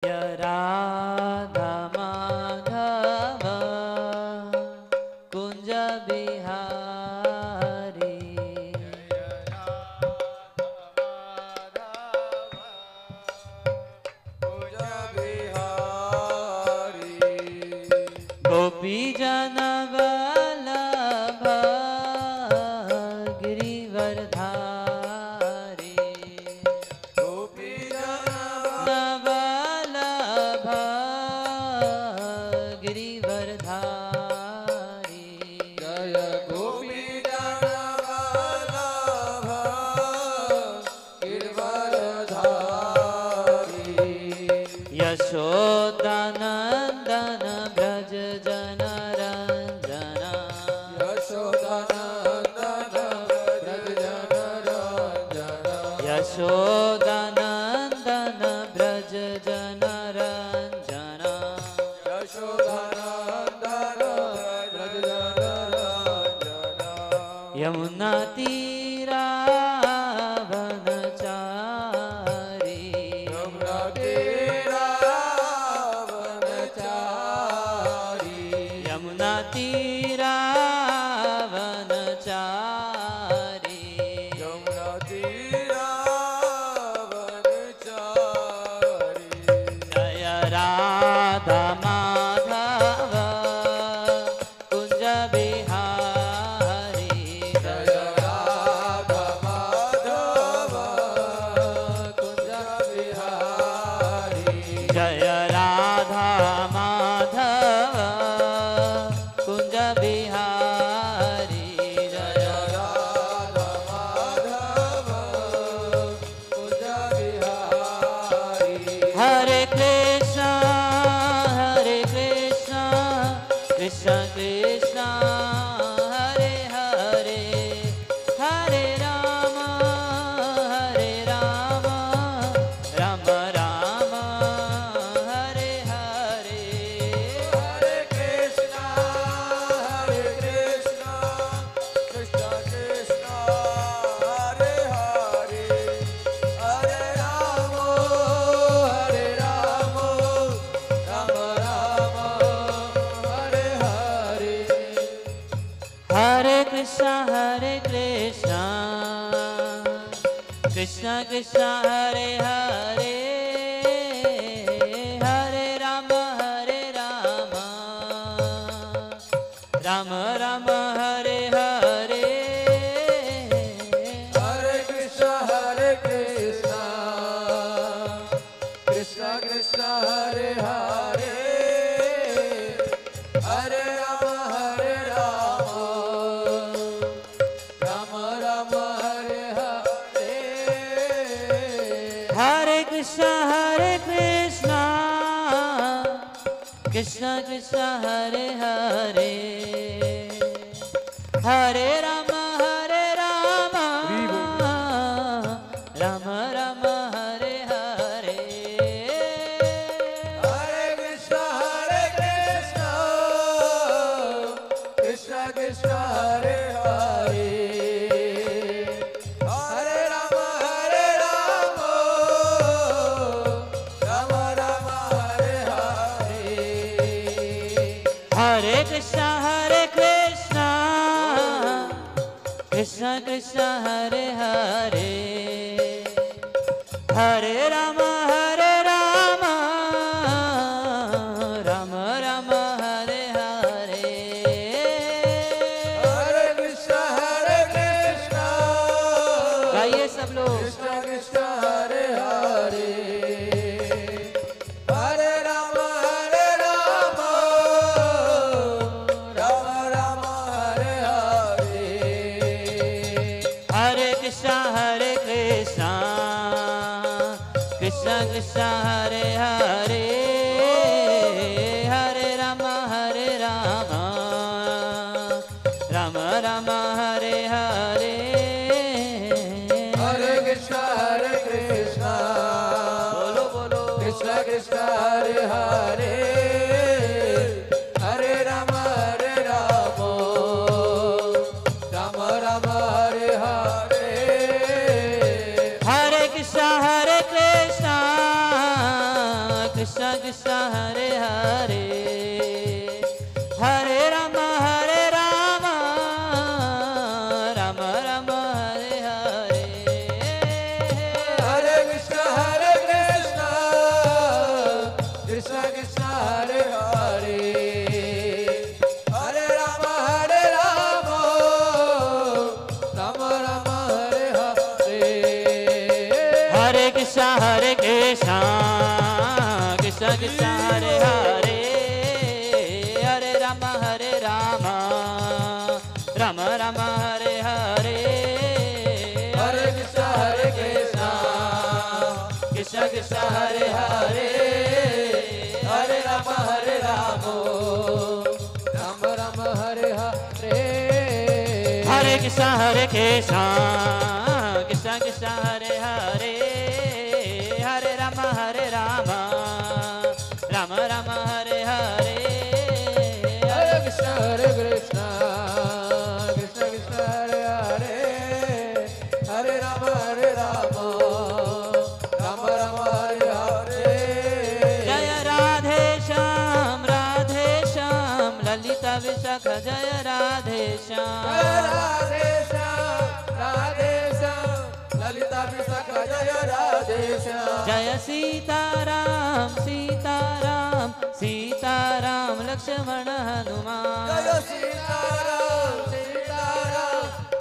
राधा माधव कुंज बिहारी गोपी जन वल्लभ गिरिवरधारी गोपी जन वल्लभ गिरिवरधारी जय गोपी जन वल्लभ गिरिवरधारी यशोदानंदन ब्रज जन रंजना यशोदानंदन ब्रज जन रंजना यमुना तीरा वनचारी यमुना तीरा वनचारी जय राधा माधव कुंज बिहारी जय राधा माधव कुंज बिहारी जय राधा माधव कुंज बिहारी जय राधा माधव कुंज बिहारी हरे कृष्ण कृष्ण कृष्ण हरे हरे हरे राम राम राम हरे हरे हरे कृष्ण कृष्ण कृष्ण हरे हरे हरे राम राम हरे हरे हरे कृष्ण कृष्ण कृष्ण हरे हरे हरे राम राम राम हरे हरे हरे कृष्ण कृष्ण कृष्ण हरे हरे हरे राम राम हरे हरे हरे कृष्ण कृष्ण कृष्ण हरे हरे हरे राम राम राम हरे हरे हरे कृष्ण कृष्ण कृष्ण हरे हरे हरे राम राम हरे हरे हरे कृष्ण कृष्ण कृष्ण हरे हरे हरे राम राम राम हरे हरे हरे कृष्ण गाइए सब लोग कृष्ण कृष्ण हरे हरे हरे राम राम हरे हरे हरे कृष्ण कृष्ण कृष्ण हरे हरे हरे राम राम राम हरे हरे हरे कृष्ण बोलो बोलो कृष्ण कृष्ण हरे हरे हरे राम राम हरे हरे हरे कृष्ण कृष्ण कृष्ण हरे हरे हरे राम राम राम हरे हरे हरे कृष्ण कृष्ण कृष्ण हरे हरे हरे राम राम राम हरे हरे हरे कृष्ण कृष्ण कृष्ण हरे हरे हरे राम राम राम हरे हरे हरे कृष्ण कृष्ण कृष्ण हरे हरे हरे राम राम राम हरे हरे हरे कृष्ण कृष्ण कृष्ण हरे हरे हरे राम राम राम हरे हरे हरे कृष्ण कृष्ण कृष्ण हरे हरे हरे राम राम राम हरे हरे जय श्याम ललिता विशाखा जय राधे श्याम ललिता विशाखा जय राधे श्याम जय सीताराम सीताराम लक्ष्मण हनुमान जय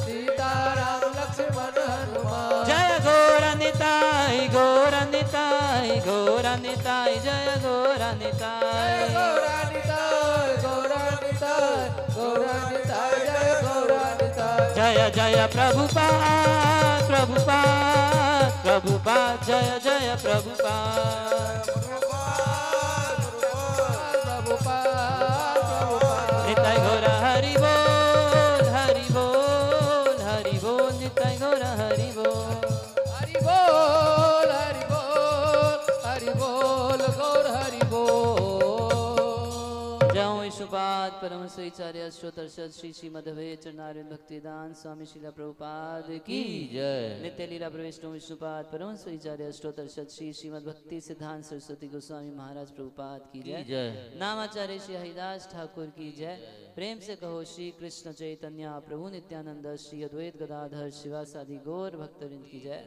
सीताराम लक्ष्मण हनुमान जय गौरनिताई जय गौरनिताई जय जय प्रभुपाद जय प्रभुपाद निताई गौर हरि बोल निताई गौर हरि बोल गौर हरि बोल जय विष्णुपाद परम स्वैचार्य अष्टोत्तरशत श्री श्रीमद्भवे चरणारविंद भक्तिवेदांत स्वामी श्रीला प्रभुपाद की जय नित्य लीला प्रविष्णु विष्णुपाद परम स्वैचार्य अष्टोत्तरशत श्री श्रीमद् भक्ति सिद्धांत सरस्वती गोस्वामी महाराज प्रभुपाद की जय नामाचार्य श्री हरिदास ठाकुर की जय प्रेम से कहो श्री कृष्ण चैतन्य प्रभु नित्यानंद श्री अद्वैत गदाधर शिवासादि गौर भक्तवृंद की जय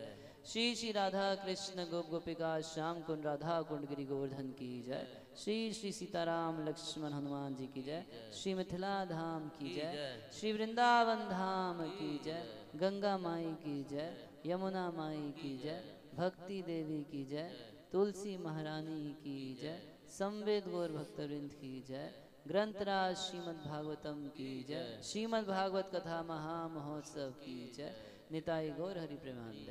श्री श्री राधा कृष्ण गोप गोपिका श्याम कुंड राधा कुंड गिरी गोवर्धन की जय श्री श्री सीताराम लक्ष्मण हनुमान जी की जय श्री मिथिला धाम की जय श्री वृंदावन धाम की जय गंगा माई की जय यमुना माई की जय भक्ति देवी की जय तुलसी महारानी की जय संवेद गौर भक्तवृंद की जय ग्रंथराज श्रीमद् भागवतम की जय श्रीमद् भागवत कथा महामहोत्सव की जय निताई गौर हरि प्रेमानंद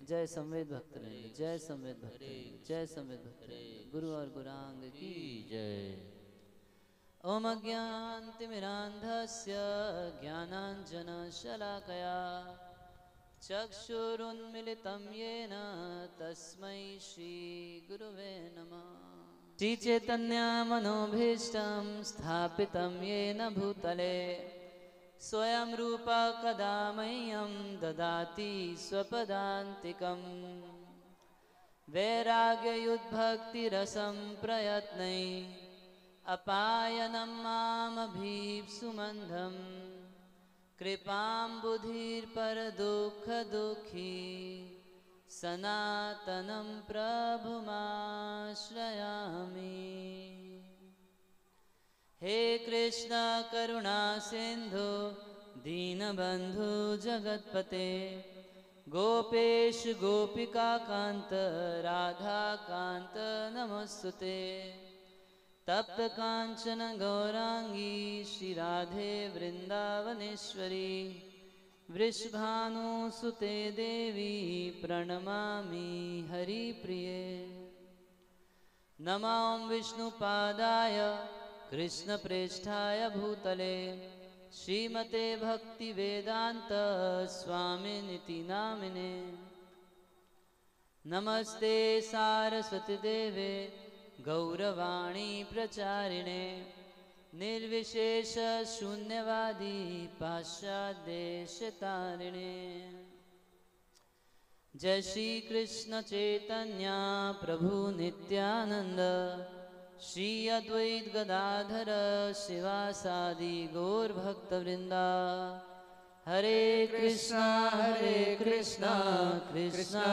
जय संवेद भक्तवृंद जय संवेद भक्तवृंद जय संवेद भक्तवृंद गुरु और गुरांग की जय। ओम अज्ञानतिमिरान्धस्य ज्ञानाञ्जनशलाकया चक्षुरुन्मिलितं येन तस्मै श्रीगुरुवे नमः। श्रीचैतन्यमनोभीष्टं स्थापितं येन भूतले स्वयं रूपा कदा मह्यं ददाति स्वपदान्तिकम् वैराग्ययुद्भक्तिरसं प्रयत्नै अपायनं मामभीप्सुमन्धं कृपां बुधिर्परदुःखदुःखी सनातनं प्रभुमाश्रयामि। हे कृष्ण करुणा सिंधु दीनबंधु जगतपते गोपेश गोपिका कांत राधा कांत नमस्तुते तप्त कांचन गौरांगी श्री राधे वृंदावनेश्वरी वृषभानुसुते देवी प्रणमामि हरिप्रिये। नमो विष्णुपादाय कृष्णप्रेष्ठाय भूतले श्रीमते भक्तिवेदांत स्वामिनिति नामिने। नमस्ते सारस्वती देवे गौरवाणी प्रचारिणे निर्विशेष शून्यवादी पाश्चादेशतारिणे। जय श्री कृष्ण चैतन्य प्रभु नित्यानंद श्री अद्वैत गदाधर शिवासादि गौर भक्त वृंदा। हरे कृष्णा कृष्णा कृष्णा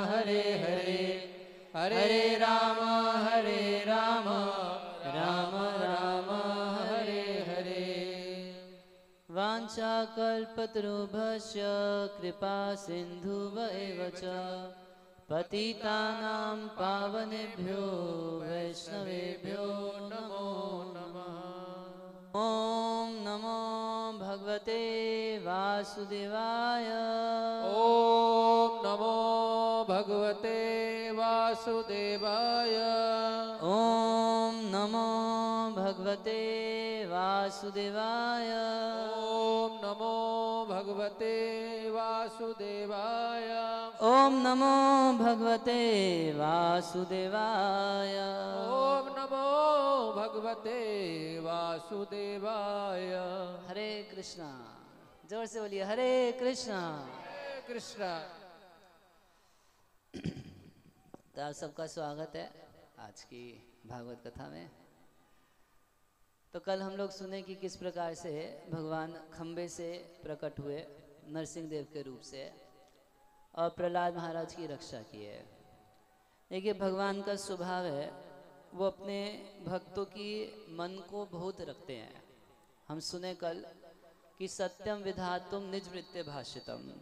हरे हरे, हरे राम राम राम हरे हरे। वाञ्छाकल्पतरुभ्यश्च कृपा सिन्धुभ्येव च पतितानां पावनेभ्यो वैष्णवेभ्यो नमो नमः। ॐ नमो भगवते वासुदेवाय। ॐ नमो भगवते वासुदेवाय। ॐ नमो भगवते वासुदेवाय। ॐ नमो भगवते वासुदेवाय। ॐ नमो भगवते वासुदेवाय। ॐ नमो भगवते वासुदेवाय। हरे कृष्णा, जोर से बोलिए हरे कृष्णा। हरे कृष्णा। तो आप सबका स्वागत है आज की भागवत कथा में। तो कल हम लोग सुने कि किस प्रकार से भगवान खंबे से प्रकट हुए नरसिंह देव के रूप से और प्रहलाद महाराज की रक्षा की है। देखिए भगवान का स्वभाव है वो अपने भक्तों की मन को बहुत रखते हैं। हम सुने कल कि सत्यम विधातुम निज वृत्ते भाषितम,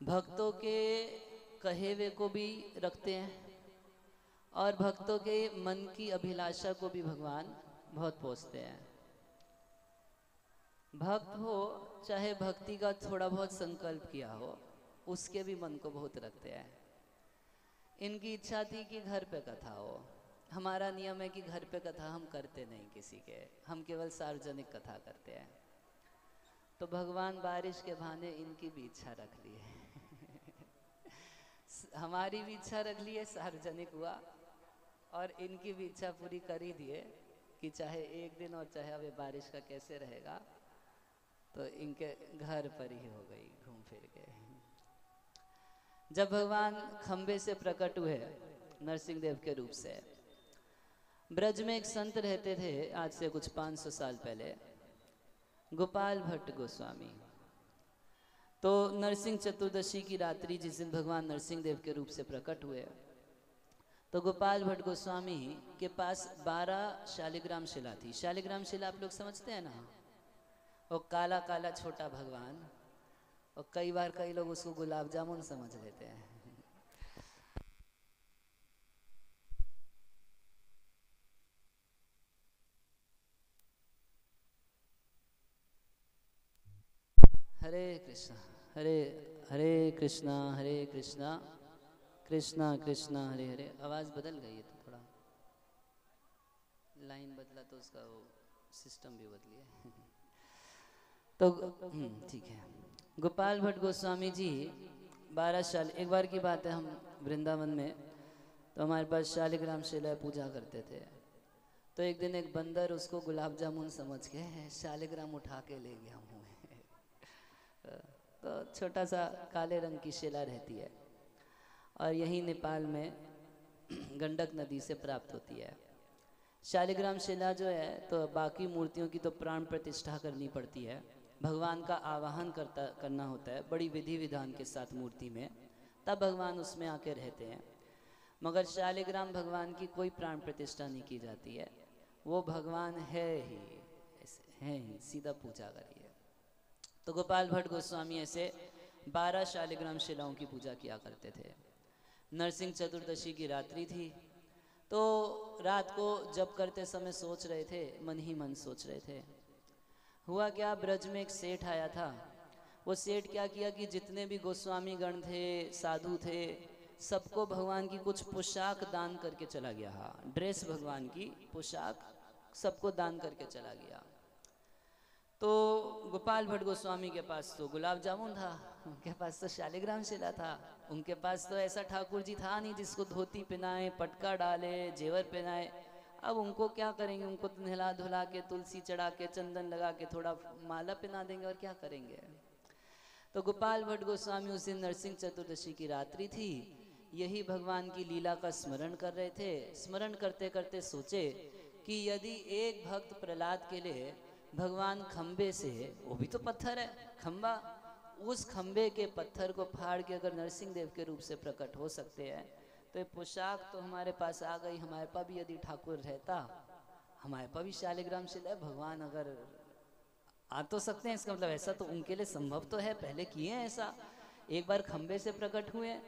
भक्तों के कहे हुए को भी रखते हैं और भक्तों के मन की अभिलाषा को भी भगवान बहुत पोसते हैं। भक्त हो चाहे भक्ति का थोड़ा बहुत संकल्प किया हो, उसके भी मन को बहुत रखते हैं। इनकी इच्छा थी कि घर पे कथा हो। हमारा नियम है कि घर पे कथा हम करते नहीं किसी के, हम केवल सार्वजनिक कथा करते हैं। तो भगवान बारिश के बहाने इनकी भी इच्छा रख ली है हमारी भी इच्छा रख ली है, सार्वजनिक हुआ और इनकी भी इच्छा पूरी कर ही दिए कि चाहे एक दिन और चाहे अब ये बारिश का कैसे रहेगा, तो इनके घर पर ही हो गई घूम फिर के। जब भगवान खंबे से प्रकट हुए नरसिंह देव के रूप से, ब्रज में एक संत रहते थे आज से कुछ 500 साल पहले, गोपाल भट्ट गोस्वामी। तो नरसिंह चतुर्दशी की रात्रि जिस दिन भगवान नरसिंह देव के रूप से प्रकट हुए, तो गोपाल भट्ट गोस्वामी के पास 12 शालिग्राम शिला थी। शालिग्राम शिला आप लोग समझते हैं ना, वो काला काला छोटा भगवान, और कई बार कई लोग उसको गुलाब जामुन समझ लेते हैं। हरे कृष्णा हरे हरे कृष्णा हरे कृष्णा कृष्णा कृष्णा हरे हरे। आवाज़ बदल गई है तो थोड़ा लाइन बदला तो उसका वो सिस्टम भी बदली है तो ठीक है। गोपाल भट्ट गोस्वामी जी 12 साल, एक बार की बात है, हम वृंदावन में, तो हमारे पास शालिग्राम शिला पूजा करते थे। तो एक दिन एक बंदर उसको गुलाब जामुन समझ के शालिग्राम उठा के ले गया मुँह में। तो छोटा सा काले रंग की शिला रहती है और यही नेपाल में गंडक नदी से प्राप्त होती है। शालिग्राम शिला जो है, तो बाकी मूर्तियों की तो प्राण प्रतिष्ठा करनी पड़ती है, भगवान का आवाहन करना होता है बड़ी विधि विधान के साथ मूर्ति में, तब भगवान उसमें आके रहते हैं। मगर शालिग्राम भगवान की कोई प्राण प्रतिष्ठा नहीं की जाती है, वो भगवान है ही, है ही, सीधा पूजा करिए। तो गोपाल भट्ट गोस्वामी ऐसे 12 शालिग्राम शिलाओं की पूजा किया करते थे। नरसिंह चतुर्दशी की रात्रि थी, तो रात को जप करते समय सोच रहे थे, मन ही मन सोच रहे थे। हुआ क्या, ब्रज में एक सेठ आया था। वो सेठ क्या किया कि जितने भी गोस्वामी गण थे, साधु थे, सबको भगवान की कुछ पोशाक दान करके चला गया। ड्रेस, भगवान की पोशाक सबको दान करके चला गया। तो गोपाल भट्ट गोस्वामी के पास तो गुलाब जामुन था, उनके पास तो शालिग्राम शिला था, उनके पास तो ऐसा ठाकुर जी था नहीं जिसको धोती पहनाए, पटका डाले, जेवर पहनाए। अब उनको क्या करेंगे, उनको तो नहला धुला के, तुलसी चढ़ा के, चंदन लगा के, थोड़ा माला पहना देंगे और क्या करेंगे। तो गोपाल भट्ट गोस्वामी उस दिन नरसिंह चतुर्दशी की रात्रि थी, यही भगवान की लीला का स्मरण कर रहे थे। स्मरण करते करते सोचे कि यदि एक भक्त प्रहलाद के लिए भगवान खंबे से, वो भी तो पत्थर है खंबा, उस खंबे के पत्थर को फाड़ के अगर नरसिंह देव के रूप से प्रकट हो सकते हैं, तो ये पोशाक तो हमारे पास आ गई। हमारे पास भी यदि ठाकुर रहता, हमारे पास भी शालिग्राम शिला है, भगवान अगर आ तो सकते हैं, इसका मतलब ऐसा तो उनके लिए संभव तो है, पहले किए हैं ऐसा, एक बार खंबे से प्रकट हुए हैं,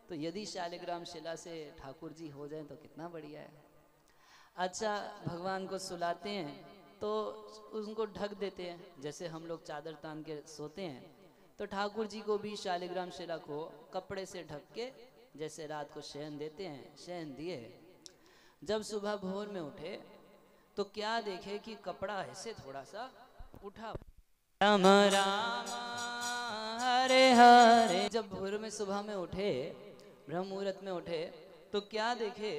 तो यदि शालिग्राम शिला से ठाकुर जी हो जाए तो कितना बढ़िया है। अच्छा, भगवान को सुलाते हैं तो उनको ढक देते हैं, जैसे हम लोग चादर तान के सोते हैं, तो ठाकुर जी को भी शालिग्राम शिला को कपड़े से ढक के जैसे रात को शयन देते हैं, शयन दिए। जब सुबह भोर में उठे तो क्या देखे कि कपड़ा ऐसे थोड़ा सा उठा, राम राम हरे हरे। जब भोर में सुबह में उठे, ब्रह्म मुहूर्त में उठे, तो क्या देखे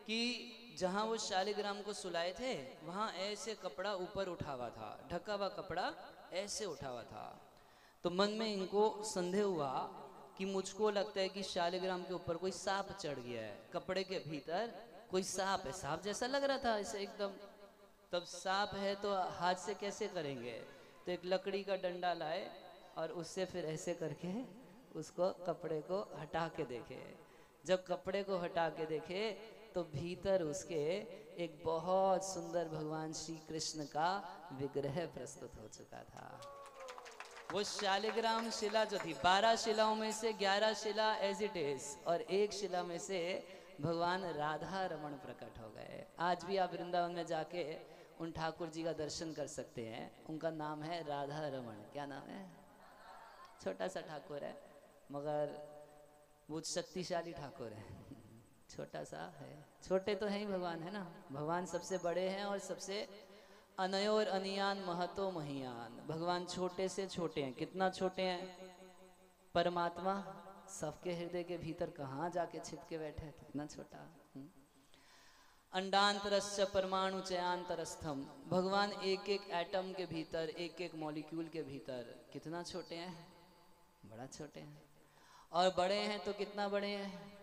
कि जहां वो शालिग्राम को सुलाए थे वहां ऐसे कपड़ा ऊपर उठा हुआ था, ढका हुआ कपड़ा ऐसे उठा हुआ था। तो मन में इनको संदेह हुआ कि मुझको लगता है कि शालिग्राम के ऊपर कोई सांप चढ़ गया है, कपड़े के भीतर कोई सांप है, सांप जैसा लग रहा था ऐसे एकदम। तब सांप है तो हाथ से कैसे करेंगे, तो एक लकड़ी का डंडा लाए और उससे फिर ऐसे करके उसको कपड़े को हटा के देखे। जब कपड़े को हटा के देखे तो भीतर उसके एक बहुत सुंदर भगवान श्री कृष्ण का विग्रह प्रस्तुत हो चुका था। वो शालिग्राम शिला जो थी, 12 शिलाओं में से 11 शिला एज इट इज, और एक शिला में से भगवान राधा रमण प्रकट हो गए। आज भी आप वृंदावन में जाके उन ठाकुर जी का दर्शन कर सकते हैं। उनका नाम है राधा रमण। क्या नाम है? छोटा सा ठाकुर है मगर वो शक्तिशाली ठाकुर है। छोटा सा है, छोटे तो हैं ही भगवान, है ना। भगवान सबसे बड़े हैं और सबसे अनयोर अनियान महतो महियान। भगवान छोटे से छोटे हैं। कितना छोटे हैं? परमात्मा सबके हृदय के भीतर कहाँ जाके छिप के बैठे हैं, कितना छोटा। अंडांतरश्च परमाणु चयांतरस्थम। भगवान एक एक एटम के भीतर, एक एक मॉलिक्यूल के भीतर कितना छोटे हैं, बड़ा छोटे हैं। और बड़े हैं तो कितना बड़े हैं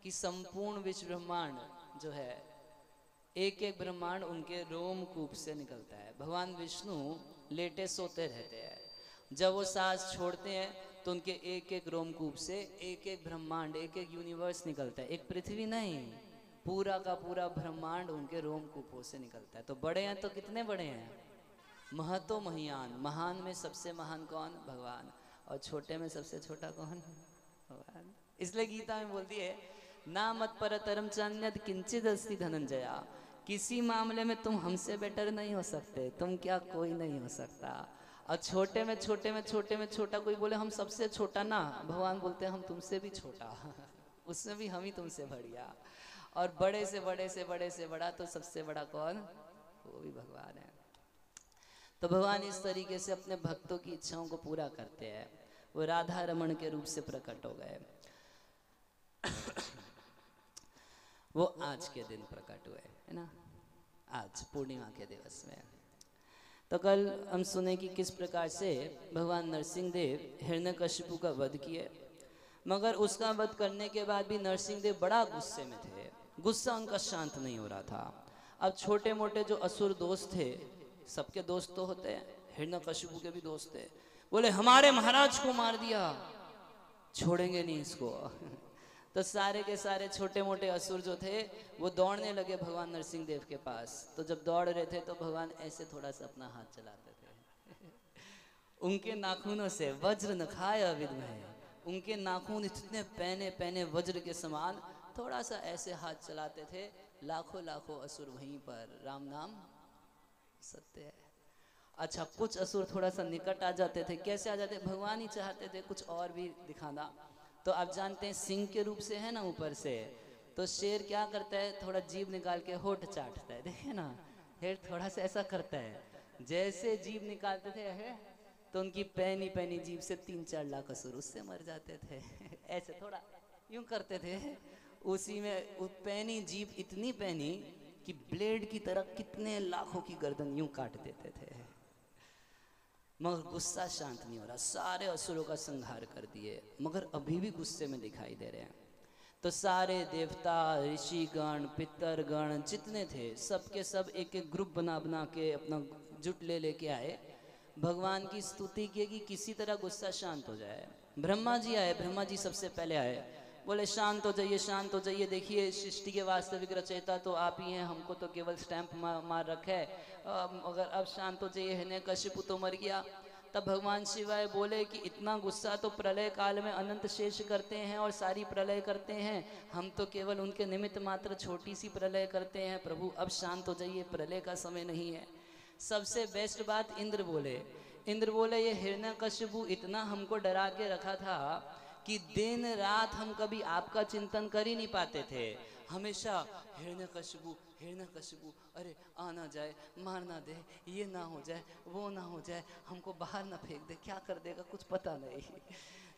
कि संपूर्ण विश्व ब्रह्मांड जो है, एक एक ब्रह्मांड उनके रोमकूप से निकलता है। भगवान विष्णु लेटे सोते रहते हैं, जब वो सांस छोड़ते हैं तो उनके एक एक रोमकूप से एक एक ब्रह्मांड, एक एक यूनिवर्स निकलता है। एक पृथ्वी नहीं, पूरा का पूरा ब्रह्मांड उनके रोमकूपों से निकलता है। तो बड़े हैं तो कितने बड़े हैं? महतो महियान। महान में सबसे महान कौन? भगवान। और छोटे में सबसे छोटा कौन? भगवान। इसलिए गीता में बोलती है, ना मत परतरम चान्यद किंचिद अस्ति धनंजया। किसी मामले में तुम हमसे बेटर नहीं हो सकते, तुम क्या कोई नहीं हो सकता। और छोटे में छोटे में छोटे में छोटा कोई बोले हम सबसे छोटा ना, भगवान बोलते हैं हम तुमसे भी छोटा उसमें भी हम ही तुमसे बढ़िया। और बड़े से बड़े से बड़े से बड़ा तो सबसे बड़ा कौन? वो भी भगवान है। तो भगवान इस तरीके से अपने भक्तों की इच्छाओं को पूरा करते हैं। वो राधा रमण के रूप से प्रकट हो गए। वो आज के दिन प्रकट हुए, है ना, आज पूर्णिमा के दिवस में। तो कल हम सुने कि किस प्रकार से भगवान नरसिंह देव हिरण्यकशिपु का वध किए, मगर उसका वध करने के बाद भी नरसिंह देव बड़ा गुस्से में थे। गुस्सा उनका शांत नहीं हो रहा था। अब छोटे मोटे जो असुर दोस्त थे, सबके दोस्त तो होते हैं, हिरण्यकशिपु के भी दोस्त थे, बोले हमारे महाराज को मार दिया, छोड़ेंगे नहीं इसको तो सारे के सारे छोटे मोटे असुर जो थे वो दौड़ने लगे भगवान नरसिंह देव के पास। तो जब दौड़ रहे थे तो भगवान ऐसे थोड़ा सा अपना हाथ चलाते थे उनके नाखूनों से वज्र नखाय विद्महे, उनके नाखून इतने पहने पहने वज्र के समान, थोड़ा सा ऐसे हाथ चलाते थे। लाखों लाखों असुर वहीं पर राम नाम सत्य है। अच्छा, कुछ असुर थोड़ा सा निकट आ जाते थे। कैसे आ जाते? भगवान ही चाहते थे कुछ और भी दिखाना। तो आप जानते हैं सिंह के रूप से है ना ऊपर से, तो शेर क्या करता है, थोड़ा जीभ निकाल के होठ चाटता है, देखे ना, शेर थोड़ा सा ऐसा करता है। जैसे जीभ निकालते थे है तो उनकी पैनी पैनी जीभ से 3-4 लाख असुर उससे मर जाते थे ऐसे थोड़ा यूं करते थे। उसी में वो पैनी जीभ इतनी पैनी कि ब्लेड की तरह कितने लाखों की गर्दन यूं काट देते थे। मगर गुस्सा शांत नहीं हो रहा। सारे असुरों का संहार कर दिए मगर अभी भी गुस्से में दिखाई दे रहे हैं। तो सारे देवता, ऋषिगण, पितरगण जितने थे सबके सब एक एक ग्रुप बना बना के अपना जुट लेके आए, भगवान की स्तुति की कि किसी तरह गुस्सा शांत हो जाए। ब्रह्मा जी आए, ब्रह्मा जी सबसे पहले आए, बोले शांत हो जाइए, शांत हो जाइए, देखिए सृष्टि के वास्तविक रचयिता तो आप ही हैं, हमको तो केवल स्टैंप मार रखा है, अगर अब शांत हो जाइए, हिरण्यकशिपु तो मर गया। तब भगवान शिवाय बोले कि इतना गुस्सा तो प्रलय काल में अनंत शेष करते हैं और सारी प्रलय करते हैं, हम तो केवल उनके निमित्त मात्र छोटी सी प्रलय करते हैं, प्रभु अब शांत हो जाइए, प्रलय का समय नहीं है। सबसे बेस्ट बात इंद्र बोले, इंद्र बोले ये हिरण्यकशिपु इतना हमको डरा के रखा था कि दिन रात हम कभी आपका चिंतन कर ही नहीं पाते थे, हमेशा हिरण्यकशिपु हिरण्यकशिपु, अरे आ ना जाए, मार ना दे, ये ना हो जाए, वो ना हो जाए, हमको बाहर ना फेंक दे, क्या कर देगा कुछ पता नहीं।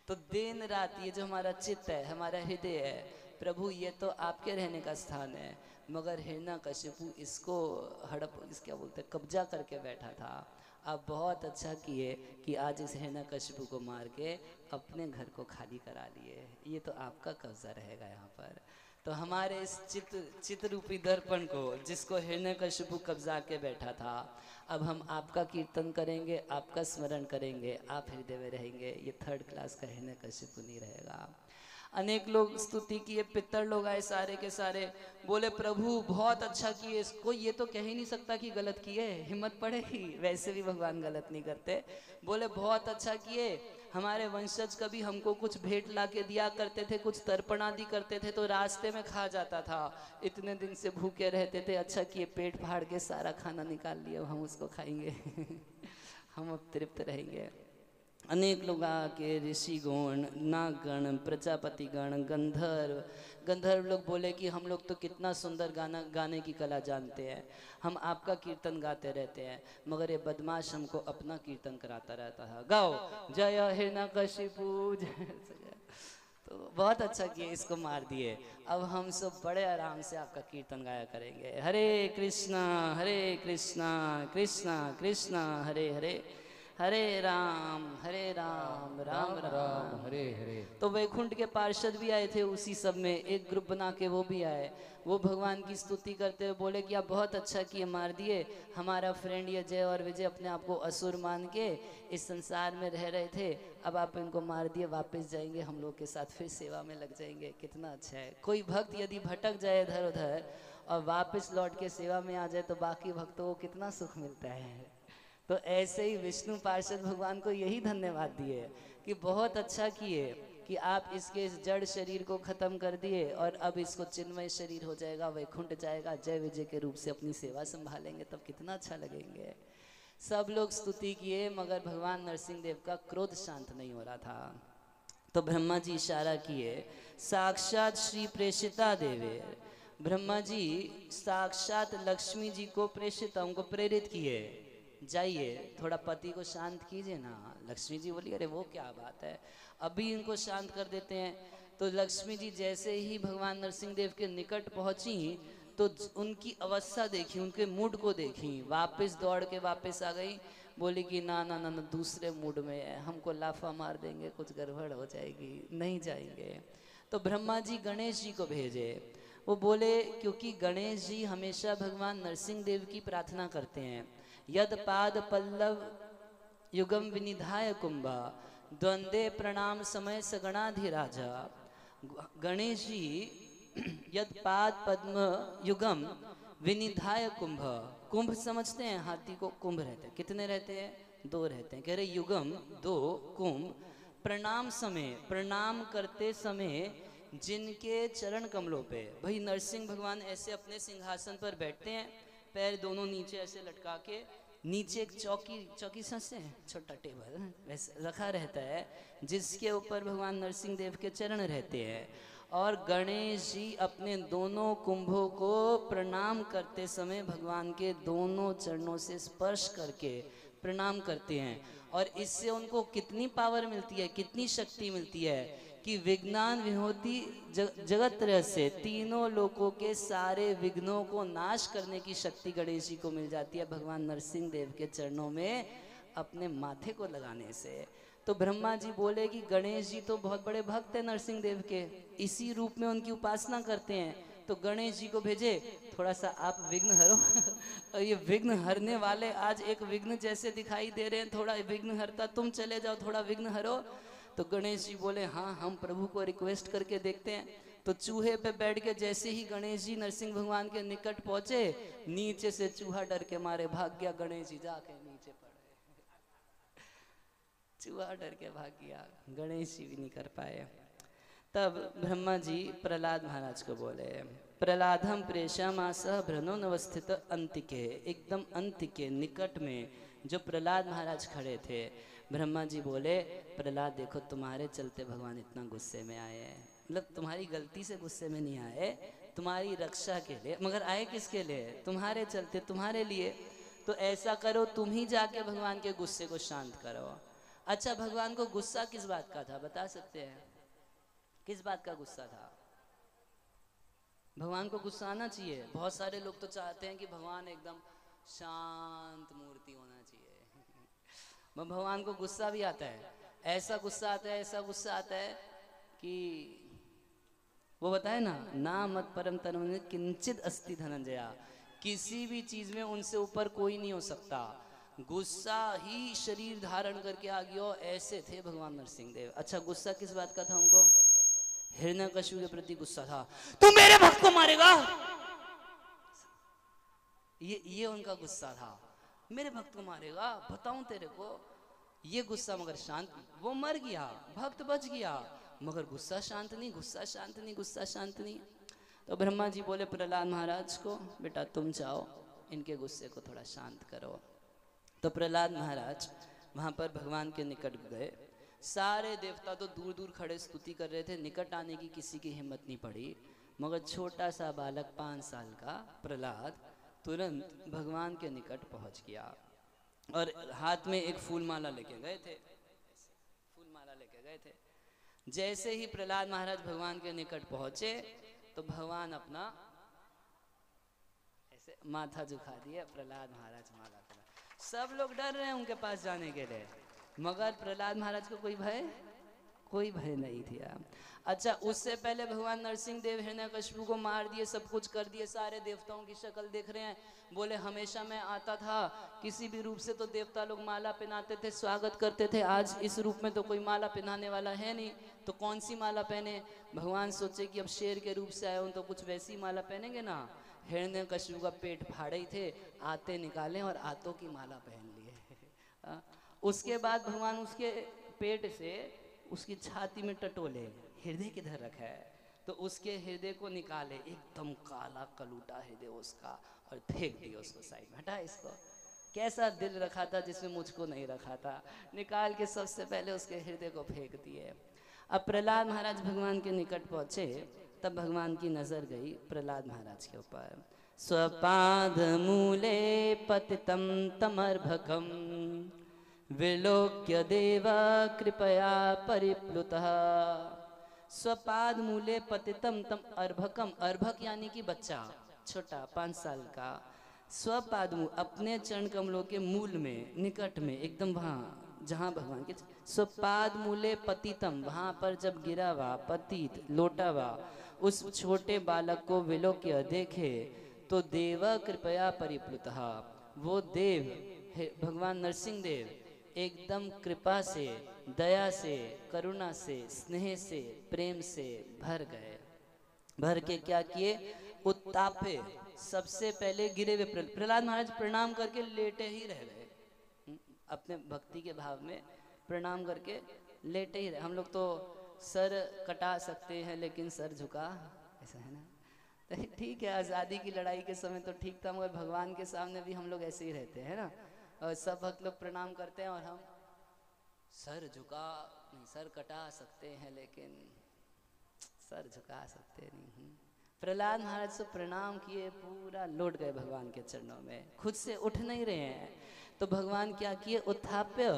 तो दिन रात ये जो हमारा चित्त है, हमारा हृदय है, प्रभु ये तो आपके रहने का स्थान है, मगर हिरण्यकशिपु इसको हड़प, इस क्या बोलते हैं, कब्जा करके बैठा था। आप बहुत अच्छा किए कि आज इस हिरण्यकशिपु को मार के अपने घर को खाली करा लिए, ये तो आपका कब्जा रहेगा यहाँ पर। तो हमारे इस चित्त रूपी दर्पण को जिसको हिरण्यकशिपु कब्जा के बैठा था, अब हम आपका कीर्तन करेंगे, आपका स्मरण करेंगे, आप हृदय में रहेंगे, ये थर्ड क्लास का हिरण्यकशिपु नहीं रहेगा। अनेक लोग स्तुति किए, पितर लोग आए सारे के सारे, बोले प्रभु बहुत अच्छा किए, इसको ये तो कह ही नहीं सकता कि गलत किए, हिम्मत पड़ेगी, वैसे भी भगवान गलत नहीं करते। बोले बहुत अच्छा किए, हमारे वंशज कभी हमको कुछ भेंट ला के दिया करते थे, कुछ तर्पण आदि करते थे तो रास्ते में खा जाता था, इतने दिन से भूखे रहते थे, अच्छा किए पेट फाड़ के सारा खाना निकाल लिया, हम उसको खाएंगे हम अब तृप्त रहेंगे। अनेक लोग आके ऋषि गण, नागगण, प्रजापति गण, गंधर्व लोग बोले कि हम लोग तो कितना सुंदर गाने की कला जानते हैं, हम आपका कीर्तन गाते रहते हैं, मगर ये बदमाश हमको अपना कीर्तन कराता रहता है, गाओ जय हिरण्यकशिपु जय। तो बहुत अच्छा किए, इसको मार दिए, अब हम सब बड़े आराम से आपका कीर्तन गाया करेंगे। हरे कृष्णा कृष्णा कृष्णा हरे हरे, हरे राम राम राम हरे हरे। तो वैकुंठ के पार्षद भी आए थे उसी सब में, एक ग्रुप बना के वो भी आए, वो भगवान की स्तुति करते हुए बोले कि आप बहुत अच्छा किए, मार दिए, हमारा फ्रेंड ये जय और विजय अपने आप को असुर मान के इस संसार में रह रहे थे, अब आप इनको मार दिए, वापस जाएंगे, हम लोग के साथ फिर सेवा में लग जाएंगे, कितना अच्छा है। कोई भक्त यदि भटक जाए इधर उधर और वापस लौट के सेवा में आ जाए तो बाकी भक्तों को कितना सुख मिलता है। तो ऐसे ही विष्णु पार्षद भगवान को यही धन्यवाद दिए कि बहुत अच्छा किए कि आप इसके इस जड़ शरीर को खत्म कर दिए और अब इसको चिन्मय शरीर हो जाएगा, वैकुंठ जाएगा, जय विजय के रूप से अपनी सेवा संभालेंगे, तब कितना अच्छा लगेंगे। सब लोग स्तुति किए मगर भगवान नरसिंह देव का क्रोध शांत नहीं हो रहा था। तो ब्रह्मा जी इशारा किए, साक्षात श्री प्रेषिता देवे, ब्रह्मा जी साक्षात लक्ष्मी जी को प्रेषिता, उनको प्रेरित किए, जाइए थोड़ा पति को शांत कीजिए ना। लक्ष्मी जी बोली अरे वो क्या बात है, अभी इनको शांत कर देते हैं। तो लक्ष्मी जी जैसे ही भगवान नरसिंह देव के निकट पहुंची तो उनकी अवस्था देखी, उनके मूड को देखी, वापस दौड़ के वापस आ गई, बोली कि ना ना ना, ना दूसरे मूड में है, हमको लाफा मार देंगे, कुछ गड़बड़ हो जाएगी, नहीं जाएंगे। तो ब्रह्मा जी गणेश जी को भेजे, वो बोले क्योंकि गणेश जी हमेशा भगवान नरसिंह देव की प्रार्थना करते हैं, यद पाद पल्लव युगम विनिधाय कुंभा द्वंद्वे प्रणाम समय सगणाधिराजा। गणेश जी यद पाद पद्म युगम विनिधाय कुंभ, कुंभ समझते हैं, हाथी को कुंभ रहते हैं, कितने रहते हैं, दो रहते हैं, कह रहे युगम दो, कुंभ प्रणाम समय, प्रणाम करते समय जिनके चरण कमलों पे, भाई नरसिंह भगवान ऐसे अपने सिंहासन पर बैठते हैं, पैर दोनों नीचे ऐसे लटका के, नीचे एक चौकी समझते हैं, छोटा टेबल वैसे रखा रहता है जिसके ऊपर भगवान नरसिंह देव के चरण रहते हैं, और गणेश जी अपने दोनों कुंभों को प्रणाम करते समय भगवान के दोनों चरणों से स्पर्श करके प्रणाम करते हैं। और इससे उनको कितनी पावर मिलती है, कितनी शक्ति मिलती है कि विज्ञान विहोती जगत रहस्य, तीनों लोकों के सारे विघ्नों को नाश करने की शक्ति गणेश जी को मिल जाती है भगवान नरसिंह देव के चरणों में अपने माथे को लगाने से। तो ब्रह्मा जी बोले कि गणेश जी तो बहुत बड़े भक्त हैं नरसिंह देव के, इसी रूप में उनकी उपासना करते हैं, तो गणेश जी को भेजे, थोड़ा सा आप विघ्न हरो। और ये विघ्न हरने वाले आज एक विघ्न जैसे दिखाई दे रहे हैं, थोड़ा विघ्न हरता तुम चले जाओ, थोड़ा विघ्न हरो। तो गणेश जी बोले हाँ हम प्रभु को रिक्वेस्ट करके देखते हैं। तो चूहे पे बैठ के जैसे ही गणेश जी नरसिंह भगवान के निकट पहुंचे, नीचे से चूहा डर के मारे भाग गया, गणेश जी जाके नीचे पड़ गए। चूहा डर के भाग गया, गणेश जी भी नहीं कर पाए। तब ब्रह्मा जी प्रहलाद महाराज को बोले, प्रहलादम प्रेषामासः भ्रनो नवस्थित अंतिके, एकदम अंतिके निकट में जो प्रहलाद महाराज खड़े थे, ब्रह्मा जी बोले प्रहलाद देखो तुम्हारे चलते भगवान इतना गुस्से में आए हैं, मतलब तुम्हारी गलती से गुस्से में नहीं आए, तुम्हारी रक्षा के लिए, मगर आए किसके लिए, तुम्हारे चलते, तुम्हारे लिए। तो ऐसा करो तुम ही जाके भगवान के गुस्से को शांत करो। अच्छा भगवान को गुस्सा किस बात का था बता सकते हैं, किस बात का गुस्सा था? भगवान को गुस्सा आना चाहिए। बहुत सारे लोग तो चाहते हैं कि भगवान एकदम शांत मूर्ति होना चाहिए। भगवान को गुस्सा भी आता है, ऐसा गुस्सा आता है, ऐसा गुस्सा आता है कि वो बताए ना, ना मत परम तनु किंचित अस्ति धनंजया, किसी भी चीज में उनसे ऊपर कोई नहीं हो सकता। गुस्सा ही शरीर धारण करके आ गया, ऐसे थे भगवान नरसिंह देव। अच्छा गुस्सा किस बात का था उनको? हिरण्यकशिपु के प्रति गुस्सा था, तू मेरे भक्त को मारेगा, ये उनका गुस्सा था, मेरे भक्त को मारेगा, बताऊं तेरे को, ये गुस्सा। मगर शांत, वो मर गया, भक्त बच गया, मगर गुस्सा शांत नहीं, गुस्सा शांत नहीं, गुस्सा शांत नहीं। तो ब्रह्मा जी बोले प्रहलाद महाराज को, बेटा तुम जाओ इनके गुस्से को थोड़ा शांत करो। तो प्रहलाद महाराज वहां पर भगवान के निकट गए। सारे देवता तो दूर दूर खड़े स्तुति कर रहे थे, निकट आने की किसी की हिम्मत नहीं पड़ी, मगर छोटा सा बालक 5 साल का प्रहलाद तुरंत भगवान के निकट पहुंच गया और हाथ में एक फूल माला लेके गए थे, फूल माला लेके गए थे। जैसे ही प्रहलाद महाराज भगवान के निकट पहुंचे तो भगवान अपना ऐसे माथा झुका दिया, प्रहलाद महाराज माला पहना। सब लोग डर रहे हैं उनके पास जाने के लिए, मगर प्रहलाद महाराज को कोई भय नहीं था। अच्छा उससे पहले भगवान नरसिंह देव हिरण्यकशिपु को मार दिए, सब कुछ कर दिए, सारे देवताओं की शक्ल देख रहे हैं। बोले हमेशा मैं आता था किसी भी रूप से तो देवता लोग माला पहनाते थे, स्वागत करते थे, आज इस रूप में तो कोई माला पहनाने वाला है नहीं, तो कौन सी माला पहने। भगवान सोचे कि अब शेर के रूप से आए हूं तो कुछ वैसी माला पहनेंगे ना। हिरण्यकशिपु का पेट फाड़े ही थे, आते निकाले और आतों की माला पहन लिए। उसके बाद भगवान उसके पेट से उसकी छाती में टटोले, हृदय किधर रखा है, तो उसके हृदय को निकाले, एकदम काला कलूटा हृदय उसका, और फेंक दिया उसको साइड में, हटा इसको। कैसा दिल रखा था जिसमें मुझको नहीं रखा था, निकाल के सबसे पहले उसके हृदय को फेंक दिए। अब प्रहलाद महाराज भगवान के निकट पहुंचे, तब भगवान की नजर गई प्रहलाद महाराज के ऊपर। स्वपाद मूले पतितम तमर्भकम विलोक्य देव कृपया परिप्लुतः। स्वपाद मूले पतितम तम अर्भकम, अर्भक यानी कि बच्चा छोटा 5 साल का। स्वपाद अपने चरण कमलों के मूल में, निकट में, एकदम वहाँ जहाँ भगवान के स्वपाद मूले पतितम, वहाँ पर जब गिरा हुआ पतित लोटा हुआ उस छोटे बालक को विलोक्य देखे तो देव कृपया परिप्लुतः, वो देव भगवान नरसिंह देव एकदम कृपा से, दया से, करुणा से, स्नेह से, प्रेम से भर गए। भर के क्या किए, उत्तापे, सबसे पहले गिरे हुए प्रहलाद महाराज प्रणाम करके लेटे ही रह गए, अपने भक्ति के भाव में प्रणाम करके लेटे ही रहे। हम लोग तो सर कटा सकते हैं लेकिन सर झुका, ऐसा है ना। तो ठीक है, आज़ादी की लड़ाई के समय तो ठीक था, मगर भगवान के सामने भी हम लोग ऐसे ही रहते हैं ना। और सब भक्त लोग प्रणाम करते हैं और हम सर झुका नहीं, सर कटा सकते हैं लेकिन सर झुका सकते नहीं। प्रहलाद महाराज से प्रणाम किए, पूरा लौट गए भगवान के चरणों में, खुद से उठ नहीं रहे हैं। तो भगवान क्या किए, उत्थाप्य,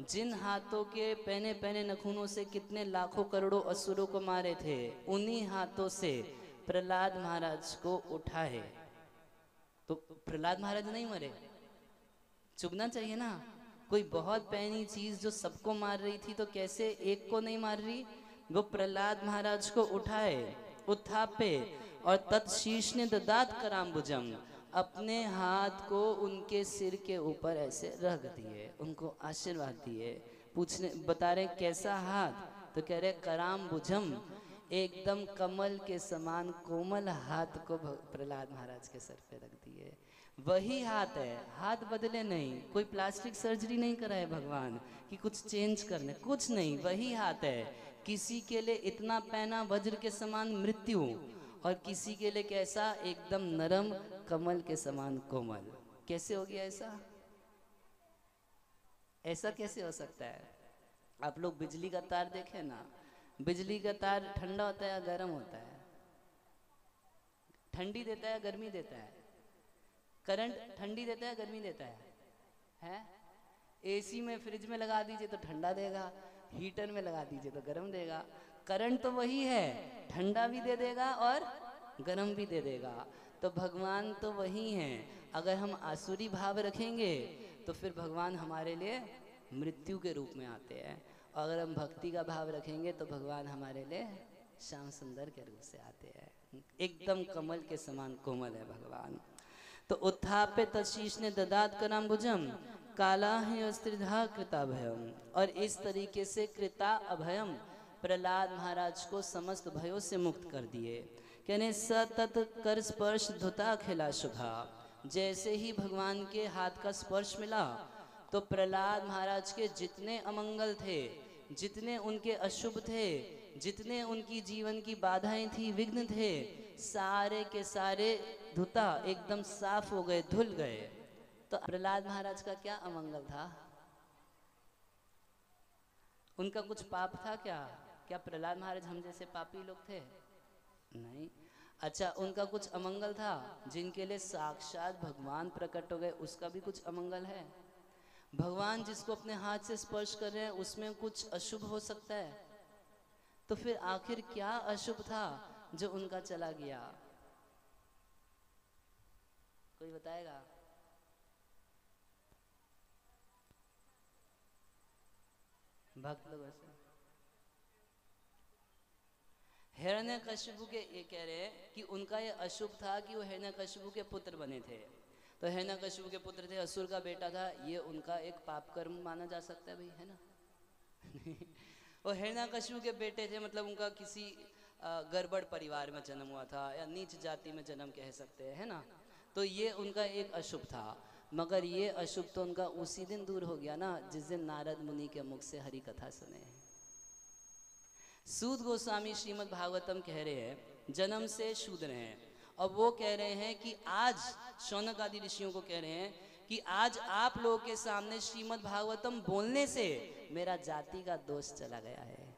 जिन हाथों के पहने पहने नखूनों से कितने लाखों करोड़ों असुरों को मारे थे, उन्हीं हाथों से प्रहलाद महाराज को उठाए। तो प्रहलाद महाराज नहीं मरे, चुभना चाहिए ना, कोई बहुत पैनी चीज जो सबको मार रही थी तो कैसे एक को नहीं मार रही? वो प्रहलाद महाराज को उठाए, उत्थापे और तत्शीर्ष ने ददात कराम्बुजम, अपने हाथ को उनके सिर के ऊपर ऐसे रख दिए, उनको आशीर्वाद दिए। पूछने बता रहे कैसा हाथ? तो कह रहे कराम्बुजम, एकदम कमल के समान कोमल हाथ को प्रहलाद महाराज के सर पे रख दिए। वही हाथ है, हाथ बदले नहीं, कोई प्लास्टिक सर्जरी नहीं कराए भगवान कि कुछ चेंज करने, कुछ नहीं, वही हाथ है। किसी के लिए इतना पैना वज्र के समान मृत्यु, और किसी के लिए कैसा? एकदम नरम कमल के समान कोमल। कैसे हो गया ऐसा? ऐसा कैसे हो सकता है? आप लोग बिजली का तार देखें ना, बिजली का तार ठंडा होता है या गर्म होता है? ठंडी देता है या गर्मी देता है? करंट ठंडी देता है गर्मी देता है? एसी में फ्रिज में लगा दीजिए तो ठंडा देगा, हीटर में लगा दीजिए तो गर्म देगा। करंट तो वही है, ठंडा भी दे देगा और गर्म भी दे देगा। तो भगवान तो वही हैं। अगर हम आसुरी भाव रखेंगे तो फिर भगवान हमारे लिए मृत्यु के रूप में आते हैं, और अगर हम भक्ति का भाव रखेंगे तो भगवान हमारे लिए श्याम सुंदर के रूप से आते हैं। एकदम कमल के समान कोमल है भगवान। तो उत्थापे तशीष ने ददात कराम्बुजम, काला ही अस्त्रिधा कृता भयम, और इस तरीके से कृता अभयम, प्रहलाद महाराज को समस्त भयों से मुक्त कर दिए। कहने सतत कर स्पर्श धुता खिला शुभा, जैसे ही भगवान के हाथ का स्पर्श मिला तो प्रहलाद महाराज के जितने अमंगल थे, जितने उनके अशुभ थे, जितने उनकी जीवन की बाधाएं थी, विघ्न थे, सारे के सारे धुता एकदम साफ हो गए, धुल गए। तो प्रहलाद महाराज का क्या अमंगल था? उनका कुछ पाप था क्या? क्या प्रहलाद महाराज हम जैसे पापी लोग थे? नहीं। अच्छा, उनका कुछ अमंगल था जिनके लिए साक्षात भगवान प्रकट हो गए, उसका भी कुछ अमंगल है? भगवान जिसको अपने हाथ से स्पर्श कर रहे हैं उसमें कुछ अशुभ हो सकता है? तो फिर आखिर क्या अशुभ था जो उनका चला गया? कोई बताएगा? भक्त लोग ऐसे हिरण्यकशिपु के ये कह रहे हैं कि उनका ये अशुभ था कि वो हिरण्यकशिपु के पुत्र बने थे। तो हिरण्यकशिपु के पुत्र थे, असुर का बेटा था, ये उनका एक पाप कर्म माना जा सकता है भाई, है ना? वो हिरण्यकशिपु के बेटे थे, मतलब उनका किसी गड़बड़ परिवार में जन्म हुआ था या नीच जाति में जन्म कह सकते हैं, है ना? तो ये उनका एक अशुभ था। मगर ये अशुभ तो उनका उसी दिन दूर हो गया ना जिस दिन नारद मुनि के मुख से हरि कथा सुने। सूत गोस्वामी श्रीमद् भागवतम कह रहे हैं जन्म से शूद्र हैं, और वो कह रहे हैं कि आज शौनक आदि ऋषियों को कह रहे हैं कि आज आप लोगों के सामने श्रीमद् भागवतम बोलने से मेरा जाति का दोष चला गया है।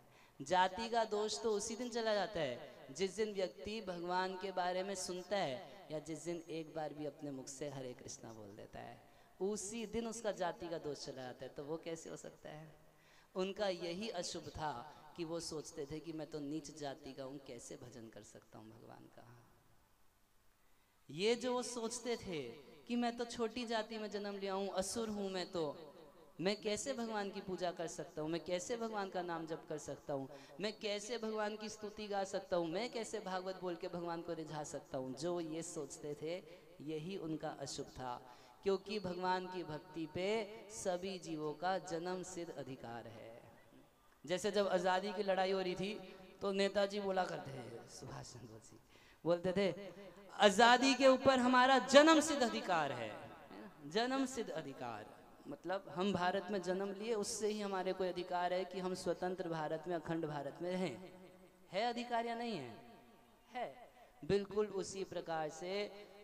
जाति का दोष तो उसी दिन चला जाता है जिस दिन व्यक्ति भगवान के बारे में सुनता है या जिस दिन एक बार भी अपने मुख से हरे कृष्णा बोल देता है, उसी दिन उसका जाति का दोष चला जाता है। तो वो कैसे हो सकता है? उनका यही अशुभ था कि वो सोचते थे कि मैं तो नीच जाति का हूँ, कैसे भजन कर सकता हूँ भगवान का। ये जो वो सोचते थे कि मैं तो छोटी जाति में जन्म लिया हूँ, असुर हूँ मैं कैसे भगवान की पूजा कर सकता हूँ, मैं कैसे भगवान का नाम जप कर सकता हूँ, मैं कैसे भगवान की स्तुति गा सकता हूँ, मैं कैसे भागवत बोल के भगवान को रिझा सकता हूँ। जो ये सोचते थे यही उनका अशुभ था, क्योंकि भगवान की भक्ति पे सभी जीवों का जन्म सिद्ध अधिकार है। जैसे जब आज़ादी की लड़ाई हो रही थी तो नेताजी बोला करते थे, सुभाष चंद्र बोस जी बोलते थे, आज़ादी के ऊपर हमारा जन्म सिद्ध अधिकार है। जन्म सिद्ध अधिकार मतलब हम भारत में जन्म लिए, उससे ही हमारे कोई अधिकार है कि हम स्वतंत्र भारत में, अखंड भारत में रहें। है अधिकार या नहीं है? है। बिल्कुल उसी प्रकार से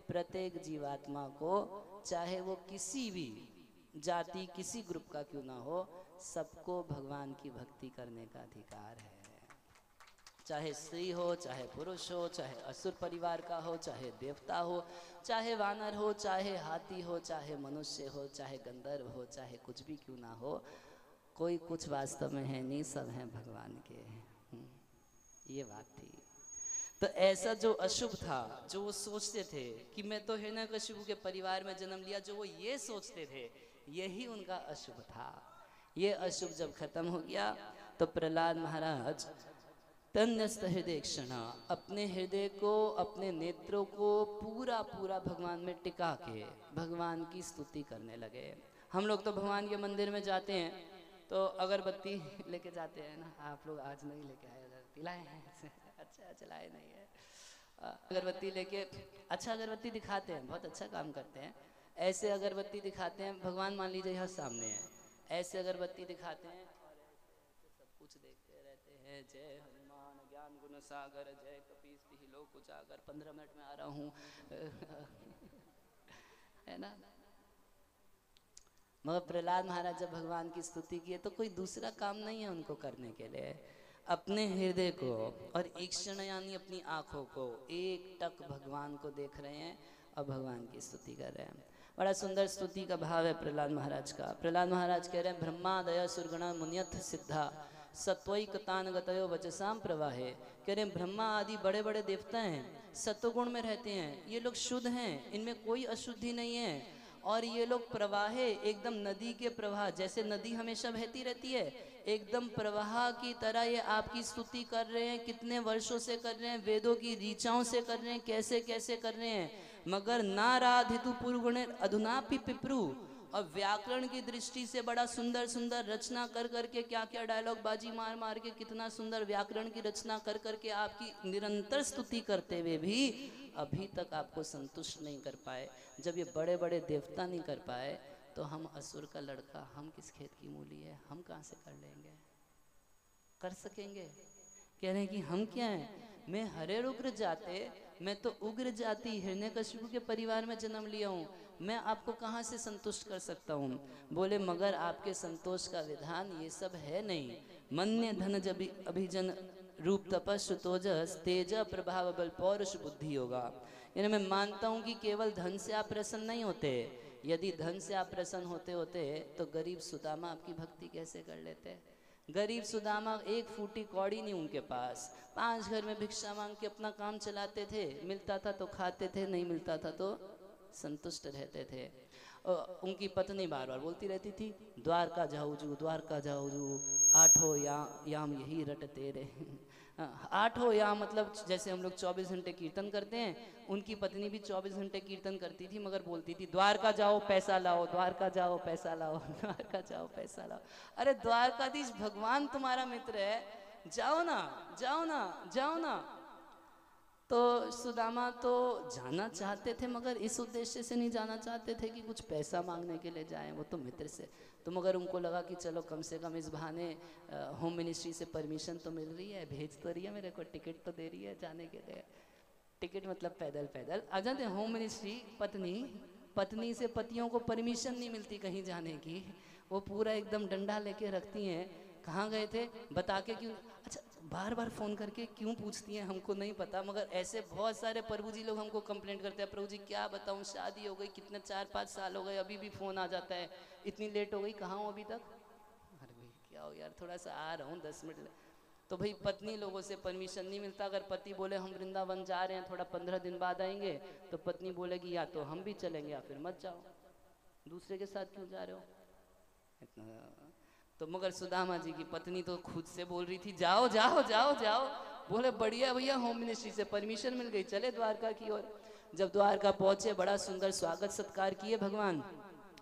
प्रत्येक जीवात्मा को, चाहे वो किसी भी जाति, किसी ग्रुप का क्यों ना हो, सबको भगवान की भक्ति करने का अधिकार है। चाहे स्त्री हो, चाहे पुरुष हो, चाहे असुर परिवार का हो, चाहे देवता हो, चाहे वानर हो, चाहे हाथी हो, चाहे मनुष्य हो, चाहे गंधर्व हो, चाहे कुछ भी क्यों ना हो, कोई कुछ वास्तव में है नहीं, सब हैं भगवान के। ये बात थी। तो ऐसा जो अशुभ था, जो वो सोचते थे कि मैं तो हिरण्यकशिपु के परिवार में जन्म लिया, जो वो ये सोचते थे यही उनका अशुभ था। ये अशुभ जब खत्म हो गया तो प्रहलाद महाराज तन्यस्त हृदय क्षण अपने हृदय को, अपने नेत्रों को पूरा पूरा भगवान में टिका के भगवान की स्तुति करने लगे। हम लोग तो भगवान के मंदिर में जाते हैं तो अगरबत्ती लेके जाते हैं ना। आप लोग आज नहीं लेके आए अगरबत्ती? लाए हैं? अच्छा, चलाए नहीं है। अगरबत्ती लेके, अच्छा अगरबत्ती दिखाते हैं, बहुत अच्छा काम करते हैं। ऐसे अगरबत्ती दिखाते हैं, भगवान मान लीजिए यहाँ सामने है, ऐसे अगरबत्ती दिखाते हैं और ऐसे सब कुछ देखते रहते हैं। जय हनुमान ज्ञान गुण सागर, जय कपीस तिहि लोक उजागर, 15 मिनट में आ रहा हूँ है ना। मगर प्रहलाद महाराज जब भगवान की स्तुति किए तो कोई दूसरा काम नहीं है उनको करने के लिए। अपने हृदय को और ईक्षण यानी अपनी आंखों को एक टक भगवान को देख रहे हैं और भगवान की स्तुति कर रहे हैं। बड़ा सुंदर स्तुति का भाव है प्रहलाद महाराज का। प्रहलाद महाराज कह रहे हैं, ब्रह्मादय सुरगण मुनियथ सिद्धा सत्वैकतान गतयो वचसाम प्रवाहे। कह रहे हैं ब्रह्मा आदि बड़े बड़े देवता हैं, सत्वगुण में रहते हैं, ये लोग शुद्ध हैं, इनमें कोई अशुद्धि नहीं है। और ये लोग प्रवाहे एकदम नदी के प्रवाह, जैसे नदी हमेशा बहती रहती है, एकदम प्रवाह की तरह ये आपकी स्तुति कर रहे हैं। कितने वर्षों से कर रहे हैं, वेदों की ऋचाओं से कर रहे हैं, कैसे कैसे कर रहे हैं। मगर नाराधितु पुरुगुणे अधुनापि पिपरू, और व्याकरण की दृष्टि से बड़ा सुंदर सुंदर रचना कर करके, क्या क्या डायलॉग बाजी मार मार के, कितना सुंदर व्याकरण की रचना कर करके आपकी निरंतर स्तुति करते हुए भी अभी तक आपको संतुष्ट नहीं कर पाए। जब ये बड़े बड़े देवता नहीं कर पाए तो हम असुर का लड़का, हम किस खेत की मूली है, हम कहाँ से कर लेंगे, कर सकेंगे। कह रहे हैं कि हम क्या हैं, मैं हरे उग्र जाते, मैं तो उग्र जाति हिरण्यकशिपु के परिवार में जन्म लिया हूँ, मैं आपको कहाँ से संतुष्ट कर सकता हूँ। बोले मगर आपके संतोष का विधान ये सब है नहीं। मन्य धन जब अभिजन रूप तपस्व तोजस तेज प्रभाव बल पौरुष बुद्धि होगा। यानी मैं मानता हूँ कि केवल धन से आप प्रसन्न नहीं होते। यदि धन से आप प्रसन्न होते होते तो गरीब सुदामा आपकी भक्ति कैसे कर लेते। गरीब सुदामा एक फूटी कौड़ी नहीं उनके पास, 5 घर में भिक्षा मांग के अपना काम चलाते थे। मिलता था तो खाते थे, नहीं मिलता था तो संतुष्ट रहते थे। और उनकी पत्नी बार बार बोलती रहती थी, द्वारका जाऊँ जू, द्वारका जाऊँ जू, 8 याम यही रटते रहे। 8 याम मतलब जैसे हम लोग 24 घंटे कीर्तन करते हैं, उनकी पत्नी भी 24 घंटे कीर्तन करती थी, मगर बोलती थी द्वारका जाओ पैसा लाओ, द्वारका जाओ पैसा लाओ, द्वारका जाओ पैसा लाओ। अरे द्वारकाधीश भगवान तुम्हारा मित्र है, जाओ ना जाओ ना जाओ ना। तो सुदामा तो जाना चाहते थे, मगर इस उद्देश्य से नहीं जाना चाहते थे कि कुछ पैसा मांगने के लिए जाएं, वो तो मित्र से। तो मगर उनको लगा कि चलो कम से कम इस बहाने होम मिनिस्ट्री से परमिशन तो मिल रही है, भेज तो रही है मेरे को, टिकट तो दे रही है जाने के लिए। टिकट मतलब पैदल पैदल आ जाते। होम मिनिस्ट्री पत्नी से पतियों को परमिशन नहीं मिलती कहीं जाने की, वो पूरा एकदम डंडा लेके रखती हैं। कहाँ गए थे बता के क्यों, अच्छा बार बार फ़ोन करके क्यों पूछती हैं हमको नहीं पता। मगर ऐसे बहुत सारे प्रभु जी लोग हमको कंप्लेंट करते हैं, प्रभु जी क्या बताऊँ, शादी हो गई कितने 4-5 साल हो गए, अभी भी फ़ोन आ जाता है, इतनी लेट हो गई, कहाँ हो अभी तक। अरे भाई क्या हो यार, थोड़ा सा आ रहा हूँ 10 मिनट। तो भाई पत्नी लोगों से परमिशन नहीं मिलता। अगर पति बोले हम वृंदावन जा रहे हैं, थोड़ा 15 दिन बाद आएंगे, तो पत्नी बोलेगी या तो हम भी चलेंगे या फिर मत जाओ, दूसरे के साथ क्यों जा रहे हो इतना। तो मगर सुदामा जी की पत्नी तो खुद से बोल रही थी जाओ जाओ जाओ जाओ। बोले बढ़िया भैया, होम मिनिस्ट्री से परमिशन मिल गई, चले द्वारका की ओर। जब द्वारका पहुंचे, बड़ा सुंदर स्वागत सत्कार किए भगवान।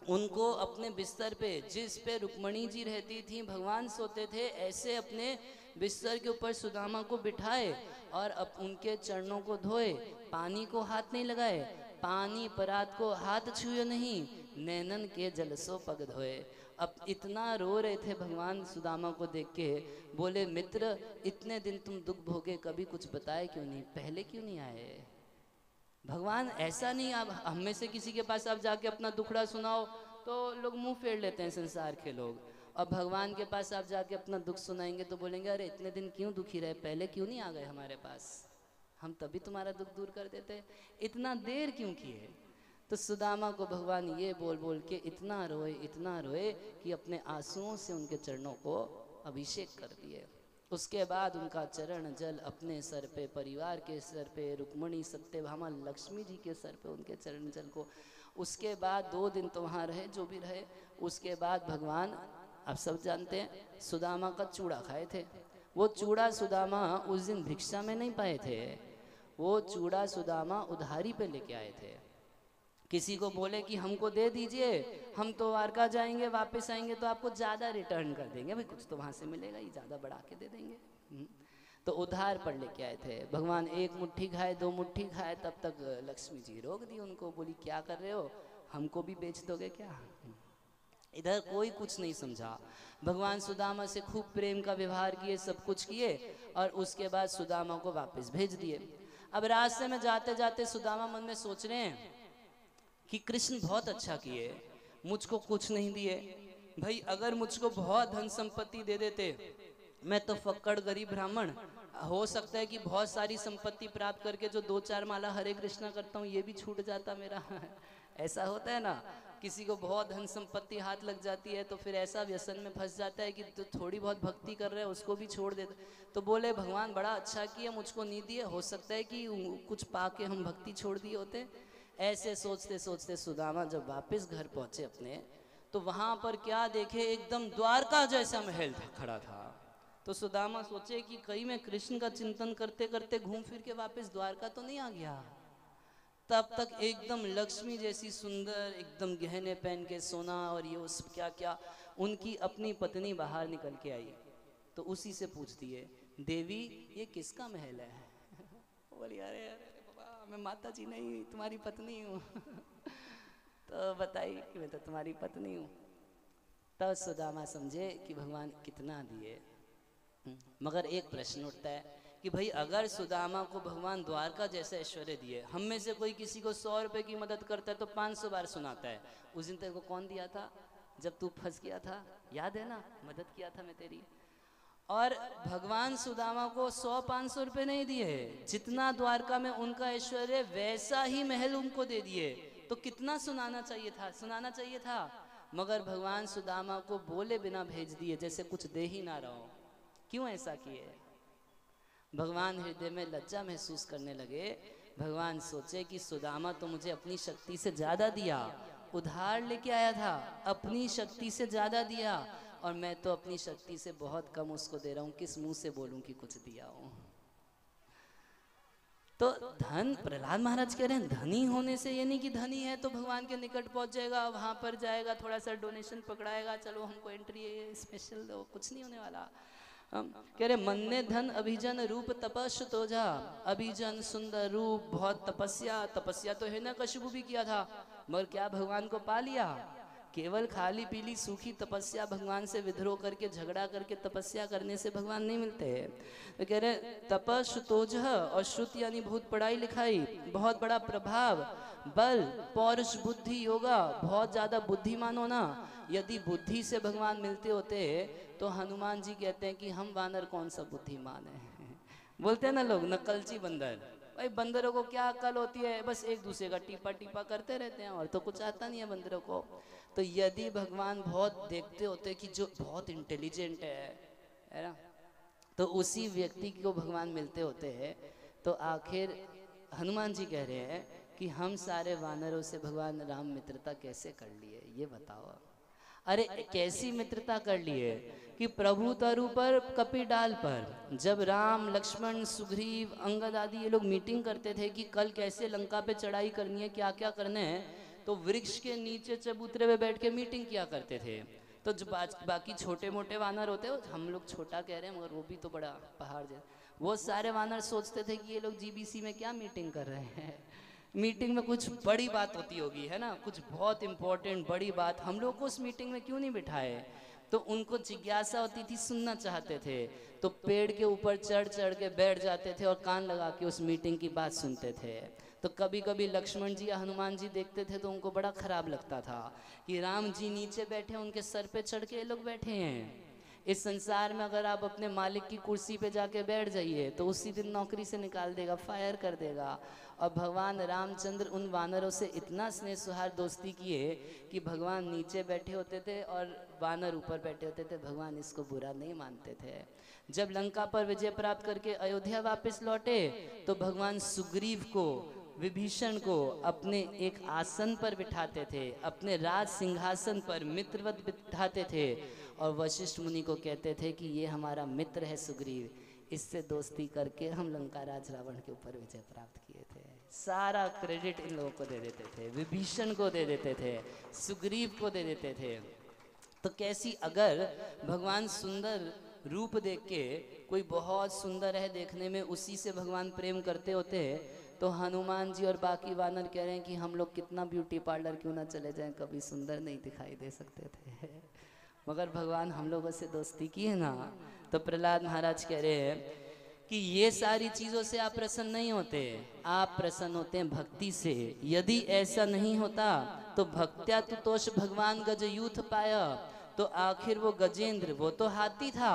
उनको अपने बिस्तर पे, जिस पे रुक्मणी जी रहती थी, भगवान सोते थे, ऐसे अपने बिस्तर के ऊपर सुदामा को बिठाए और अब उनके चरणों को धोए। पानी को हाथ नहीं लगाए, पानी परात को हाथ छुए नहीं, नैनन के जलसो पग धोए। अब इतना रो रहे थे भगवान सुदामा को देख के। बोले मित्र इतने दिन तुम दुख भोगे, कभी कुछ बताए क्यों नहीं, पहले क्यों नहीं आए। भगवान ऐसा नहीं, आप हम में से किसी के पास आप जाके अपना दुखड़ा सुनाओ तो लोग मुंह फेर लेते हैं संसार के लोग, और भगवान के पास आप जाके अपना दुख सुनाएंगे तो बोलेंगे अरे इतने दिन क्यों दुखी रहे, पहले क्यों नहीं आ गए हमारे पास, हम तभी तुम्हारा दुख दूर कर देते, इतना देर क्यों किए। तो सुदामा को भगवान ये बोल बोल के इतना रोए कि अपने आंसुओं से उनके चरणों को अभिषेक कर दिए। उसके बाद उनका चरण जल अपने सर पे, परिवार के सर पे, रुक्मणी सत्यभामा लक्ष्मी जी के सर पे उनके चरण जल को, उसके बाद 2 दिन तो वहाँ रहे, जो भी रहे। उसके बाद भगवान, आप सब जानते हैं, सुदामा का चूड़ा खाए थे। वो चूड़ा सुदामा उस दिन भिक्षा में नहीं पाए थे, वो चूड़ा सुदामा उधारी पे लेके आए थे। किसी को बोले कि हमको दे दीजिए, हम तो द्वारका जाएंगे, वापस आएंगे तो आपको ज़्यादा रिटर्न कर देंगे, भाई कुछ तो वहाँ से मिलेगा ही, ज़्यादा बढ़ा के दे देंगे। तो उधार पर लेके आए थे भगवान। 1 मुट्ठी खाए, 2 मुट्ठी खाए, तब तक लक्ष्मी जी रोक दी उनको, बोली क्या कर रहे हो, हमको भी बेच दोगे क्या। इधर कोई कुछ नहीं समझा। भगवान सुदामा से खूब प्रेम का व्यवहार किए, सब कुछ किए, और उसके बाद सुदामा को वापस भेज दिए। अब रास्ते में जाते जाते सुदामा मन में सोच रहे हैं कि कृष्ण बहुत अच्छा किए, मुझको कुछ नहीं दिए। भाई अगर मुझको बहुत धन संपत्ति दे देते, मैं तो फक्कड़ गरीब ब्राह्मण, हो सकता है कि बहुत सारी संपत्ति प्राप्त करके जो 2-4 माला हरे कृष्णा करता हूँ ये भी छूट जाता मेरा। ऐसा होता है ना, किसी को बहुत धन संपत्ति हाथ लग जाती है तो फिर ऐसा व्यसन में फंस जाता है कि तो थोड़ी बहुत भक्ति कर रहे हैं उसको भी छोड़ देते। तो बोले भगवान बड़ा अच्छा किया, मुझको नहीं दिए, हो सकता है कि कुछ पाके हम भक्ति छोड़ दिए होते। ऐसे सोचते सोचते सुदामा जब वापस घर पहुंचे अपने, तो वहां पर क्या देखे, एकदम द्वारका जैसा महल खड़ा था। तो सुदामा सोचे कि कहीं मैं कृष्ण का चिंतन करते करते घूम फिर के वापस द्वारका तो नहीं आ गया। तब तक एकदम लक्ष्मी जैसी सुंदर, एकदम गहने पहन के, सोना और ये उस क्या क्या, उनकी अपनी पत्नी बाहर निकल के आई। तो उसी से पूछती है, देवी ये किसका महल है। बोली अरे अरे बाबा, मैं माता जी नहीं, तुम्हारी पत्नी हूँ। तो बताई कि मैं तो तुम्हारी पत्नी हूँ। तब सुदामा समझे कि भगवान कितना दिए। मगर एक प्रश्न उठता है कि भाई अगर सुदामा को भगवान द्वारका जैसे ऐश्वर्य दिए, हम में से कोई किसी को 100 रुपए की मदद करता है तो 500 बार सुनाता है, उस दिन तेरे को कौन दिया था जब तू फंस गया था, याद है ना, मदद किया था मैं तेरी। और भगवान सुदामा को 100-500 रुपए नहीं दिए, जितना द्वारका में उनका ऐश्वर्य वैसा ही महल उनको दे दिए। तो कितना सुनाना चाहिए था, सुनाना चाहिए था। मगर भगवान सुदामा को बोले बिना भेज दिए, जैसे कुछ दे ही ना रहो। क्यों ऐसा किए? भगवान हृदय में लज्जा महसूस करने लगे। भगवान सोचे कि सुदामा तो मुझे अपनी शक्ति से ज्यादा दिया, उधार लेके आया था, अपनी शक्ति से ज्यादा दिया, और मैं तो अपनी शक्ति से बहुत कम उसको दे रहा हूँ, किस मुंह से बोलूं कि कुछ दिया हूं। तो धन, प्रहलाद महाराज कह रहे हैं धनी होने से ये नहीं कि धनी है तो भगवान के निकट पहुंच जाएगा, वहां पर जाएगा, थोड़ा सा डोनेशन पकड़ाएगा, चलो हमको एंट्री है स्पेशल दो, कुछ नहीं होने वाला। कह रहे मन ने धन अभिजन रूप तपस्या तो जा, अभिजन सुंदर रूप, बहुत तपस्या, तपस्या तो है ना कश्यप भी किया था, मगर क्या भगवान को पा लिया? केवल खाली पीली सूखी तपस्या, भगवान से विद्रोह करके झगड़ा करके तपस्या करने से भगवान नहीं मिलते हैं। तो कह रहे तपस्या और श्रुति यानी बहुत पढ़ाई लिखाई, बहुत बड़ा प्रभाव, बल, पौरुष, बुद्धि, योगा, बहुत ज्यादा बुद्धिमान होना। यदि बुद्धि से भगवान मिलते होते तो हनुमान जी कहते हैं कि हम वानर कौन सा बुद्धिमान है। बोलते हैं ना लोग नकलची बंदर, भाई बंदरों को क्या अकल होती है, बस एक दूसरे का टीपा टीपा करते रहते हैं और तो कुछ आता नहीं है बंदरों को। तो यदि भगवान बहुत देखते होते कि जो बहुत इंटेलिजेंट है ना, तो उसी व्यक्ति को भगवान मिलते होते हैं। तो आखिर हनुमान जी कह रहे हैं कि हम सारे वानरों से भगवान राम मित्रता कैसे कर लिए, ये बताओ। अरे कैसी मित्रता कर लिए कि प्रभु तरु पर कपि डाल पर जब राम, लक्ष्मण, सुग्रीव, अंगद आदि ये लोग मीटिंग करते थे कि कल कैसे लंका पे चढ़ाई करनी है, क्या क्या करने हैं, तो वृक्ष के नीचे चबूतरे पे बैठ के मीटिंग किया करते थे। तो जो बाकी छोटे मोटे वानर होते हैं, हम लोग छोटा कह रहे हैं मगर वो भी तो बड़ा पहाड़ जैसा, वो सारे वानर सोचते थे कि ये लोग जीबीसी में क्या मीटिंग कर रहे हैं, मीटिंग में कुछ बड़ी बात होती होगी, है ना, कुछ बहुत इंपॉर्टेंट बड़ी बात, हम लोग को उस मीटिंग में क्यों नहीं बिठाए। तो उनको जिज्ञासा होती थी, सुनना चाहते थे, तो पेड़ के ऊपर चढ़ चढ़ के बैठ जाते थे और कान लगा के उस मीटिंग की बात सुनते थे। तो कभी कभी लक्ष्मण जी या हनुमान जी देखते थे तो उनको बड़ा खराब लगता था कि राम जी नीचे बैठे, उनके सर पे चढ़ के ये लोग बैठे हैं। इस संसार में अगर आप अपने मालिक की कुर्सी पे जाके बैठ जाइए तो उसी दिन नौकरी से निकाल देगा, फायर कर देगा। और भगवान रामचंद्र उन वानरों से इतना स्नेह सुहार दोस्ती किए कि भगवान नीचे बैठे होते थे और वानर ऊपर बैठे होते थे, भगवान इसको बुरा नहीं मानते थे। जब लंका पर विजय प्राप्त करके अयोध्या वापस लौटे तो भगवान सुग्रीव को विभीषण को अपने एक आसन पर बिठाते थे, अपने राज सिंहासन पर मित्रवत बिठाते थे और वशिष्ठ मुनि को कहते थे कि ये हमारा मित्र है सुग्रीव, इससे दोस्ती करके हम लंका राज रावण के ऊपर विजय प्राप्त किए थे। सारा क्रेडिट इन लोगों को दे देते थे, विभीषण को दे देते थे, सुग्रीव को दे देते थे। तो कैसी, अगर भगवान सुंदर रूप देख के, कोई बहुत सुंदर है देखने में, उसी से भगवान प्रेम करते होते, तो हनुमान जी और बाकी वानर कह रहे हैं कि हम लोग कितना ब्यूटी पार्लर क्यों ना चले जाएं, कभी सुंदर नहीं दिखाई दे सकते थे। मगर भगवान हम लोगों से दोस्ती की है ना। तो प्रहलाद महाराज कह रहे हैं कि ये सारी चीज़ों से आप प्रसन्न नहीं होते, आप प्रसन्न होते हैं भक्ति से। यदि ऐसा नहीं होता तो भक्त्या तुतोष भगवान गजयूथ पाया, तो आखिर वो गजेंद्र, वो तो हाथी था,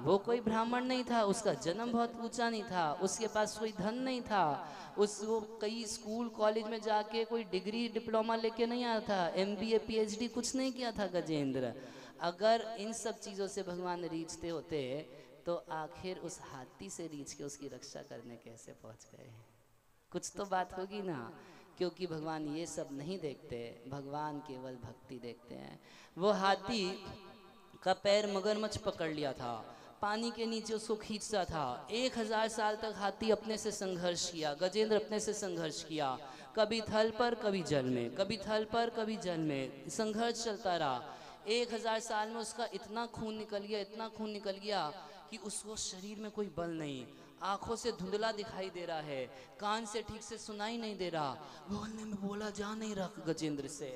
वो कोई ब्राह्मण नहीं था, उसका जन्म बहुत ऊंचा नहीं था, उसके पास कोई धन नहीं था, वो कई स्कूल कॉलेज में जाके कोई डिग्री डिप्लोमा लेके नहीं आया था, MBA PhD कुछ नहीं किया था गजेंद्र। अगर इन सब चीज़ों से भगवान रीझते होते तो आखिर उस हाथी से रीझ के उसकी रक्षा करने कैसे पहुंच गए? कुछ तो बात होगी ना। क्योंकि भगवान ये सब नहीं देखते, भगवान केवल भक्ति देखते हैं। वो हाथी का पैर मगरमच्छ पकड़ लिया था, पानी के नीचे उसको खींचता था। 1000 साल तक हाथी अपने से संघर्ष किया, गजेंद्र अपने से संघर्ष किया, कभी थल पर कभी जल में, कभी थल पर कभी जल में, संघर्ष चलता रहा। 1000 साल में उसका इतना खून निकल गया, इतना खून निकल गया कि उसको शरीर में कोई बल नहीं, आंखों से धुंधला दिखाई दे रहा है, कान से ठीक से सुनाई नहीं दे रहा, बोलने में बोला जा नहीं रहा गजेंद्र से।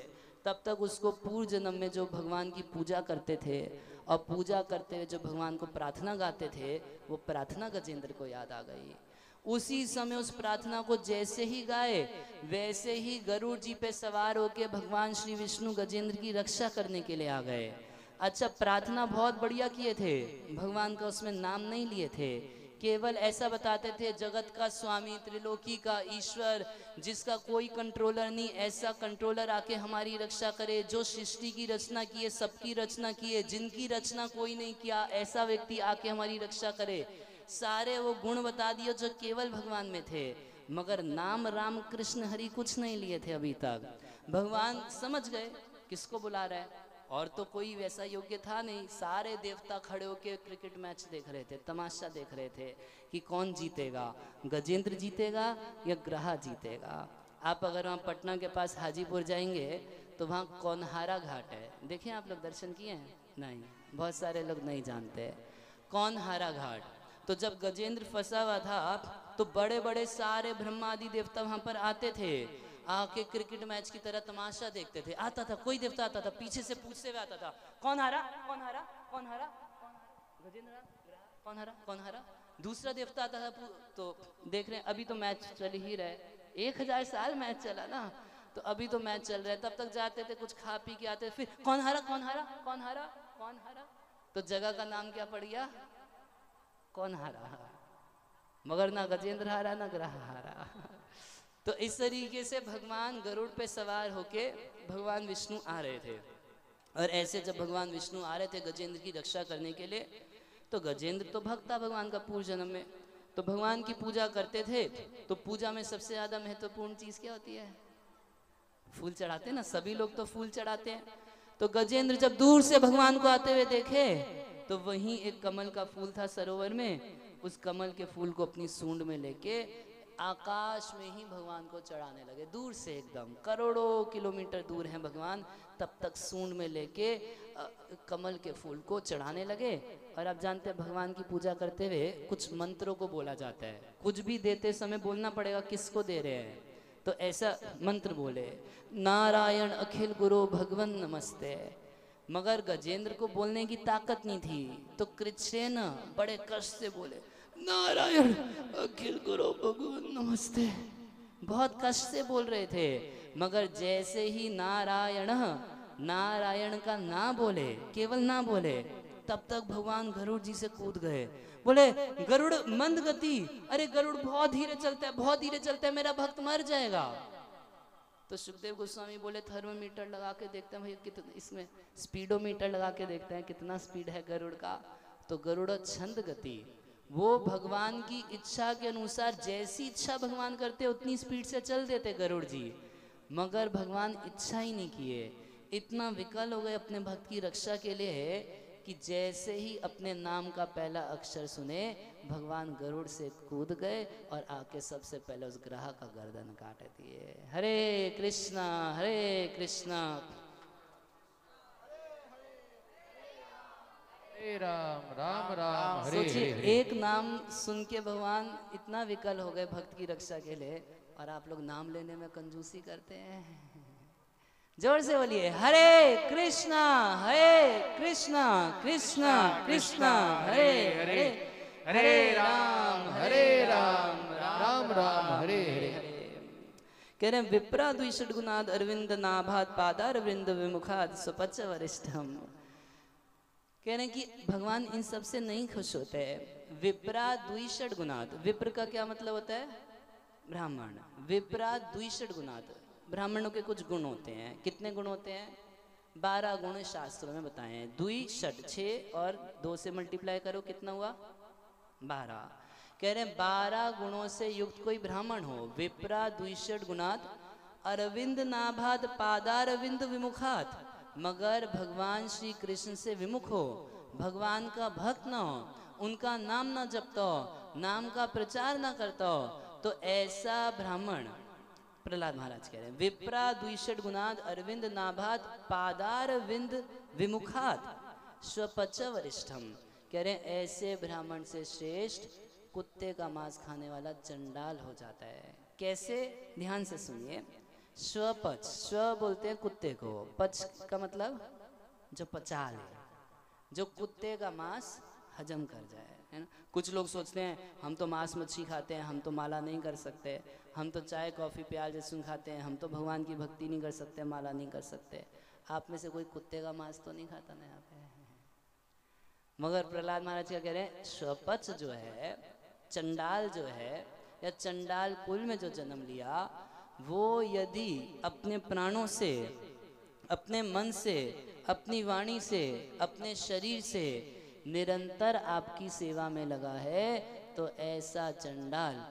तब तक उसको पूर्व जन्म में जो भगवान की पूजा करते थे और पूजा करते हुए जो भगवान को प्रार्थना गाते थे, वो प्रार्थना गजेंद्र को याद आ गई। उसी समय उस प्रार्थना को जैसे ही गाए, वैसे ही गरुड़ जी पे सवार होके भगवान श्री विष्णु गजेंद्र की रक्षा करने के लिए आ गए। अच्छा, प्रार्थना बहुत बढ़िया किए थे, भगवान का उसमें नाम नहीं लिए थे, केवल ऐसा बताते थे जगत का स्वामी, त्रिलोकी का ईश्वर, जिसका कोई कंट्रोलर नहीं, ऐसा कंट्रोलर आके हमारी रक्षा करे, जो सृष्टि की रचना की है, सबकी रचना की है, जिनकी रचना कोई नहीं किया, ऐसा व्यक्ति आके हमारी रक्षा करे। सारे वो गुण बता दिए जो केवल भगवान में थे, मगर नाम राम कृष्ण हरि कुछ नहीं लिए थे अभी तक। भगवान समझ गए किसको बुला रहा है, और तो कोई वैसा योग्य था नहीं। सारे देवता खड़े होकर क्रिकेट मैच देख रहे थे, तमाशा देख रहे थे कि कौन जीतेगा, गजेंद्र जीतेगा या ग्रहा जीतेगा। आप अगर वहाँ पटना के पास हाजीपुर जाएंगे तो वहाँ कौनहारा घाट है, देखें आप लोग, दर्शन किए हैं? नहीं, बहुत सारे लोग नहीं जानते कौनहारा घाट। तो जब गजेंद्र फंसा हुआ था तो बड़े बड़े सारे ब्रह्मा आदि देवता वहाँ पर आते थे, आके क्रिकेट मैच की तरह तमाशा देखते थे। आता था कोई देवता, आता था पीछे से पूछते हुए आता था, कौन हारा, कौन हारा, कौन हारा, गजेंद्र, कौन हारा, कौन हारा। दूसरा देवता आता था तो देख रहे हैं अभी तो मैच चल ही रहा है, 1000 साल मैच चला ना, तो अभी तो मैच चल रहा है। तब तक जाते थे, कुछ खा पी के आते थे, फिर कौन हारा, कौन हारा, कौन हारा, कौन हारा। तो जगह का नाम क्या पड़ गया? कौन हारा। मगर ना गजेंद्र हारा ना ग्रह हारा। तो इस तरीके से भगवान गरुड़ पे सवार होके भगवान विष्णु आ रहे थे। और ऐसे जब भगवान विष्णु आ रहे थे गजेंद्र की रक्षा करने के लिए, तो गजेंद्र तो भक्त था भगवान का पूर्व जन्म में, तो भगवान की पूजा करते थे। तो पूजा में सबसे ज्यादा महत्वपूर्ण चीज क्या होती है? फूल चढ़ाते ना, सभी लोग तो फूल चढ़ाते हैं। तो गजेंद्र जब दूर से भगवान को आते हुए देखे तो वहीं एक कमल का फूल था सरोवर में, उस कमल के फूल को अपनी सूंड में लेके आकाश में ही भगवान को चढ़ाने लगे। दूर से एकदम करोड़ों किलोमीटर दूर हैं भगवान, तब तक सूंड में लेके कमल के फूल को चढ़ाने लगे। और आप जानते हैं भगवान की पूजा करते हुए कुछ मंत्रों को बोला जाता है, कुछ भी देते समय बोलना पड़ेगा किसको दे रहे हैं। तो ऐसा मंत्र बोले, नारायण अखिल गुरु भगवन नमस्ते। मगर गजेंद्र को बोलने की ताकत नहीं थी, तो कृच्छ्रेन बड़े कष्ट से बोले, नारायण अखिल गुरु भगवान नमस्ते। बहुत कष्ट से बोल रहे थे, मगर जैसे ही नारायण नारायण का ना बोले, केवल ना बोले, तब तक भगवान गरुड़ जी से कूद गए। बोले, गरुड़ मंद गति, अरे गरुड़ बहुत धीरे चलता है, बहुत धीरे चलता है, मेरा भक्त मर जाएगा। तो सुखदेव गोस्वामी बोले, थर्मोमीटर लगा के देखते हैं भैया कितना, इसमें स्पीडोमीटर लगा के देखते हैं कितना स्पीड है गरुड़ का। तो गरुड़ छंद गति, वो भगवान की इच्छा के अनुसार जैसी इच्छा भगवान करते उतनी स्पीड से चल देते गरुड़ जी, मगर भगवान इच्छा ही नहीं किए। इतना विकल हो गए अपने भक्त की रक्षा के लिए कि जैसे ही अपने नाम का पहला अक्षर सुने भगवान गरुड़ से कूद गए और आके सबसे पहले उस ग्रह का गर्दन काट दिए। हरे कृष्णा हरे कृष्णा। हरे राम राम राम हरे सोचिए हरे। एक नाम सुन के भगवान इतना विकल हो गए भक्त की रक्षा के लिए, और आप लोग नाम लेने में कंजूसी करते हैं। जोर से बोलिए हरे कृष्णा कृष्णा कृष्णा हरे हरे, हरे राम राम राम हरे हरे। कह रहे हैं विप्रा द्विषट गुणाद अरविंद नाभात पादार वृंद विमुखाद स्वपच वरिष्ठम। कह रहे हैं कि भगवान इन सब से नहीं खुश होते हैं। विप्रा द्विषट गुणाद, विप्र का क्या मतलब होता है? ब्राह्मण। विप्रा द्विषट गुणाद, ब्राह्मणों के कुछ गुण होते हैं। कितने गुण होते हैं? 12 गुण शास्त्रों में बताए हैं। द्विषट 6 और 2 से मल्टीप्लाई करो कितना हुआ? 12। कह रहे हैं 12 गुणों से युक्त कोई ब्राह्मण हो, विप्रा द्विषट गुणाद अरविंद नाभाद पादारविंद विमुखात, मगर भगवान श्री कृष्ण से विमुख हो, भगवान का भक्त न हो, उनका नाम न जपता हो, नाम का प्रचार न करता हो, तो ऐसा ब्राह्मण, प्रहलाद महाराज कह रहे हैं विप्रा द्विषट गुणाद अरविंद नाभात पादारविंद विमुखात स्वपच वरिष्ठम। कह रहे हैं ऐसे ब्राह्मण से श्रेष्ठ कुत्ते का मांस खाने वाला चंडाल हो जाता है। कैसे? ध्यान से सुनिए। स्वपच, स्व बोलते हैं कुत्ते को, पच का मतलब जो पचा ले, जो कुत्ते का मांस हजम कर जाए, है ना। कुछ लोग सोचते हैं हम तो मांस मच्छी खाते हैं, हम तो माला नहीं कर सकते, हम तो चाय कॉफ़ी प्याज लहसुन खाते हैं, हम तो भगवान की भक्ति नहीं कर सकते, माला नहीं कर सकते। आप में से कोई कुत्ते का मांस तो नहीं खाता ना यहाँ पे? मगर प्रहलाद महाराज क्या कह रहे हैं? स्वपच जो है, चंडाल जो है, या चंडाल कुल में जो जन्म लिया, वो यदि अपने प्राणों से, अपने मन से, अपनी वाणी से, अपने शरीर से निरंतर आपकी सेवा में लगा है, तो ऐसा चंडाल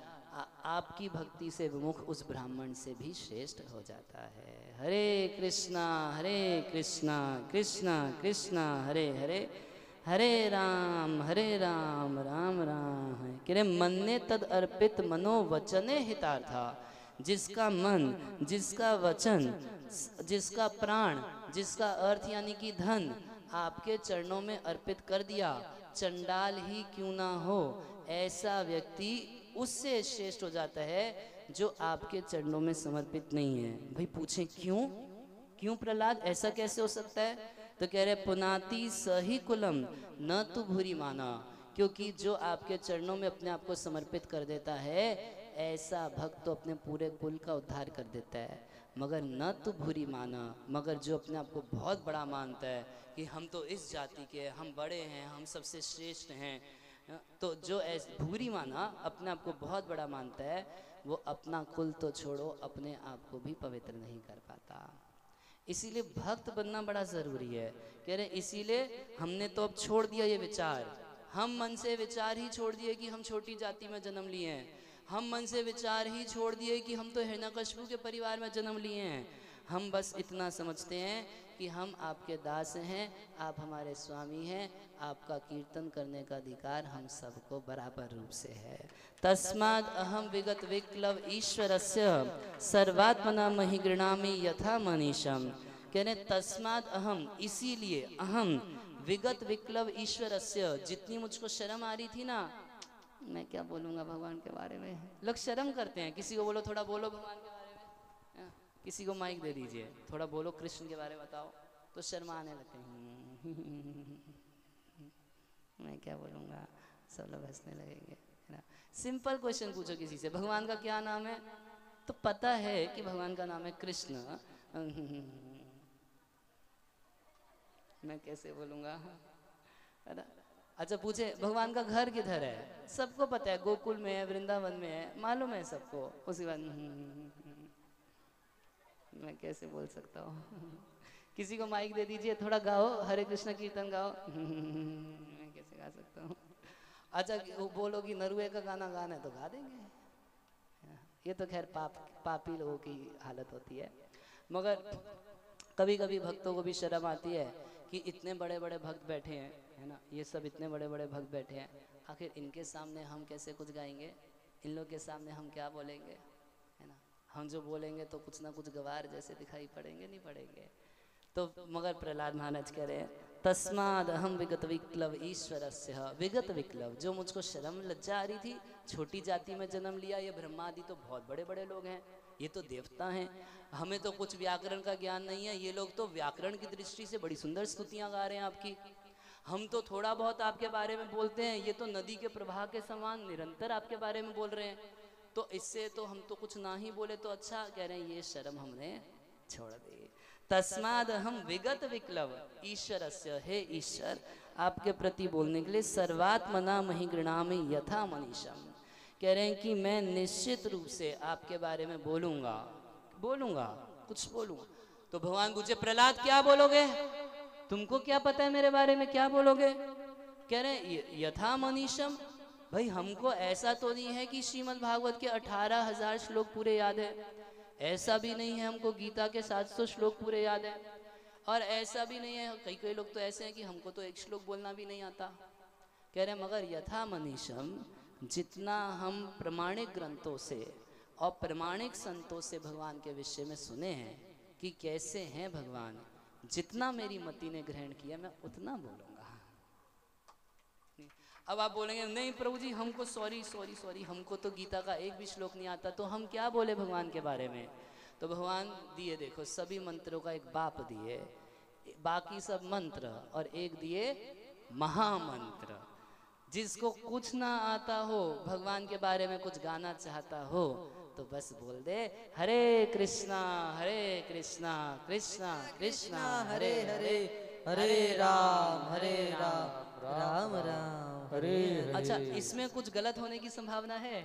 आपकी भक्ति से विमुख उस ब्राह्मण से भी श्रेष्ठ हो जाता है। हरे कृष्णा कृष्णा कृष्णा हरे हरे, हरे राम राम राम है। कह रहे मन ने तद अर्पित मनोवचने हितार्था, जिसका मन, जिसका वचन, जिसका प्राण, जिसका अर्थ यानी कि धन आपके चरणों में अर्पित कर दिया, चंडाल ही क्यों ना हो, ऐसा व्यक्ति उससे श्रेष्ठ हो जाता है जो आपके चरणों में समर्पित नहीं है। भाई पूछें क्यों? क्यों प्रहलाद, ऐसा कैसे हो सकता है? तो कह रहे पुनाति सही कुलम न तु भूरी माना, क्योंकि जो आपके चरणों में अपने आप को समर्पित कर देता है, ऐसा भक्त तो अपने पूरे कुल का उद्धार कर देता है। मगर न तु भूरी माना, मगर जो अपने आप को बहुत बड़ा मानता है कि हम तो इस जाति के, हम बड़े हैं, हम सबसे श्रेष्ठ हैं, तो जो भूरी माना, अपने आप को बहुत बड़ा मानता है, वो अपना कुल तो छोड़ो अपने आप को भी पवित्र नहीं कर पाता। इसीलिए भक्त बनना बड़ा ज़रूरी है। कह रहे इसीलिए हमने तो अब छोड़ दिया ये विचार, हम मन से विचार ही छोड़ दिए कि हम छोटी जाति में जन्म लिए हैं, हम मन से विचार ही छोड़ दिए कि हम तो हिरण्यकशिपु के परिवार में जन्म लिए हैं। हम बस इतना समझते हैं कि हम आपके दास हैं, आप हमारे स्वामी हैं, आपका कीर्तन करने का अधिकार हम सबको बराबर रूप से है। तस्माद् अहम विगत विक्लव ईश्वरस्य सर्वात्मना महि गृणामि यथा मनीषम। कहने तस्माद् अहम, इसीलिए, अहम विगत विक्लव ईश्वरस्य, जितनी मुझको शर्म आ रही थी ना, मैं क्या बोलूँगा भगवान के बारे में, लोग शर्म करते हैं। किसी को बोलो थोड़ा बोलो भगवान के बारे में, किसी को माइक दे दीजिए, थोड़ा बोलो कृष्ण के बारे में बताओ, तो शर्माने लगते हैं। मैं क्या बोलूँगा, सब लोग हंसने लगेंगे, है ना। सिंपल क्वेश्चन पूछो किसी से, भगवान का क्या नाम है, तो पता है कि भगवान का नाम है कृष्ण। मैं कैसे बोलूँगा, है ना। अच्छा पूछे भगवान का घर किधर है, सबको पता है, गोकुल में है, वृंदावन में है, मालूम है सबको। उसी बात मैं कैसे बोल सकता हूँ। किसी को माइक दे दीजिए, थोड़ा गाओ, हरे कृष्ण कीर्तन गाओ। मैं कैसे गा सकता हूँ। अच्छा वो बोलोगी नरुए का गाना गाना है तो गा देंगे, ये तो खैर पापी लोगों की हालत होती है। मगर कभी कभी भक्तों को भी शर्म आती है कि इतने बड़े बड़े भक्त बैठे हैं, है ना, ये सब इतने बड़े बड़े भक्त बैठे हैं, आखिर इनके सामने हम कैसे कुछ गाएंगे, इन लोग के सामने हम क्या बोलेंगे, है ना, हम जो बोलेंगे तो कुछ ना कुछ गवार जैसे दिखाई पड़ेंगे, नहीं पड़ेंगे। तो मगर प्रहलाद महाराज कह रहे हैं तस्माद हम विगत विक्लव ईश्वरस्य, विगत विक्लव, जो मुझको शर्म लज्जा आ रही थी, छोटी जाति में जन्म लिया, ये ब्रह्मादि तो बहुत बड़े बड़े लोग हैं, ये तो देवता हैं, हमें तो कुछ व्याकरण का ज्ञान नहीं है, ये लोग तो व्याकरण की दृष्टि से बड़ी सुंदर स्तुतियां गा रहे हैं आपकी, हम तो थोड़ा बहुत आपके बारे में बोलते हैं, ये तो नदी के प्रवाह के समान निरंतर आपके बारे में बोल रहे हैं, तो इससे तो हम तो कुछ ना ही बोले तो अच्छा। कह रहे हैं ये शर्म हमने छोड़ दी। तस्माद हम विगत विक्लव ईश्वरस्य, हे ईश्वर, आपके प्रति बोलने के लिए सर्वात्मना महि गृणामि यथा मनीषम, कह रहे हैं कि मैं निश्चित रूप से आपके बारे में बोलूंगा कुछ बोलूंगा। तो भगवान पूछे प्रहलाद क्या बोलोगे, तुमको क्या पता है मेरे बारे में, क्या बोलोगे। कह रहे हैं यथा मनीषम, भाई हमको ऐसा तो नहीं है कि श्रीमद् भागवत के 18,000 श्लोक पूरे याद है, ऐसा भी नहीं है हमको गीता के 700 श्लोक पूरे याद है, और ऐसा भी नहीं है, कई लोग तो ऐसे हैं कि हमको तो एक श्लोक बोलना भी नहीं आता। कह रहे हैं मगर यथा मनीषम, जितना हम प्रमाणिक ग्रंथों से और प्रमाणिक संतों से भगवान के विषय में सुने हैं कि कैसे हैं भगवान, जितना मेरी मति ने ग्रहण किया मैं उतना बोलूंगा। अब आप बोलेंगे नहीं प्रभु जी हमको सॉरी हमको तो गीता का एक भी श्लोक नहीं आता, तो हम क्या बोले भगवान के बारे में। तो भगवान दिए देखो सभी मंत्रों का एक बाप दिए, बाकी सब मंत्र, और एक दिए महामंत्र। जिसको कुछ ना आता हो, भगवान के बारे में कुछ गाना चाहता हो, तो बस बोल दे हरे कृष्णा कृष्णा कृष्णा हरे हरे, हरे राम राम राम हरे हरे। अच्छा इसमें कुछ गलत होने की संभावना है,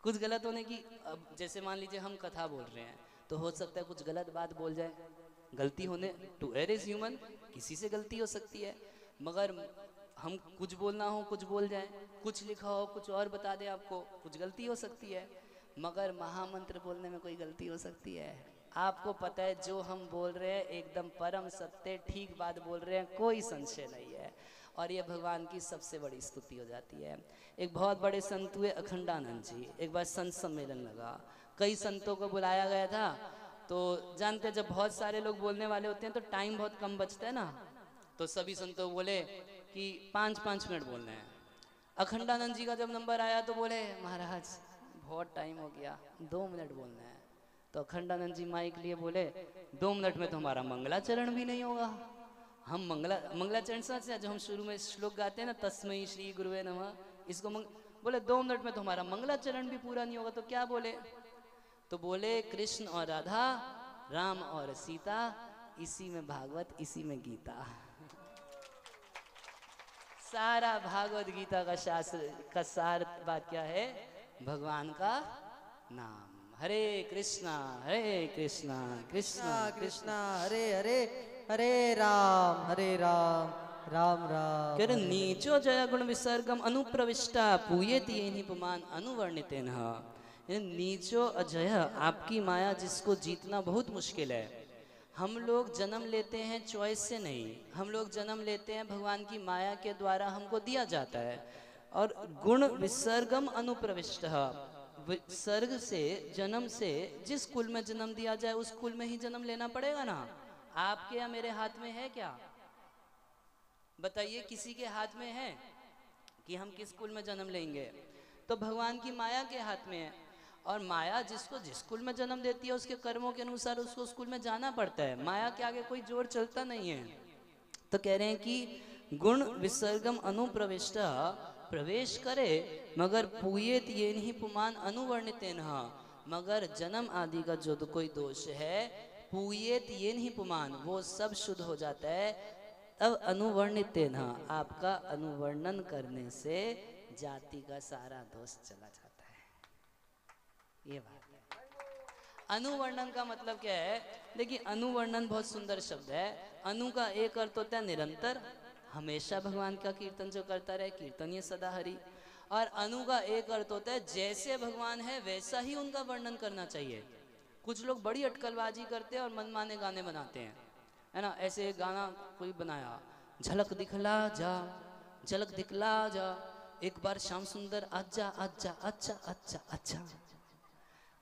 कुछ गलत होने की। अब जैसे मान लीजिए हम कथा बोल रहे हैं, तो हो सकता है कुछ गलत बात बोल जाए, गलती होने, टू एयर इज ह्यूमन, किसी से गलती हो सकती है। मगर हम कुछ बोलना हो कुछ बोल जाए, कुछ लिखा हो कुछ और बता दे आपको, कुछ गलती हो सकती है। मगर महामंत्र बोलने में कोई गलती हो सकती है? आपको पता है जो हम बोल रहे हैं एकदम परम सत्य ठीक बात बोल रहे हैं, कोई संशय नहीं है, और ये भगवान की सबसे बड़ी स्तुति हो जाती है। एक बहुत बड़े संत हुए अखंडानंद जी, एक बार संत सम्मेलन लगा, कई संतों को बुलाया गया था। तो जानते हैं जब बहुत सारे लोग बोलने वाले होते हैं तो टाइम बहुत कम बचता है ना, तो सभी संतों बोले कि 5-5 मिनट बोलना है। अखंडानंद जी का जब नंबर आया तो बोले महाराज बहुत टाइम हो गया, 2 मिनट बोलना है। तो अखंडानंद जी माइक लिए बोले 2 मिनट में तो हमारा मंगलाचरण भी नहीं होगा। हम मंगलाचरण से जो हम शुरू में श्लोक गाते हैं ना, तस्मै श्री गुरुवे नमः, इसको बोले 2 मिनट में तो हमारा मंगलाचरण भी पूरा नहीं होगा, तो क्या बोले? तो बोले कृष्ण और राधा, राम और सीता, इसी में भागवत इसी में गीता। सारा भागवत गीता का शास्त्र का सार बात क्या है? भगवान का नाम। हरे कृष्णा कृष्णा कृष्णा हरे हरे, हरे राम राम राम। कर नीचो जया गुण विसर्गम अनुप्रविष्टा पूयेति येहि पुमान अनुवर्णितेन। नीचो अजय, आपकी माया जिसको जीतना बहुत मुश्किल है। हम लोग जन्म लेते हैं चॉइस से नहीं, हम लोग जन्म लेते हैं भगवान की माया के द्वारा हमको दिया जाता है। और गुण विसर्गम अनुप्रविष्ट, विसर्ग से जन्म से जिस कुल में जन्म दिया जाए उस कुल में ही जन्म लेना पड़ेगा ना। आपके या मेरे हाथ में है क्या? बताइए, किसी के हाथ में है कि हम किस कुल में जन्म लेंगे? तो भगवान की माया के हाथ में है, और माया जिसको जिस कुल में जन्म देती है उसके कर्मों के अनुसार उसको उस कुल में जाना पड़ता है। माया के आगे कोई जोर चलता नहीं है। तो कह रहे हैं कि गुण विसर्गम अनुप्रविष्ट, प्रवेश करे मगर पूयेत ये नहीं पुमान अनुवर्णितेन, मगर जन्म आदि का जो तो कोई दोष है, पूयेत ये नहीं पुमान, वो सब शुद्ध हो जाता है। तब अनुवर्णितेन, आपका अनुवर्णन करने से जाति का सारा दोष चला जाता है। ये बात है। अनुवर्णन का मतलब क्या है? देखिए, अनुवर्णन बहुत सुंदर शब्द है। अनु का एक अर्थ होता है निरंतर, हमेशा भगवान का कीर्तन जो करता रहे, कीर्तन ये सदा हरि। और अनु का एक अर्थ होता है जैसे भगवान है वैसा ही उनका वर्णन करना चाहिए। कुछ लोग बड़ी अटकलबाजी करते हैं और मनमाने गाने बनाते हैं, है ना। ऐसे एक गाना कोई बनाया, झलक दिखला जा, झलक दिखला जा, एक बार श्याम सुंदर आजा आजा अच्छा अच्छा अच्छा।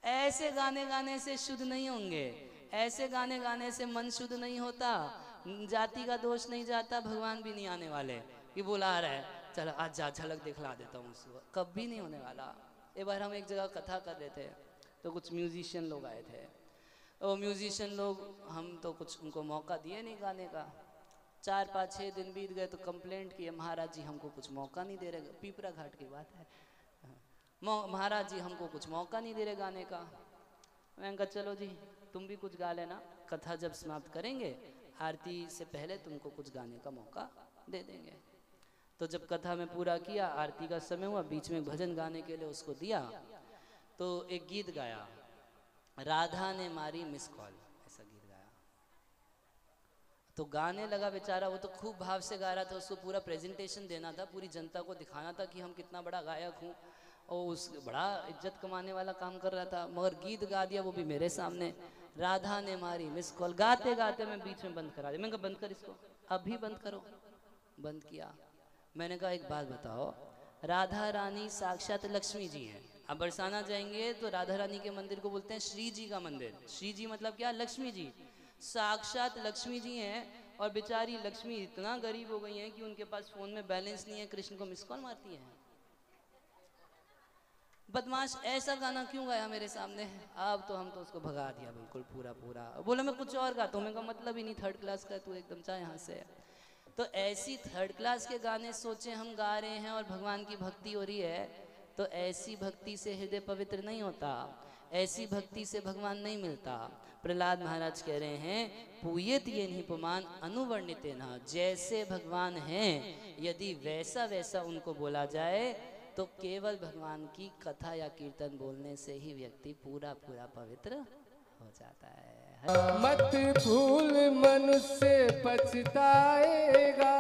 ऐसे गाने गाने से शुद्ध नहीं होंगे, ऐसे गाने गाने से मन शुद्ध नहीं होता, जाति का दोष नहीं जाता, भगवान भी नहीं आने वाले कि बुला रहा है चलो आजा झलक दिखला देता हूँ उसको, कभी नहीं होने वाला। एक बार हम एक जगह कथा कर रहे थे तो कुछ म्यूजिशियन लोग आए थे, वो म्यूजिशियन लोग, हम तो कुछ उनको मौका दिए नहीं गाने का। 4, 5, 6 दिन बीत गए तो कंप्लेंट किए, महाराज जी हमको कुछ मौका नहीं दे रहे, पीपरा घाट की बात है, महाराज जी हमको कुछ मौका नहीं दे रहे गाने का। मैंने कहा चलो जी तुम भी कुछ गा लेना, कथा जब समाप्त करेंगे आरती से पहले तुमको कुछ गाने का मौका दे देंगे। तो जब कथा में पूरा किया, आरती का समय हुआ, बीच में भजन गाने के लिए उसको दिया, तो एक गीत गाया, राधा ने मारी मिस कॉल, ऐसा गीत गाया। तो गाने लगा बेचारा, वो तो खूब भाव से गा रहा था, उसको पूरा प्रेजेंटेशन देना था, पूरी जनता को दिखाना था कि हम कितना बड़ा गायक हूँ, और उस बड़ा इज्जत कमाने वाला काम कर रहा था। मगर गीत गा दिया वो भी मेरे सामने, राधा ने मारी मिस कॉल। गाते गाते मैं बीच में बंद करा दिया, मैंने कहा बंद कर इसको, अभी बंद करो। बंद किया। मैंने कहा एक बात बताओ, राधा रानी साक्षात लक्ष्मी जी हैं। अब बरसाना जाएंगे तो राधा रानी के मंदिर को बोलते हैं श्री जी का मंदिर। श्री जी मतलब क्या? लक्ष्मी जी, साक्षात लक्ष्मी जी हैं। और बेचारी लक्ष्मी इतना गरीब हो गई हैं कि उनके पास फोन में बैलेंस नहीं है, कृष्ण को मिस कॉल मारती हैं। बदमाश ऐसा गाना क्यों गाया मेरे सामने? अब तो हम तो उसको भगा दिया बिल्कुल पूरा पूरा। बोला मैं कुछ और गाता हूँ। मैं का मतलब ही नहीं, थर्ड क्लास का तू एकदम चाहे यहाँ से। तो ऐसी थर्ड क्लास के गाने सोचे हम गा रहे हैं और भगवान की भक्ति हो रही है, तो ऐसी भक्ति से हृदय पवित्र नहीं होता, ऐसी भक्ति से भगवान नहीं मिलता। प्रहलाद महाराज कह रहे हैं, पूयेत ये नहीं पुमान अनुवर्णित न, जैसे भगवान हैं यदि वैसा वैसा उनको बोला जाए तो केवल भगवान की कथा या कीर्तन बोलने से ही व्यक्ति पूरा पूरा पवित्र हो जाता है। मत भूल मनुष्य पछताएगा,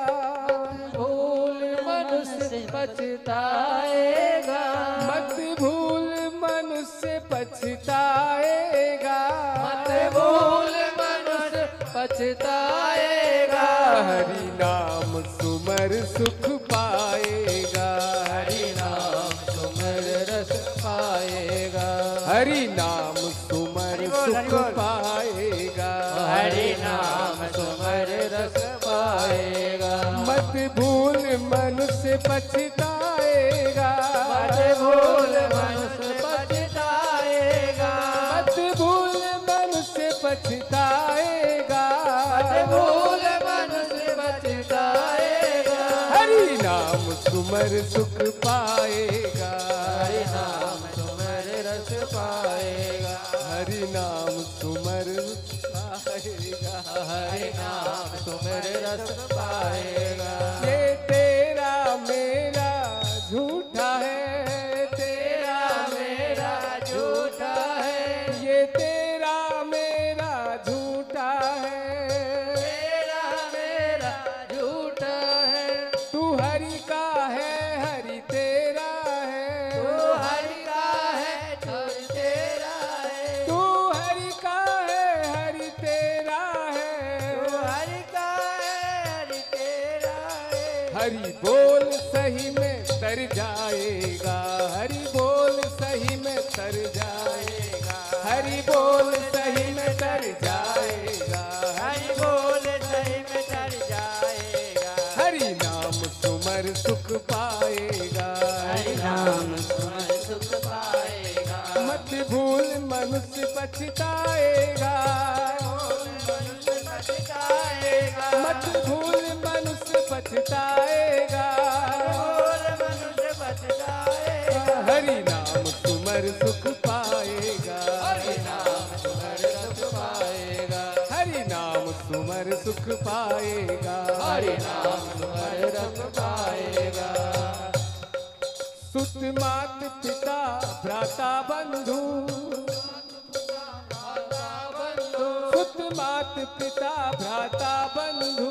भूल मनुष्य पछताएगा, मत भूल मनुष्य पछताएगा, मत भूल मनुष्य पछताएगा। हरि नाम सुमर सुख पाएगा, हरि नाम सुमर रस पाएगा, हरि नाम सुमर सुख पाएगा, हरि नाम सुमर रस पाएगा। मत भूल मनुष्य पछताएगा, मत भूल मनुष्य पछताएगा, मत भूल मनुष्य पछताएगा, मत भूल मनुष्य पछताएगा। हरि नाम सुमर सुख पाएगा, हरि नाम सुमर रस पाएगा, हरि नाम सुमर पाएगा, हरि नाम सुमर रस पाएगा। ये तेरा मेरा झूठा है, तेरा मेरा झूठा है, ये तेरा मेरा झूठा है, तेरा मेरा झूठा है। तू हरि का है, हरि तेरा है, तू हरि का है, हरि तेरा है, तू हरि का है, हरि तेरा है, तू हरि का है, हरि तेरा है। हरि बोल सही में तर जाएगा, हरि बोल सही में तर जाएगा, हरि बोल सही में तर जाएगा, हरि बोल सही में तर जाएगा। हरि नाम सुमर सुख पाएगा, हरि नाम सुमर सुख पाएगा। मत भूल मनुष्य पछताएगा, मनुष्य पछताएगा, मत भूल मनुष्य पछताएगा, मनुष्य पछताएगा। हरि नाम सुमर सुख पाएगा, हरि नाम सुमर सुख पाएगा, हरि नाम सुमर सुख पाएगा, हरि नाम सुमर सुख पाएगा। सुत मात पिता भ्राता बंधु, सुत मात पिता भ्राता बंधु,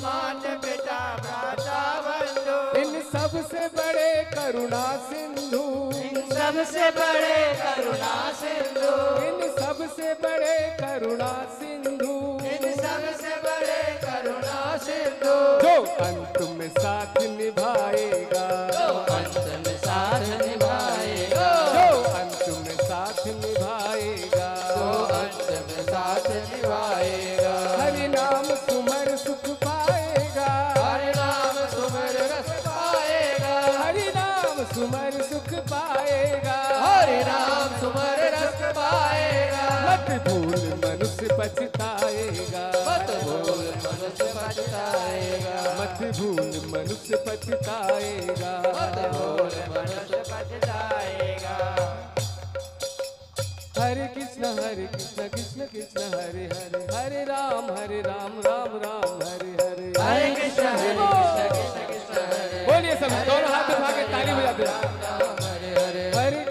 मात पिता भ्राता बंधु, इन सबसे बड़े करुणा सिंधु, इन सबसे बड़े करुणा सिंधु, इन सबसे बड़े करुणा सिंधु, इन सबसे बड़े करुणा सिंधु, जो अंत में साथ निभाएगा, जो अंत में साथ निभाएगा, जो अंत में साथ निभाएगा, जो अंत में साथ निभाएगा। हरि नाम सुमर सुख पाएगा, हरि नाम सुमर रस पाएगा, हरि नाम सुमर सुख पाएगा, हरि नाम सुमर रस पाएगा। मत भूल मनुष्य पछताएगा, मत भूल मनुष्य पछताएगा, मत भूल मनुष्य पछताएगा, मत भूल मनुष्य पछताएगा। हरे कृष्ण कृष्ण कृष्ण हरे हरे, हरे राम राम राम हरे हरे, हरे कृष्ण कृष्ण कृष्ण हरे, बोलिए सब दोनों हाथ उठा के ताली बजाते हैं। हरे हरे, हरे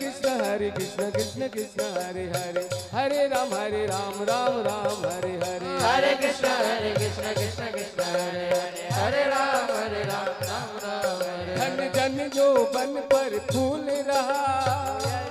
कृष्ण कृष्ण कृष्ण हरे हरे, हरे राम राम राम हरे हरे, हरे कृष्ण कृष्ण कृष्ण हरे हरे, हरे राम राम राम हरे। धन जन जो बन पर फूल रहा,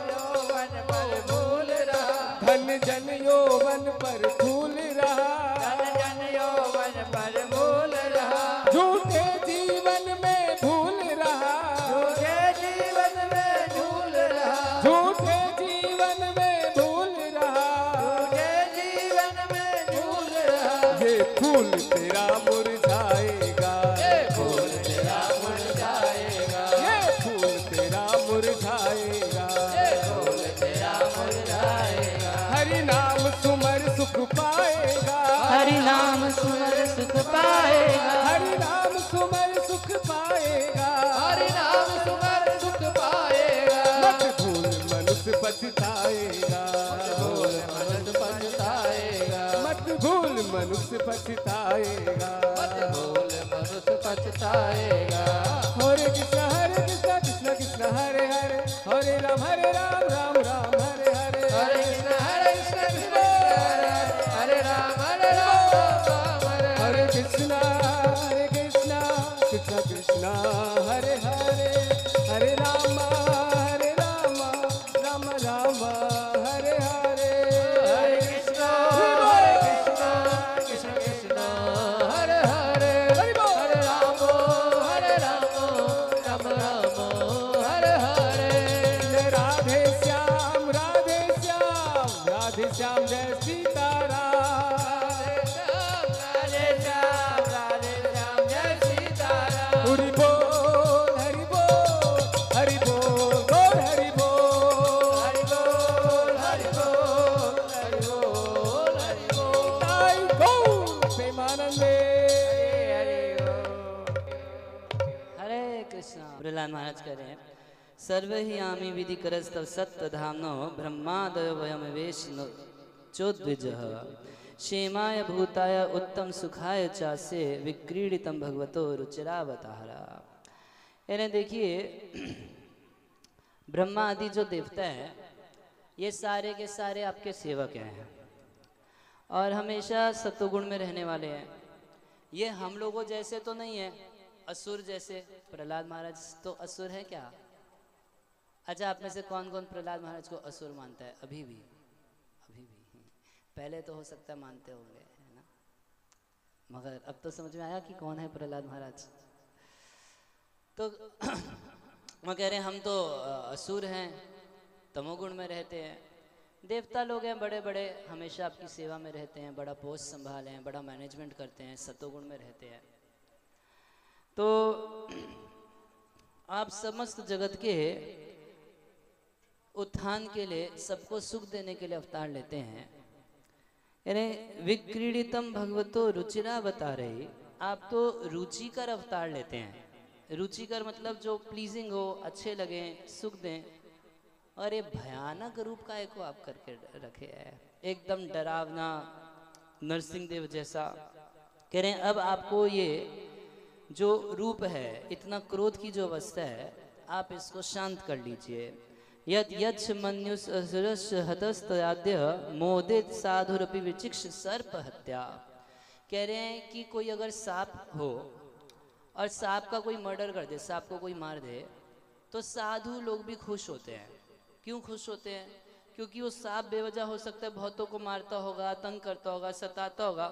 यौवन पर भूल रहा, धन जन यौवन पर फूल रहा, धन जन यौवन पर भूल रहा, झूठे जीवन में भूल रहा, झूठे जीवन में झूल रहा, झूठे जीवन में भूल रहा, झूठे जीवन में झूल रहा। ये फूल तेरा मुरझाएगा, ये फूल तेरा मुरझाएगा, ये फूल तेरा मुरझाएगा, ये फूल तेरा मुरझाएगा। हरि नाम सुमर सुख पाएगा, हरि नाम सुमर सुख पाएगा, हरि नाम सुमर सुख पाएगा, हरि नाम सुमर सुख पाएगा, मत भूल मनुष्य पछताएगा, भूल मनुष्य पछताएगा, मत भूल मनुष्य पछताएगा, भूल मनुष्य पछताएगा। हरे कृष्ण कृष्ण कृष्ण हरे हरे, हरे राम राम राम हरे हरे, हरे कृष्ण कृष्ण हरे राम राम हरे हरे कृष्ण कृष्ण कृष्ण हरे हरे, हरे राम राम राम हरे हरे, हरे कृष्ण कृष्ण कृष्ण हरे हरे, हरे राम राम राम हरे हरे। राधे श्याम राधे श्याम जय सीताराम, राधे श्याम जय सीताराम। हरि बोल हरि बोल हरि बोल बोल हरि बोल, हरि बोल हरि बोल हरि बोल हरि बोल। ताई गौर प्रेमानंदे, हरि बोल। हरे कृष्णा। प्रहलाद महाराज कह रहे हैं, सर्व ही आमी विधि करस्तव सत्य धामनो ब्रह्मादय वयमवेश चोद्विजः क्षेमाय भूताय उत्तम सुखाय चासे विक्रीडितम भगवतो रुचिरावतारा। यानी देखिए, ब्रह्मा आदि जो देवता है ये सारे के सारे आपके सेवक हैं और हमेशा सत्वगुण में रहने वाले हैं। ये हम लोगों जैसे तो नहीं है, असुर जैसे। प्रहलाद महाराज तो असुर है क्या? अच्छा, आप में से कौन कौन प्रहलाद महाराज को असुर मानता है? अभी भी पहले तो हो सकता है मानते होंगे, है ना, मगर अब तो समझ में आया कि कौन है प्रहलाद महाराज। तो वो कह रहे हैं हम तो असुर हैं, तमोगुण में रहते हैं। देवता लोग हैं बड़े बड़े, हमेशा आपकी सेवा में रहते हैं, बड़ा पोस्ट संभाले हैं, बड़ा मैनेजमेंट करते हैं, सतोगुण में रहते हैं। तो आप समस्त जगत के उत्थान के लिए, सबको सुख देने के लिए अवतार लेते हैं। यानी विक्रीडितम भगवतो रुचिरा बता रही, आप तो रुचिकर अवतार लेते हैं। रुचिकर मतलब जो प्लीजिंग हो, अच्छे लगे, सुख दें। और ये भयानक रूप का एक को आप करके रखे है, एकदम डरावना नरसिंहदेव जैसा। कह रहे हैं अब आपको ये जो रूप है, इतना क्रोध की जो अवस्था है, आप इसको शांत कर लीजिए। यत् यच्छ मन्युसुरस्य हतस्तयाद्य मोदित साधुरपि विचिक्ष सर्प हत्या। कह रहे हैं कि कोई अगर सांप हो और सांप का कोई मर्डर कर दे, सांप को कोई मार दे, तो साधु लोग भी खुश होते हैं। क्यों खुश होते हैं? क्योंकि वो सांप बेवजह हो सकता है बहुतों को मारता होगा, तंग करता होगा, सताता होगा।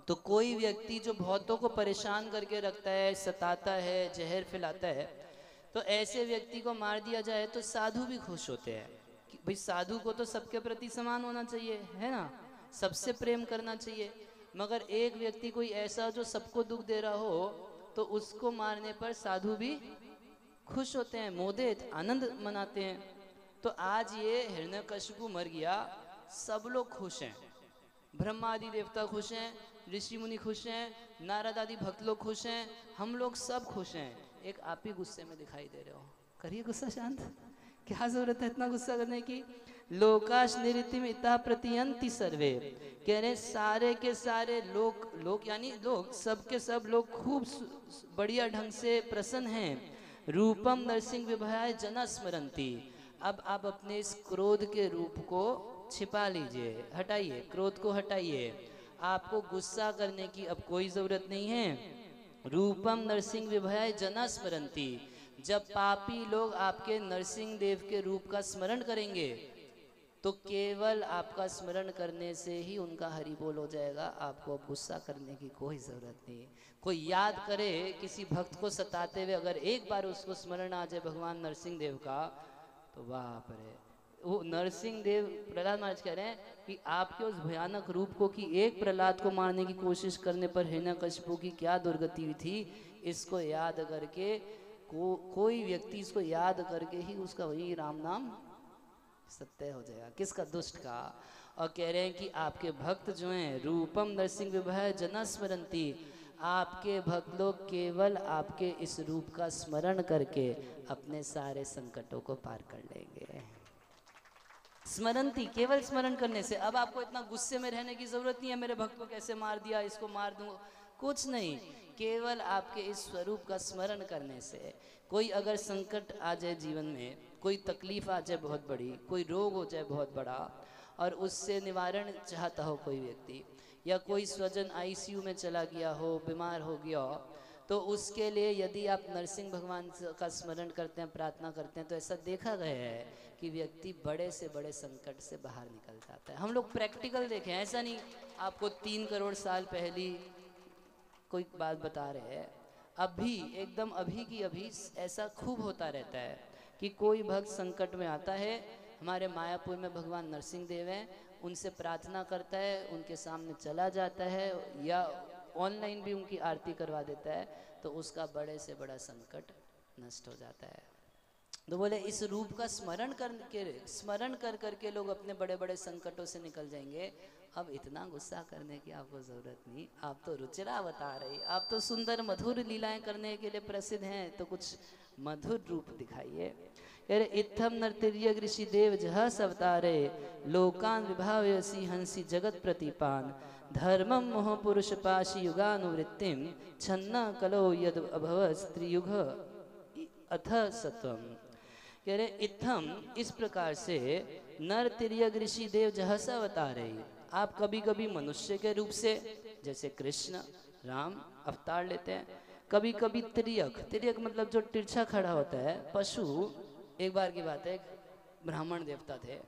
तो कोई व्यक्ति जो बहुतों को परेशान करके रखता है, सताता है, जहर फैलाता है, तो ऐसे व्यक्ति को मार दिया जाए तो साधु भी खुश होते हैं कि भाई साधु को तो सबके प्रति समान होना चाहिए, है ना, सबसे प्रेम करना चाहिए। मगर एक व्यक्ति कोई ऐसा जो सबको दुख दे रहा हो, तो उसको मारने पर साधु भी खुश होते हैं, मोदित आनंद मनाते हैं। तो आज ये हिरण्यकशिपु मर गया, सब लोग खुश हैं, ब्रह्मा आदि देवता खुश हैं, ऋषि मुनि खुश हैं, नारद आदि भक्त लोग खुश हैं, हम लोग सब खुश हैं। एक आप ही गुस्से में दिखाई दे रहे हो, करिए गुस्सा शांत, क्या जरूरत है इतना गुस्सा करने की। लोकाश निरितिम इता प्रतियंति सर्वे, कह रहे सारे के सारे लोग यानी लोग, सब के सब लोग खूब बढ़िया ढंग से प्रसन्न हैं। रूपम नरसिंह विभयाय जना स्मरंती। अब आप अपने इस क्रोध के रूप को छिपा लीजिए, हटाइए, क्रोध को हटाइए, आपको गुस्सा करने की अब कोई जरूरत नहीं है। रूपम नरसिंह विभयाय जना स्मरंती। जब पापी लोग आपके नरसिंह देव के रूप का स्मरण करेंगे तो केवल आपका स्मरण करने से ही उनका हरि बोल हो जाएगा, आपको अब गुस्सा करने की कोई ज़रूरत नहीं। कोई याद करे किसी भक्त को सताते हुए, अगर एक बार उसको स्मरण आ जाए भगवान नरसिंह देव का, तो बाप रे, वो नरसिंह देव, प्रहलाद महाराज कह रहे हैं कि आपके उस भयानक रूप को, कि एक प्रहलाद को मारने की कोशिश करने पर हिरण्यकशिपु की क्या दुर्गति हुई थी, इसको याद करके कोई व्यक्ति इसको याद करके ही उसका वही राम नाम सत्य हो जाएगा, किसका, दुष्ट का। और कह रहे हैं कि आपके भक्त जो हैं, रूपम नरसिंह विभय जना स्मरंती, आपके भक्त लोग केवल आपके इस रूप का स्मरण करके अपने सारे संकटों को पार कर लेंगे। स्मरंती, केवल स्मरण करने से। अब आपको इतना गुस्से में रहने की जरूरत नहीं है, मेरे भक्त को कैसे मार दिया, इसको मार दूंगा, कुछ नहीं, केवल आपके इस स्वरूप का स्मरण करने से। कोई अगर संकट आ जाए जीवन में, कोई तकलीफ आ जाए बहुत बड़ी, कोई रोग हो जाए बहुत बड़ा, और उससे निवारण चाहता हो कोई व्यक्ति, या कोई स्वजन आईसीयू में चला गया हो, बीमार हो गया हो, तो उसके लिए यदि आप नरसिंह भगवान का स्मरण करते हैं, प्रार्थना करते हैं, तो ऐसा देखा गया है कि व्यक्ति बड़े से बड़े संकट से बाहर निकल जाता है। हम लोग प्रैक्टिकल देखें, ऐसा नहीं आपको 3 करोड़ साल पहली कोई बात बता रहे हैं, अभी एकदम अभी की अभी ऐसा खूब होता रहता है कि कोई भक्त संकट में आता है, हमारे मायापुर में भगवान नरसिंह देव हैं, उनसे प्रार्थना करता है, उनके सामने चला जाता है, या ऑनलाइन भी उनकी आरती करवा देता है, तो उसका बड़े से बड़ा संकट नष्ट हो जाता है। तो बोले इस रूप का स्मरण कर करके लोग अपने बड़े बड़े संकटों से निकल जाएंगे। अब इतना गुस्सा करने की आपको जरूरत नहीं, आप तो रुचिरा बता रही, आप तो सुंदर मधुर लीलाएं करने के लिए प्रसिद्ध हैं, तो कुछ मधुर रूप दिखाइए। इत्थम नर्तर्य ऋषि देव जहस अवतारे, लोकान विभावयसी हंसी जगत प्रतिपान, धर्मम मोह पुरुष पाशी युगानुवृत्तिम, छन्ना कलो यद अभव स्त्रीयुग अथ सत्वम। कह रहे इत्थम, इस प्रकार से, नर तिर्यक ऋषि देव जहस अवतारे, आप कभी कभी मनुष्य के रूप से, जैसे कृष्ण राम अवतार लेते हैं, कभी कभी तिर्यक मतलब जो तिरछा खड़ा होता है, पशु। एक बार की बात है, एक ब्राह्मण देवता थे,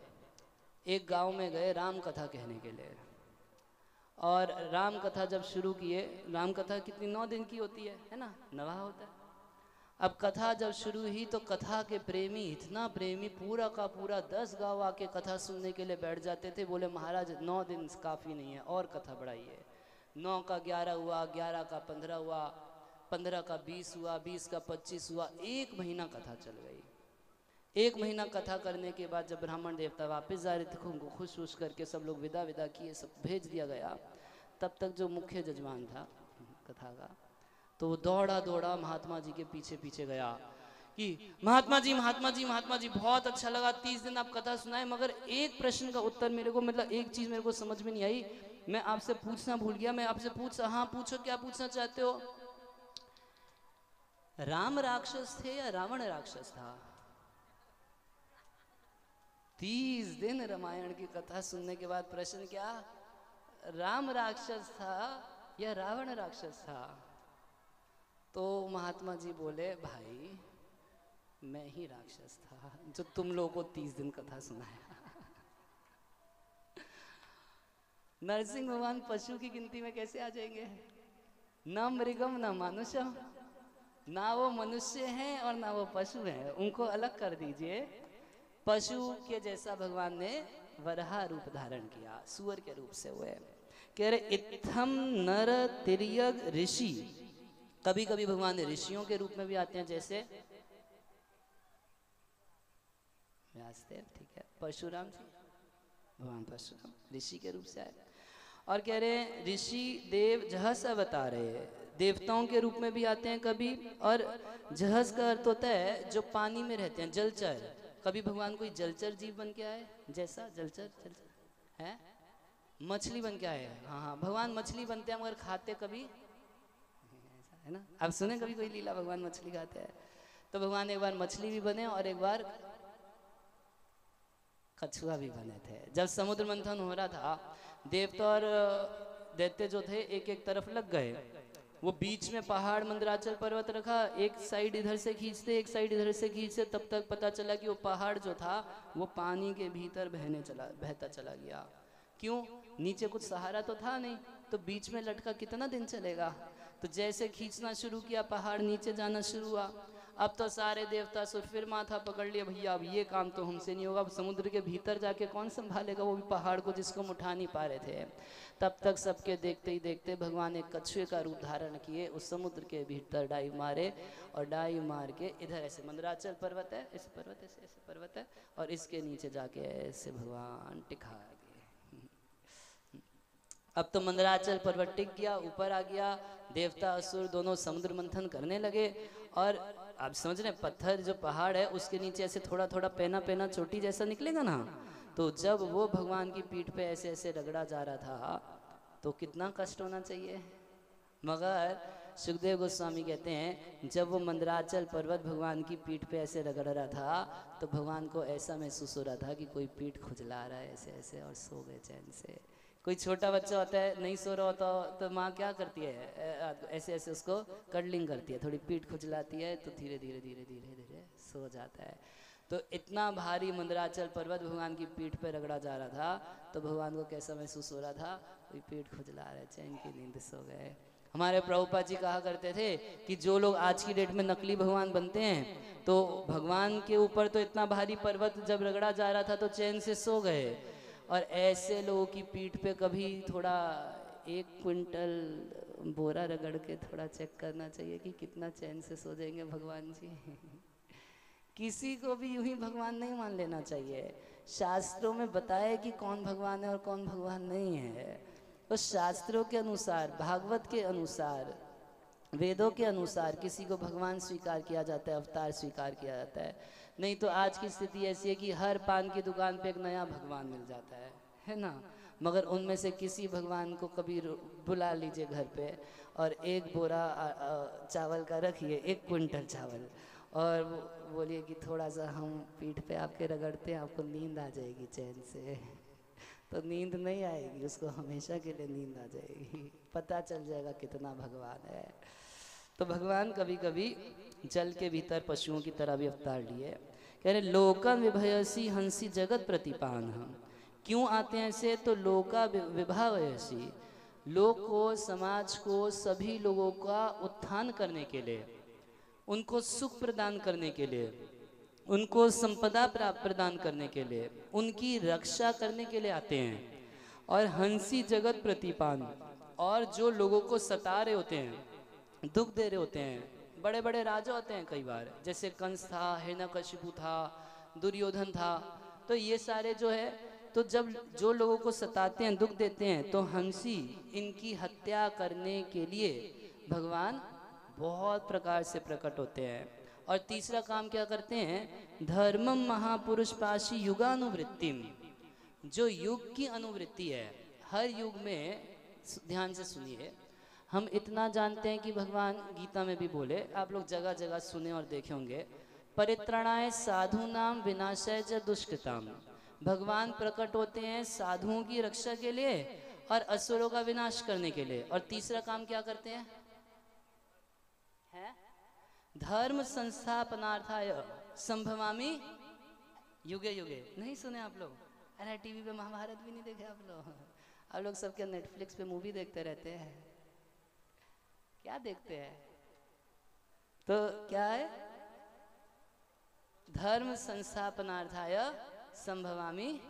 एक गांव में गए राम कथा कहने के लिए, और राम कथा जब शुरू किए, राम कथा कितनी 9 दिन की होती है ना, नवा होता है। अब कथा जब शुरू हुई तो कथा के प्रेमी, इतना प्रेमी, पूरा का पूरा 10 गांव आके कथा सुनने के लिए बैठ जाते थे। बोले महाराज 9 दिन काफ़ी नहीं है, और कथा बढ़ाइए। 9 का 11 हुआ, 11 का 15 हुआ, 15 का 20 हुआ, 20 का 25 हुआ, 1 महीना कथा चल गई। 1 महीना कथा करने के बाद जब ब्राह्मण देवता वापस जा रहे थे, उनको खुश करके सब लोग विदा किए, सब भेज दिया गया। तब तक जो मुख्य जजमान था कथा का, तो वो दौड़ा महात्मा जी के पीछे गया कि महात्मा जी बहुत अच्छा लगा, 30 दिन आप कथा सुनाए, मगर एक प्रश्न का उत्तर मेरे को, मतलब एक चीज मेरे को समझ में नहीं आई, मैं आपसे पूछना भूल गया। मैं आपसे हाँ पूछो, क्या पूछना चाहते हो? राम राक्षस थे या रावण राक्षस था? 30 दिन रामायण की कथा सुनने के बाद प्रश्न क्या, राम राक्षस था या रावण राक्षस था? तो महात्मा जी बोले, भाई मैं ही राक्षस था जो तुम लोगों को 30 दिन कथा सुनाया। नरसिंह भगवान पशु की गिनती में कैसे आ जाएंगे? न मृगम न मानुषम, ना वो मनुष्य हैं और ना वो पशु हैं, उनको अलग कर दीजिए। पशु के जैसा भगवान ने वराह रूप धारण किया, सुअर के रूप से हुए। कह रहे इत्थम नर तिर्यग ऋषि, कभी कभी भगवान ऋषियों के रूप में भी आते हैं, जैसे व्यासदेव, ठीक है, परशुराम जी, भगवान परशुराम ऋषि के रूप से आए। और कह रहे हैं ऋषि देव जहस अवतार है, देवताओं के रूप में भी आते हैं कभी। और जहस का अर्थ होता है जो पानी में रहते हैं, जलचर। कभी भगवान कोई जलचर जीव बन के आए, जैसा जलचर जलचर है, मछली बन के आए। हाँ हाँ, भगवान मछली बनते हैं मगर खाते कभी, है ना? आप सुने कभी कोई लीला भगवान मछली खाते हैं? तो भगवान एक बार मछली भी बने और एक बार कछुआ भी बने थे। जब समुद्र मंथन हो रहा था, देवता और दैत्य जो थे एक एक तरफ लग गए। वो बीच में पहाड़ मंदराचल पर्वत रखा, एक साइड इधर से खींचते एक साइड इधर से खींचते, तब तक पता चला कि वो पहाड़ जो था वो पानी के भीतर बहता चला गया। क्यों? नीचे कुछ सहारा तो था नहीं, तो बीच में लटका कितना दिन चलेगा? तो जैसे खींचना शुरू किया पहाड़ नीचे जाना शुरू हुआ। अब तो सारे देवता सुर फिर माथा पकड़ लिया, भैया अब ये काम तो हमसे नहीं होगा, अब समुद्र के भीतर जाके कौन संभालेगा वो भी पहाड़ को जिसको हम उठा नहीं पा रहे थे। तब तक सबके देखते ही देखते भगवान एक कछुए का रूप धारण किए, उस समुद्र के भीतर डाइव मारे, और डाइव मार के इधर ऐसे मंदराचल पर्वत है, ऐसे पर्वत ऐसे ऐसे पर्वत है, और इसके नीचे जाके ऐसे भगवान टिका गए। अब तो मंदराचल पर्वत टिक गया, ऊपर आ गया, देवता असुर दोनों समुद्र मंथन करने लगे। और आप समझ रहे हैं, पत्थर जो पहाड़ है उसके नीचे ऐसे थोड़ा थोड़ा पेना पेना चोटी जैसा निकलेगा ना, तो जब वो भगवान की पीठ पे ऐसे ऐसे रगड़ा जा रहा था तो कितना कष्ट होना चाहिए। मगर सुखदेव गोस्वामी कहते हैं जब वो मंदराचल पर्वत भगवान की पीठ पे ऐसे रगड़ रहा था तो भगवान को ऐसा महसूस हो रहा था कि कोई पीठ खुजला रहा है ऐसे ऐसे, और सो गए चैन से। कोई छोटा बच्चा होता है नहीं सो रहा होता तो माँ क्या करती है, ऐसे ऐसे उसको कडलिंग करती है, थोड़ी पीठ खुजलाती है तो धीरे धीरे धीरे धीरे धीरे सो जाता है। तो इतना भारी मंदराचल पर्वत भगवान की पीठ पे रगड़ा जा रहा था तो भगवान को कैसा महसूस हो रहा था, कोई पीठ खुजला रहा है, चैन की नींद सो गए। हमारे प्रभुपाद जी कहा करते थे कि जो लोग आज की डेट में नकली भगवान बनते हैं तो भगवान के ऊपर तो इतना भारी पर्वत जब रगड़ा जा रहा था तो चैन से सो गए, और ऐसे लोगों की पीठ पे कभी थोड़ा 1 क्विंटल बोरा रगड़ के थोड़ा चेक करना चाहिए कि कितना चैन से सो जाएंगे भगवान जी। किसी को भी यूं ही भगवान नहीं मान लेना चाहिए। शास्त्रों में बताया कि कौन भगवान है और कौन भगवान नहीं है। तो शास्त्रों के अनुसार, भागवत के अनुसार, वेदों के अनुसार किसी को भगवान स्वीकार किया जाता है, अवतार स्वीकार किया जाता है। नहीं तो आज की स्थिति ऐसी है कि हर पान की दुकान पे एक नया भगवान मिल जाता है ना? मगर उनमें से किसी भगवान को कभी बुला लीजिए घर पे और 1 बोरा चावल का रखिए, 1 क्विंटल चावल, और बोलिए कि थोड़ा सा हम पीठ पे आपके रगड़ते हैं, आपको नींद आ जाएगी चैन से। तो नींद नहीं आएगी, उसको हमेशा के लिए नींद आ जाएगी, पता चल जाएगा कितना भगवान है। तो भगवान कभी कभी जल के भीतर पशुओं की तरह भी अवतार लिए। कह रहे लोकन विभयसी हंसी जगत प्रतिपान। हम क्यों आते हैं ऐसे? तो लोका विभावयसी, लोक को, समाज को, सभी लोगों का उत्थान करने के लिए, उनको सुख प्रदान करने के लिए, उनको संपदा प्रदान करने के लिए, उनकी रक्षा करने के लिए आते हैं। और हंसी जगत प्रतिपान, और जो लोगों को सता रहे होते हैं, दुख दे रहे होते हैं, बड़े बड़े राजा होते हैं कई बार, जैसे कंस था, हिरण्यकशिपु था, दुर्योधन था, तो ये सारे जो है, तो जब जो लोगों को सताते हैं, दुख देते हैं, तो हंसी इनकी हत्या करने के लिए भगवान बहुत प्रकार से प्रकट होते हैं। और तीसरा काम क्या करते हैं? धर्मम महापुरुष पाशी युगानुवृत्तिम, जो युग की अनुवृत्ति है, हर युग में, ध्यान से सुनिए, हम इतना जानते हैं कि भगवान गीता में भी बोले, आप लोग जगह जगह सुने और देखे होंगे, परित्राणाय साधूनाम विनाशाय च दुष्कृताम, भगवान प्रकट होते हैं साधुओं की रक्षा के लिए और असुरों का विनाश करने के लिए। और तीसरा काम क्या करते हैं? है धर्म संस्थापनार्थाय संभवामि युगे युगे। नहीं सुने आप लोग? अरे टीवी पे महाभारत भी नहीं देखे आप लोग सबके नेटफ्लिक्स पे मूवी देखते रहते हैं। क्या देखते हैं? तो क्या है? धर्म संस्थापनार्थाय संभवामि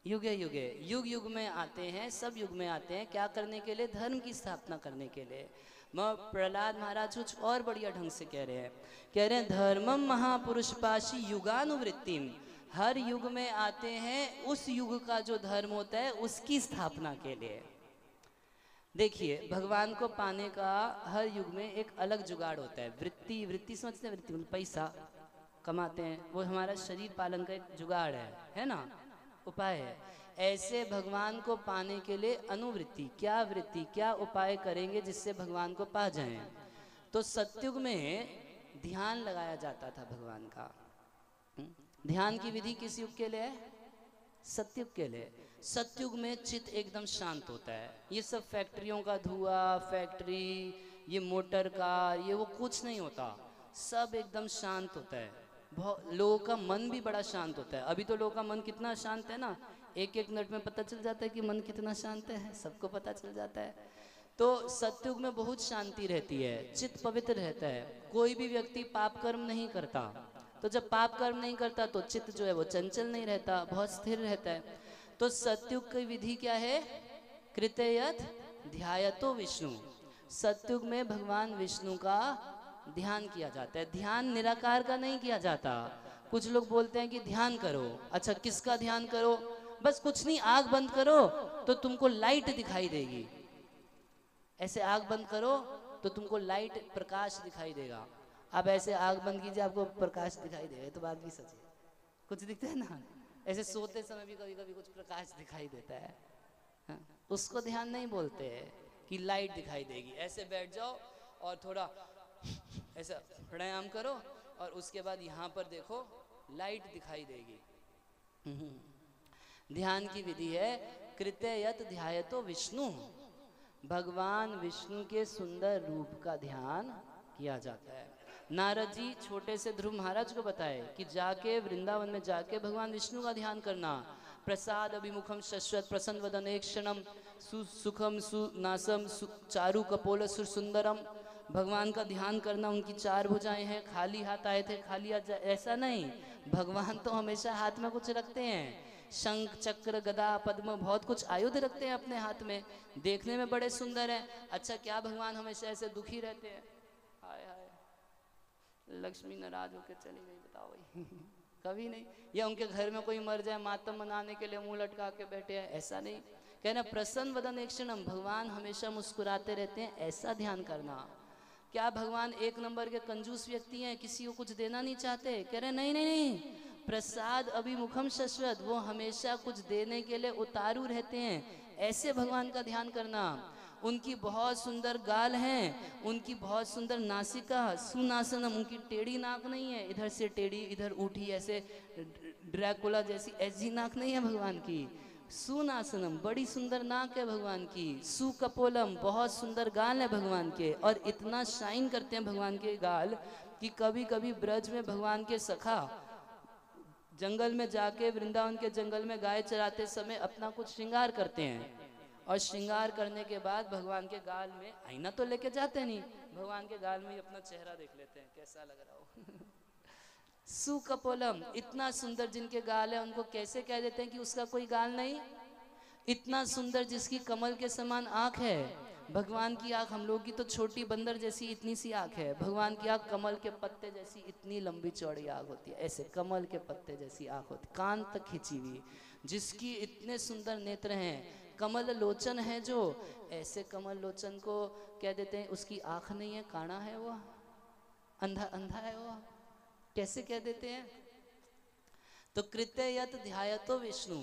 युगे युगे। युग युग में आते हैं, सब युग में आते हैं। क्या करने के लिए? धर्म की स्थापना करने के लिए। प्रहलाद महाराज कुछ और बढ़िया ढंग से कह रहे हैं धर्मम महापुरुष पाशी युगानुवृत्तिम। हर युग में आते हैं, उस युग का जो धर्म होता है उसकी स्थापना के लिए। देखिए, भगवान को पाने का हर युग में एक अलग जुगाड़ होता है। वृत्ति, वृत्ति समझते हैं? वृत्ति मतलब पैसा कमाते हैं, वो हमारा शरीर पालन का एक जुगाड़ है ना, उपाय है। ऐसे भगवान को पाने के लिए अनुवृत्ति, क्या वृत्ति, क्या उपाय करेंगे जिससे भगवान को पा जाएं। तो सतयुग में ध्यान लगाया जाता था भगवान का। ध्यान की विधि किस युग के लिए है? सतयुग के लिए। सतयुग में चित्त एकदम शांत होता है। ये सब फैक्ट्रियों का धुआं, फैक्ट्री, ये मोटर कार, ये वो कुछ नहीं होता, सब एकदम शांत होता है। लोगों का मन भी बड़ा शांत होता है। अभी तो लोगों का मन कितना शांत है ना, एक एक मिनट में पता चल जाता है कि मन कितना शांत है, सबको पता चल जाता है। तो सतयुग में बहुत शांति रहती है, चित्त पवित्र रहता है। कोई भी व्यक्ति पाप कर्म नहीं करता। तो जब पाप कर्म नहीं करता तो चित्त जो है वो चंचल नहीं रहता, बहुत स्थिर रहता है। तो सतयुग की विधि क्या है? कृतयत ध्यायतो विष्णु। सतयुग में भगवान विष्णु का ध्यान किया जाता है। ध्यान निराकार का नहीं किया जाता। कुछ लोग बोलते हैं कि ध्यान करो। अच्छा, किसका ध्यान करो? बस कुछ नहीं, आग बंद करो तो तुमको लाइट दिखाई देगी। ऐसे आग बंद करो तो तुमको लाइट, प्रकाश दिखाई देगा। आप ऐसे आग बंद कीजिए, आपको प्रकाश दिखाई देगा। तो बात भी सच है, कुछ दिखता है ना। ऐसे सोते समय भी कभी कभी कुछ प्रकाश दिखाई देता है, हाँ? उसको ध्यान नहीं बोलते हैं कि लाइट दिखाई देगी। ऐसे बैठ जाओ और थोड़ा ऐसा प्राणायाम करो और उसके बाद यहाँ पर देखो लाइट दिखाई देगी। ध्यान की विधि है कृतयत ध्यायतो विष्णु। भगवान विष्णु के सुंदर रूप का ध्यान किया जाता है। नारद जी छोटे से ध्रुव महाराज को बताए कि जाके वृंदावन में जाके भगवान विष्णु का ध्यान करना। प्रसाद अभिमुखम शश्वत प्रसन्न वदन एक क्षणम सुखम सुनासम चारु कपोल सुर सुंदरम। भगवान का ध्यान करना। उनकी चार भुजाएं हैं, खाली हाथ आए थे खाली हाथ ऐसा नहीं, भगवान तो हमेशा हाथ में कुछ रखते हैं। शंख चक्र गदा पद्म बहुत कुछ आयुध रखते हैं अपने हाथ में, देखने में बड़े सुंदर हैं। अच्छा, क्या भगवान हमेशा ऐसे दुखी रहते हैं? हाय हाय, लक्ष्मी नाराज होकर चली गई, बताओ भाई। कभी नहीं। या उनके घर में कोई मर जाए, मातम मनाने के लिए मुंह लटका के बैठे हैं, ऐसा नहीं। कहना प्रसन्न वदन एक क्षणम, भगवान हमेशा मुस्कुराते रहते हैं, ऐसा ध्यान करना। क्या भगवान एक नंबर के कंजूस व्यक्ति हैं, किसी को कुछ देना नहीं चाहते? कह रहे नहीं नहीं नहीं, प्रसाद अभिमुखम शश्वत, वो हमेशा कुछ देने के लिए उतारू रहते हैं, ऐसे भगवान का ध्यान करना। उनकी बहुत सुंदर गाल हैं, उनकी बहुत सुंदर नासिका, सुनासनम, उनकी टेढ़ी नाक नहीं है, इधर से टेढ़ी इधर उठी, ऐसे ड्रैकुला जैसी ऐसी नाक नहीं है भगवान की। सुनासनम, बड़ी सुंदर नाक है भगवान की। सुकपोलम, बहुत सुंदर गाल है भगवान के, और इतना शाइन करते हैं भगवान के गाल कि कभी कभी ब्रज में भगवान के सखा जंगल में जाके, वृंदावन के जंगल में गाय चराते समय अपना कुछ श्रृंगार करते हैं, और श्रृंगार करने के बाद भगवान के गाल में, आईना तो लेके जाते नहीं, भगवान के गाल में ही अपना चेहरा देख लेते हैं कैसा लग रहा हो। सुकपोलम, इतना सुंदर जिनके गाल है उनको कैसे कह देते हैं कि उसका कोई गाल नहीं? इतना सुंदर जिसकी कमल के समान आंख है। भगवान की आंख हम लोग की तो छोटी बंदर जैसी इतनी सी आंख है, भगवान की आंख कमल के पत्ते जैसी इतनी लंबी चौड़ी आंख होती है, ऐसे कमल के पत्ते जैसी आंख होती, कान तक खिंची हुई, जिसकी इतने सुंदर नेत्र हैं। कमल लोचन है जो, ऐसे कमल लोचन को कह देते हैं उसकी आंख नहीं है, काना है वो, अंधा अंधा है वो, कैसे कह देते हैं? तो कृतयत ध्यायतो विष्णु,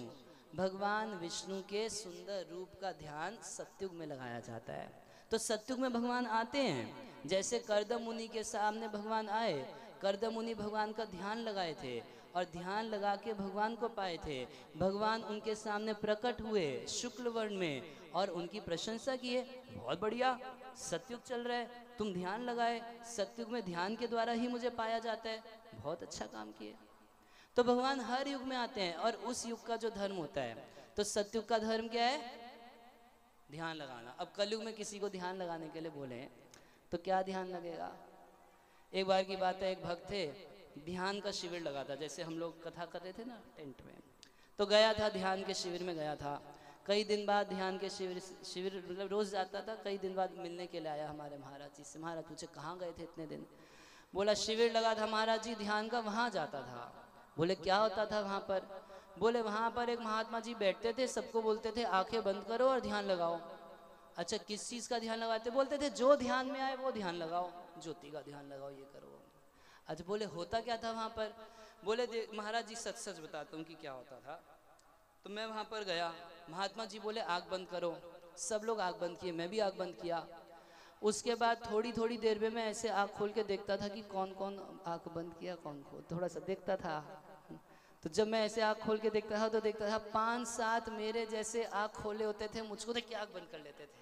भगवान विष्णु के सुंदर रूप का ध्यान सतयुग में लगाया जाता है। तो सतयुग में भगवान आते हैं, जैसे कर्दम मुनि के सामने भगवान आए, कर्दम मुनि भगवान का ध्यान लगाए थे, और ध्यान लगा के भगवान को पाए थे। भगवान उनके सामने प्रकट हुए शुक्ल वर्ण में और उनकी प्रशंसा किए, बहुत बढ़िया, सतयुग चल रहा है, तुम ध्यान लगाए, सतयुग में ध्यान के द्वारा ही मुझे पाया जाता है, बहुत अच्छा काम किए। तो भगवान हर युग में आते हैं और उस युग का जो धर्म होता है, तो सतयुग का धर्म क्या है? ध्यान लगाना। अब कलयुग में किसी को ध्यान लगाने के लिए बोले तो क्या ध्यान लगेगा? एक बार की बात है, एक भक्त थे, ध्यान का शिविर लगा था, जैसे हम लोग कथा कर रहे थे ना टेंट में, तो गया था ध्यान के शिविर में गया था। कई दिन बाद ध्यान के शिविर मतलब रोज जाता था, कई दिन बाद मिलने के लिए आया हमारे महाराज जी से। महाराज पूछे कहाँ गए थे इतने दिन? बोला शिविर लगा था महाराज जी ध्यान का, वहाँ जाता था। बोले क्या होता था वहाँ पर? बोले वहाँ पर एक महात्मा जी बैठते थे, सबको बोलते थे आंखें बंद करो और ध्यान लगाओ। अच्छा किस चीज़ का ध्यान लगाते? बोलते थे जो ध्यान में आए वो ध्यान लगाओ, ज्योति का ध्यान लगाओ, ये करो। अच्छा बोले होता क्या था वहाँ पर? बोले महाराज जी सच सच बताता हूँ कि क्या होता था। तो मैं वहाँ पर गया, महात्मा जी बोले आँख बंद करो, सब लोग आँख बंद किए, मैं भी आँख बंद किया। उसके बाद थोड़ी थोड़ी देर में मैं ऐसे आँख खोल के देखता था कि कौन कौन आँख बंद किया, कौन खोल, थोड़ा सा देखता था। तो जब मैं ऐसे आँख खोल के देखता था तो देखता था 5-7 मेरे जैसे आँख खोले होते थे, मुझको देख के आँख बंद कर लेते थे।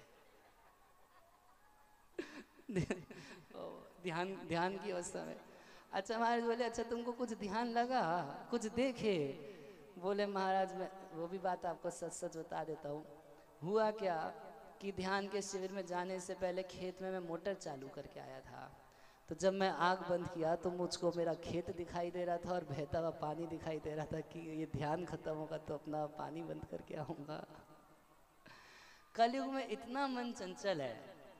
ध्यान की अवस्था में। अच्छा महाराज बोले अच्छा तुमको कुछ ध्यान लगा, कुछ देखे? बोले महाराज मैं वो भी बात आपको सच सच बता देता हूँ। हुआ क्या कि ध्यान के शिविर में जाने से पहले खेत में मैं मोटर चालू करके आया था। तो जब मैं आँख बंद किया तो मुझको मेरा खेत दिखाई दे रहा था और बहता हुआ पानी दिखाई दे रहा था कि ये ध्यान खत्म होगा तो अपना पानी बंद करके आऊँगा। कलयुग में इतना मन चंचल है,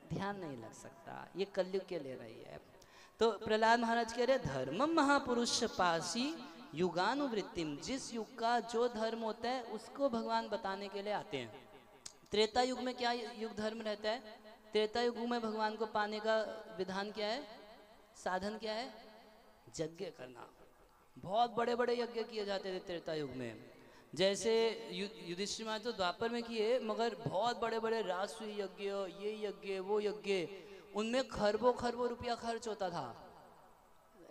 ध्यान नहीं लग सकता, ये कलयुग के लिए नहीं है। तो प्रहलाद महाराज कह रहे धर्मम महापुरुष पासी युगानुवृत्तिम, जिस युग का जो धर्म होता है उसको भगवान बताने के लिए आते हैं। त्रेता युग में क्या युग धर्म रहता है? त्रेता युग में भगवान को पाने का विधान क्या है, साधन क्या है? यज्ञ करना। बहुत बड़े बड़े यज्ञ किए जाते थे त्रेता युग में। जैसे युधिष्ठिर महाराज तो द्वापर में किए, मगर बहुत बड़े बड़े राजसूय यज्ञ, ये यज्ञ वो यज्ञ, उनमें खरबों खरबों रुपया खर्च होता था।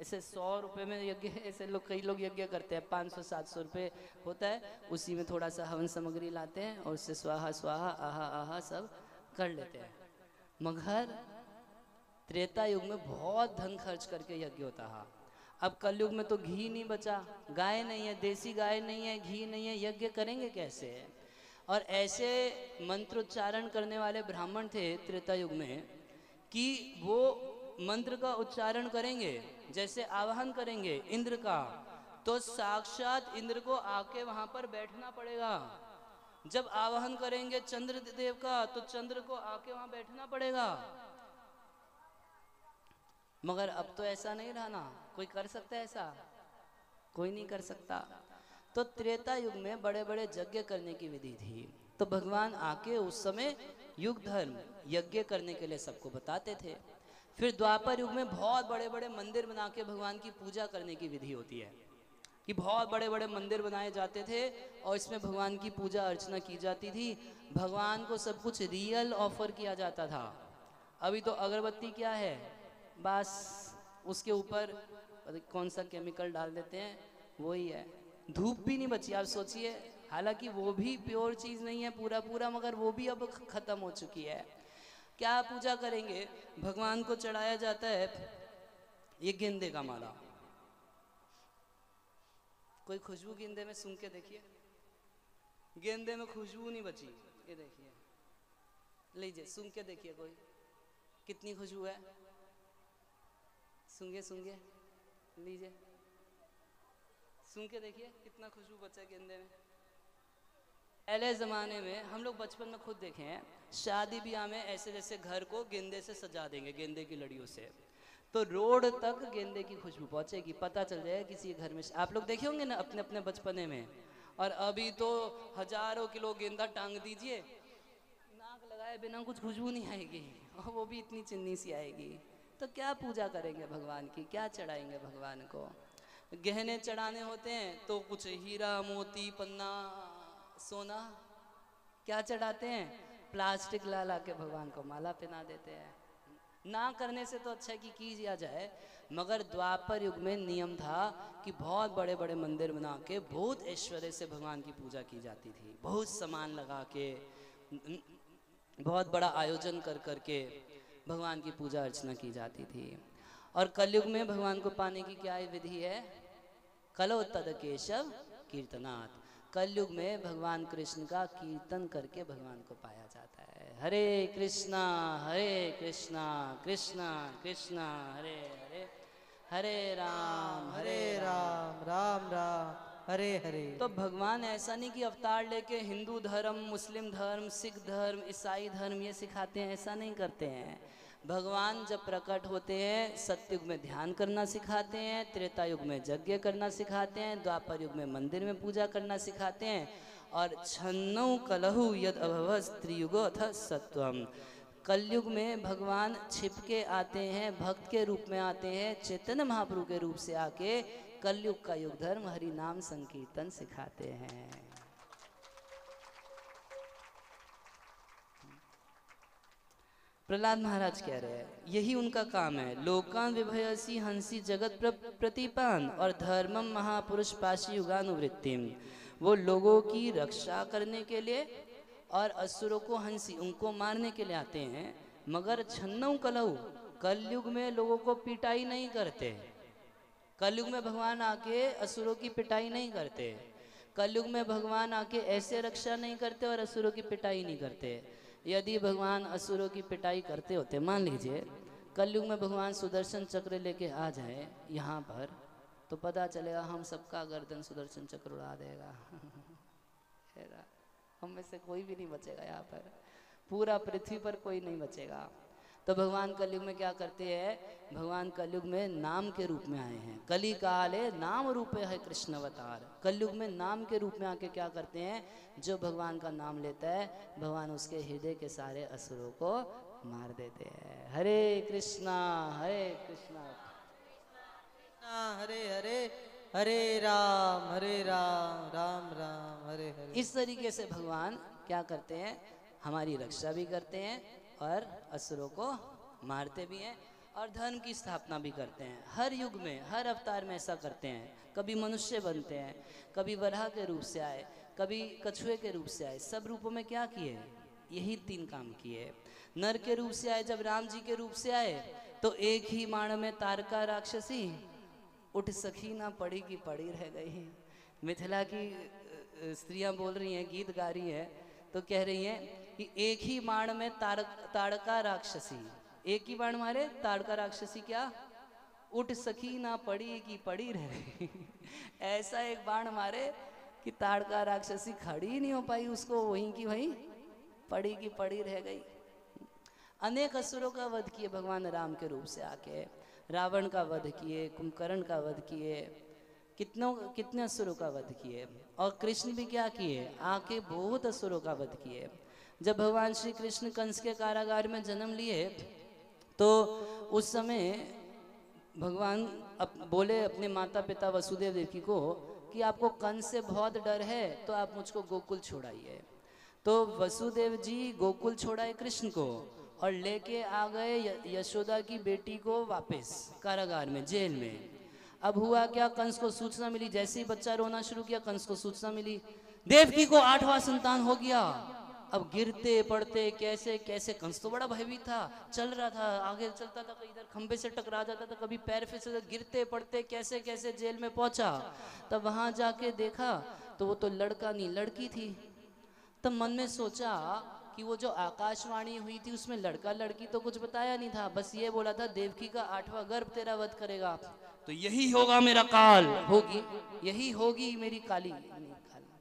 ऐसे 100 रुपये में यज्ञ, ऐसे लोग कई लोग यज्ञ करते हैं, 500-700 रुपये होता है, उसी में थोड़ा सा हवन सामग्री लाते हैं और उससे स्वाहा स्वाहा आहा आहा सब कर लेते हैं। मगर त्रेता युग में बहुत धन खर्च करके यज्ञ होता है। अब कलयुग में तो घी नहीं बचा, गाय नहीं है, देसी गाय नहीं है, घी नहीं है, यज्ञ करेंगे कैसे? और ऐसे मंत्रोच्चारण करने वाले ब्राह्मण थे त्रेता युग में कि वो मंत्र का उच्चारण करेंगे, जैसे आवाहन करेंगे इंद्र का, तो साक्षात इंद्र को आके वहां पर बैठना पड़ेगा। जब आवाहन करेंगे चंद्र देव का, तो चंद्र को आके वहां बैठना पड़ेगा। मगर अब तो ऐसा नहीं रहा ना, कोई कर सकता है ऐसा? कोई नहीं कर सकता। तो त्रेता युग में बड़े बड़े यज्ञ करने की विधि थी, तो भगवान आके उस समय युग धर्म यज्ञ करने के लिए सबको बताते थे। फिर द्वापर युग में बहुत बड़े बड़े मंदिर बना के भगवान की पूजा करने की विधि होती है, कि बहुत बड़े बड़े मंदिर बनाए जाते थे और इसमें भगवान की पूजा अर्चना की जाती थी। भगवान को सब कुछ रियल ऑफर किया जाता था। अभी तो अगरबत्ती क्या है, बस उसके ऊपर कौन सा केमिकल डाल देते हैं, वही है। धूप भी नहीं बची, आप सोचिए, हालांकि वो भी प्योर चीज़ नहीं है पूरा पूरा, मगर वो भी अब खत्म हो चुकी है। क्या पूजा करेंगे? भगवान को चढ़ाया जाता है ये गेंदे का माला। कोई खुशबू गेंदे में सूंघ के देखिए, गेंदे में खुशबू नहीं बची। ये देखिए, लीजिए सूंघ के देखिए, कोई कितनी खुशबू है, सूंघे सूंघे, लीजिए सूंघ के देखिए कितना खुशबू बचा गेंदे में। पहले ज़माने में हम लोग बचपन में खुद देखे हैं, शादी ब्याह में ऐसे जैसे घर को गेंदे से सजा देंगे, गेंदे की लड़ियों से, तो रोड तक गेंदे की खुशबू पहुंचेगी, पता चल जाएगा किसी घर में। आप लोग देखे होंगे ना अपने अपने बचपने में। और अभी तो हजारों किलो गेंदा टांग दीजिए, नाक लगाए बिना कुछ खुशबू नहीं आएगी, और वो भी इतनी चिन्नी सी आएगी। तो क्या पूजा करेंगे भगवान की, क्या चढ़ाएंगे भगवान को? गहने चढ़ाने होते हैं तो कुछ हीरा मोती पन्ना सोना, क्या चढ़ाते हैं? प्लास्टिक ला ला के भगवान को माला पहना देते हैं। ना करने से तो अच्छा है कि किया जाए। मगर द्वापर युग में नियम था कि बहुत बड़े बड़े मंदिर बना के बहुत ऐश्वर्य से भगवान की पूजा की जाती थी, बहुत सामान लगा के बहुत बड़ा आयोजन कर करके भगवान की पूजा अर्चना की जाती थी। और कलयुग में भगवान को पाने की क्या विधि है? कलो तद केशव कीर्तनात्। कलयुग में भगवान कृष्ण का कीर्तन करके भगवान को पाया जाता है। हरे कृष्णा कृष्णा कृष्णा हरे हरे, हरे राम राम राम हरे हरे। तो भगवान ऐसा नहीं कि अवतार लेके हिंदू धर्म, मुस्लिम धर्म, सिख धर्म, ईसाई धर्म ये सिखाते हैं, ऐसा नहीं करते हैं। भगवान जब प्रकट होते हैं सतयुग में ध्यान करना सिखाते हैं, त्रेता युग में यज्ञ करना सिखाते हैं, द्वापर युग में मंदिर में पूजा करना सिखाते हैं, और छन्नौ कलहु यद अभवस् त्रियुगोऽथ सत्वम। कलयुग में भगवान छिप के आते हैं, भक्त के रूप में आते हैं, चैतन्य महाप्रभु के रूप से आके कलयुग का युग धर्म हरि नाम संकीर्तन सिखाते हैं। प्रहलाद महाराज कह रहे हैं यही उनका काम है। लोकान विभयसी हंसी जगत प्रतिपान और धर्मम महापुरुष पाशी युगानुवृत्तिम। वो लोगों की रक्षा करने के लिए और असुरों को हंसी उनको मारने के लिए आते हैं। मगर छन्नौ कलहु, कलयुग में लोगों को पिटाई नहीं करते। कलयुग में भगवान आके असुरों की पिटाई नहीं करते। कलयुग में भगवान आके ऐसे रक्षा नहीं करते और असुरों की पिटाई नहीं करते। यदि भगवान असुरों की पिटाई करते होते, मान लीजिए कलयुग में भगवान सुदर्शन चक्र लेके आ जाए यहाँ पर, तो पता चलेगा हम सबका गर्दन सुदर्शन चक्र उड़ा देगा। हम में से कोई भी नहीं बचेगा यहाँ पर, पूरा पृथ्वी पर कोई नहीं बचेगा। तो भगवान कलयुग में क्या करते हैं? भगवान कलयुग में नाम के रूप में आए हैं। कली काले नाम रूप है कृष्ण अवतार। कलयुग में नाम के रूप में आके क्या करते हैं? जो भगवान का नाम लेता है भगवान उसके हृदय के सारे असुरों को मार देते हैं। हरे कृष्णा हरे हरे, हरे राम राम राम हरे हरे। इस तरीके से भगवान क्या करते हैं? हमारी रक्षा भी करते हैं और असुरों को मारते भी हैं और धर्म की स्थापना भी करते हैं। हर युग में, हर अवतार में ऐसा करते हैं। कभी मनुष्य बनते हैं, कभी वराह के रूप से आए, कभी कछुए के रूप से आए। सब रूपों में क्या किए? यही 3 काम किए। नर के रूप से आए, जब राम जी के रूप से आए तो एक ही बाण में तारका राक्षसी उठ सखी ना पड़ी की पड़ी रह गई। मिथिला की स्त्रियां बोल रही हैं, गीत गा रही हैं, तो कह रही हैं कि एक ही बाण में ताड़का राक्षसी, एक ही बाण मारे ताड़का राक्षसी क्या उठ सखी ना पड़ी की पड़ी रह गई। ऐसा एक बाण मारे कि ताड़का राक्षसी खड़ी ही नहीं हो पाई, उसको वहीं की वहीं पड़ी की पड़ी रह गई। अनेक असुरों का वध किए भगवान राम के रूप से आके। रावण का वध किए, कुंभकर्ण का वध किए, कितने असुरों का वध किए। और कृष्ण भी क्या किए? आके बहुत असुरों का वध किए। जब भगवान श्री कृष्ण कंस के कारागार में जन्म लिए तो उस समय भगवान बोले अपने माता पिता वसुदेव देवकी को कि आपको कंस से बहुत डर है तो आप मुझको गोकुल छोड़ाइए। तो वसुदेव जी गोकुल छोड़ाए कृष्ण को और लेके आ गए यशोदा की बेटी को वापस कारागार में, जेल में। अब हुआ क्या? कंस को सूचना मिली, जैसे ही बच्चा रोना शुरू किया कंस को सूचना मिली देवकी को 8वां संतान हो गया। अब गिरते पड़ते कैसे कैसे, कंस तो बड़ा भयभीत था, चल रहा था, आगे चलता था, इधर खंबे से टकरा जाता था, कभी पैर फिसल, गिरते पड़ते कैसे कैसे जेल में पहुंचा। तब वहां जाके देखा तो वो तो लड़का नहीं लड़की थी। तब मन में सोचा कि वो जो आकाशवाणी हुई थी उसमें लड़का लड़की तो कुछ बताया नहीं था, बस ये बोला था देवकी का 8वां गर्भ तेरा वध करेगा, तो यही होगा मेरा काल, होगी यही होगी मेरी काली।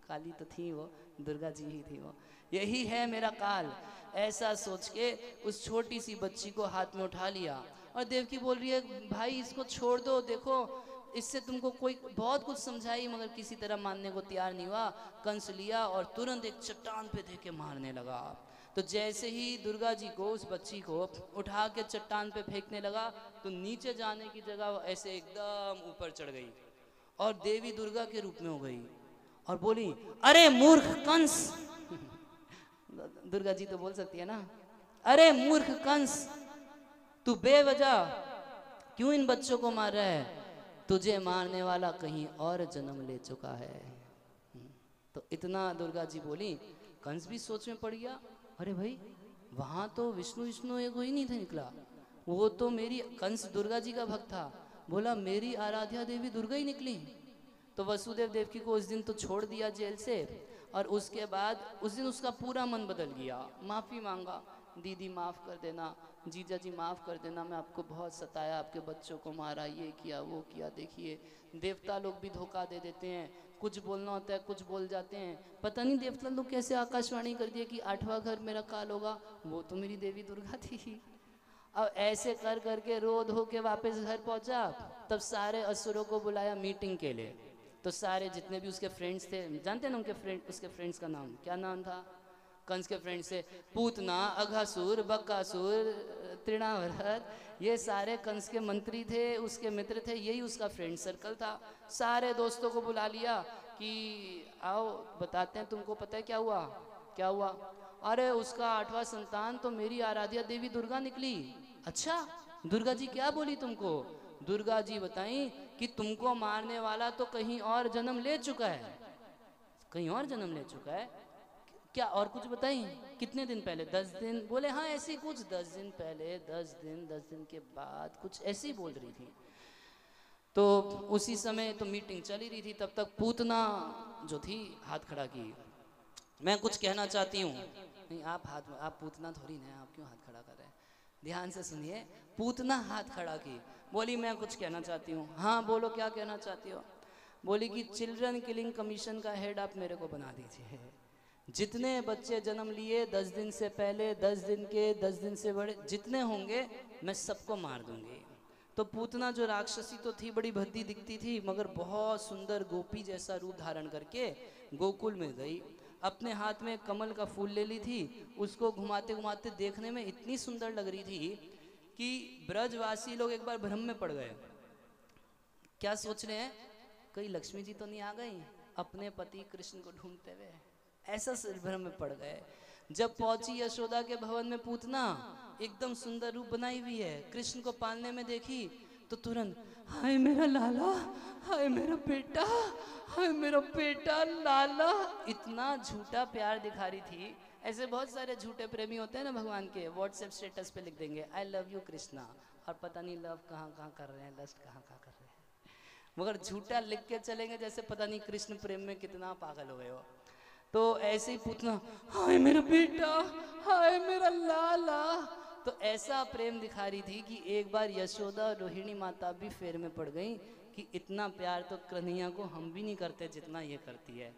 काली तो थी वो, दुर्गा जी ही थी वो, यही है मेरा काल। ऐसा सोच के उस छोटी सी बच्ची को हाथ में उठा लिया और देवकी बोल रही है भाई इसको छोड़ दो, देखो इससे तुमको कोई बहुत कुछ समझाई मगर किसी तरह मानने को तैयार नहीं हुआ। कंस लिया और तुरंत एक चट्टान पे दे के मारने लगा। तो जैसे ही दुर्गा जी को, उस बच्ची को उठा के चट्टान पे फेंकने लगा तो नीचे जाने की जगह ऐसे एकदम ऊपर चढ़ गई और देवी दुर्गा के रूप में हो गई और बोली अरे मूर्ख कंस। दुर्गा जी तो बोल सकती है ना, अरे मूर्ख कंस तू बेवजह क्यों इन बच्चों को मार रहा है? तुझे मारने वाला कहीं और जन्म ले चुका है। तो इतना दुर्गा जी बोली। कंस भी सोच में पड़ गया, अरे भाई वहां तो विष्णु विष्णु ये कोई नहीं था निकला, वो तो मेरी, कंस दुर्गा जी का भक्त था, बोला मेरी आराध्या देवी दुर्गा ही निकली। तो वसुदेव देवकी को उस दिन तो छोड़ दिया जेल से, और उसके बाद उस दिन उसका पूरा मन बदल गया, माफ़ी मांगा, दीदी माफ़ कर देना, जीजा जी माफ़ कर देना, मैं आपको बहुत सताया, आपके बच्चों को मारा, ये किया वो किया। देखिए देवता लोग भी धोखा दे देते हैं, कुछ बोलना होता है कुछ बोल जाते हैं। पता नहीं देवता लोग कैसे आकाशवाणी कर दिया कि 8वां घर मेरा काल होगा, वो तो मेरी देवी दुर्गा थी। अब ऐसे कर करके रो धो के वापस घर पहुंचा। तब सारे असुरों को बुलाया मीटिंग के लिए। तो सारे जितने भी उसके फ्रेंड्स थे, जानते हैं ना उनके फ्रेंड, उसके फ्रेंड्स का नाम क्या नाम था? कंस के फ्रेंड्स से पूतना, अघासुर, बक्कासुर, तृणावर्त, ये सारे कंस के मंत्री थे, उसके मित्र थे, यही उसका फ्रेंड सर्कल था। सारे दोस्तों को बुला लिया कि आओ बताते हैं तुमको पता है क्या हुआ, क्या हुआ? अरे उसका 8वां संतान तो मेरी आराध्या देवी दुर्गा निकली। अच्छा दुर्गा जी क्या बोली तुमको? दुर्गा जी बताई कि तुमको मारने वाला तो कहीं और जन्म ले चुका है, कहीं और जन्म ले चुका है। क्या और कुछ बताई? कितने दिन पहले? 10 दिन। बोले हाँ ऐसे कुछ 10 दिन पहले, 10 दिन के बाद, कुछ ऐसे ही बोल रही थी। तो उसी समय तो मीटिंग चली रही थी, तब तक पूतना जो थी हाथ खड़ा की, मैं कुछ कहना चाहती हूँ। नहीं आप हाथ, आप पूतना थोड़ी ना, आप क्यों हाथ खड़ा कर रहे हैं? ध्यान से सुनिए। पूतना हाथ खड़ा की, बोली मैं कुछ कहना चाहती हूँ। हाँ बोलो क्या कहना चाहती हो? बोली कि चिल्ड्रन किलिंग कमीशन का हेड आप मेरे को बना दीजिए। जितने बच्चे जन्म लिए 10 दिन से पहले, 10 दिन के, 10 दिन से बड़े जितने होंगे मैं सबको मार दूंगी। तो पूतना जो राक्षसी तो थी, बड़ी भद्दी दिखती थी, मगर बहुत सुंदर गोपी जैसा रूप धारण करके गोकुल में गई। अपने हाथ में कमल का फूल ले ली थी, उसको घुमाते घुमाते देखने में इतनी सुंदर लग रही थी कि ब्रजवासी लोग एक बार भ्रम में पड़ गए। क्या सोच रहे हैं, कहीं लक्ष्मी जी तो नहीं आ गई अपने पति कृष्ण को ढूंढते हुए? ऐसा भ्रम में पड़ गए। जब पहुंची यशोदा के भवन में पूतना, एकदम सुंदर रूप बनाई हुई है, कृष्ण को पालने में देखी तो तुरंत हाय मेरा लाला, हाय मेरा बेटा, हाय मेरा बेटा लाला, इतना झूठा प्यार दिखा रही थी। ऐसे बहुत सारे झूठे प्रेमी होते हैं ना भगवान के, व्हाट्सएप स्टेटस पे लिख देंगे आई लव यू कृष्णा, और पता नहीं लव कहाँ कहाँ कर रहे हैं, लस्ट कहाँ कहाँ कर रहे हैं, मगर झूठा लिख के चलेंगे जैसे पता नहीं कृष्ण प्रेम में कितना पागल हो गए हो। तो ऐसे ही पूतना हाय मेरा बेटा, हाय मेरा लाला, तो ऐसा प्रेम दिखा रही थी कि एक बार यशोदा और रोहिणी माता भी फेर में पड़ गई कि इतना प्यार तो कन्हैया को हम भी नहीं करते जितना ये करती है।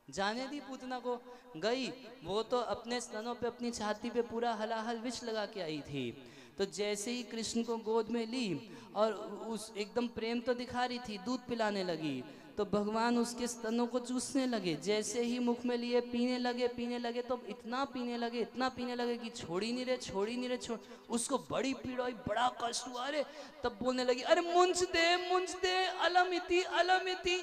जाने दी पूतना को, गई वो तो अपने स्तनों पे, अपनी छाती पे पूरा हलाहल विष लगा के आई थी। तो जैसे ही कृष्ण को गोद में ली और उस एकदम प्रेम तो दिखा रही थी, दूध पिलाने लगी, तो भगवान उसके स्तनों को चूसने लगे। जैसे ही मुख में लिए पीने लगे तो इतना पीने लगे कि छोड़ ही नहीं रहे, छोड़। उसको बड़ी पीड़ा हुई, बड़ा कष्ट हुआ। अरे तब बोलने लगी अरे मुंच दे, अलमिति।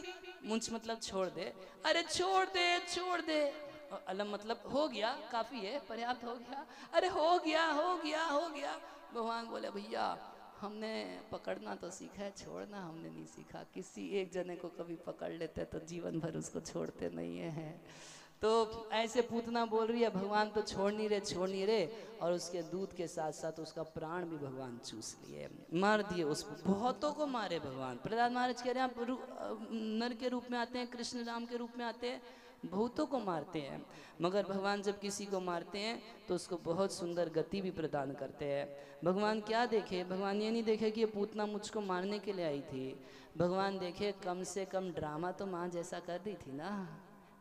मुंच मतलब छोड़ दे, अरे छोड़ दे। और अलम मतलब हो गया, काफी है, पर्याप्त हो गया, अरे हो गया। भगवान बोले भैया हमने पकड़ना तो सीखा है, छोड़ना हमने नहीं सीखा। किसी एक जने को कभी पकड़ लेते तो जीवन भर उसको छोड़ते नहीं है। तो ऐसे पूतना बोल रही है, भगवान तो छोड़ नहीं रहे, और उसके दूध के साथ साथ उसका प्राण भी भगवान चूस लिए, मार दिए उसको। बहुतों को मारे भगवान। प्रहलाद महाराज कह रहे हैं आप नर के रूप में आते हैं, कृष्ण राम के रूप में आते हैं, बहुतों को मारते हैं, मगर भगवान जब किसी को मारते हैं तो उसको बहुत सुंदर गति भी प्रदान करते हैं। भगवान क्या देखे? भगवान ये नहीं देखे कि ये पूतना मुझको मारने के लिए आई थी। भगवान देखे कम से कम ड्रामा तो माँ जैसा कर रही थी ना।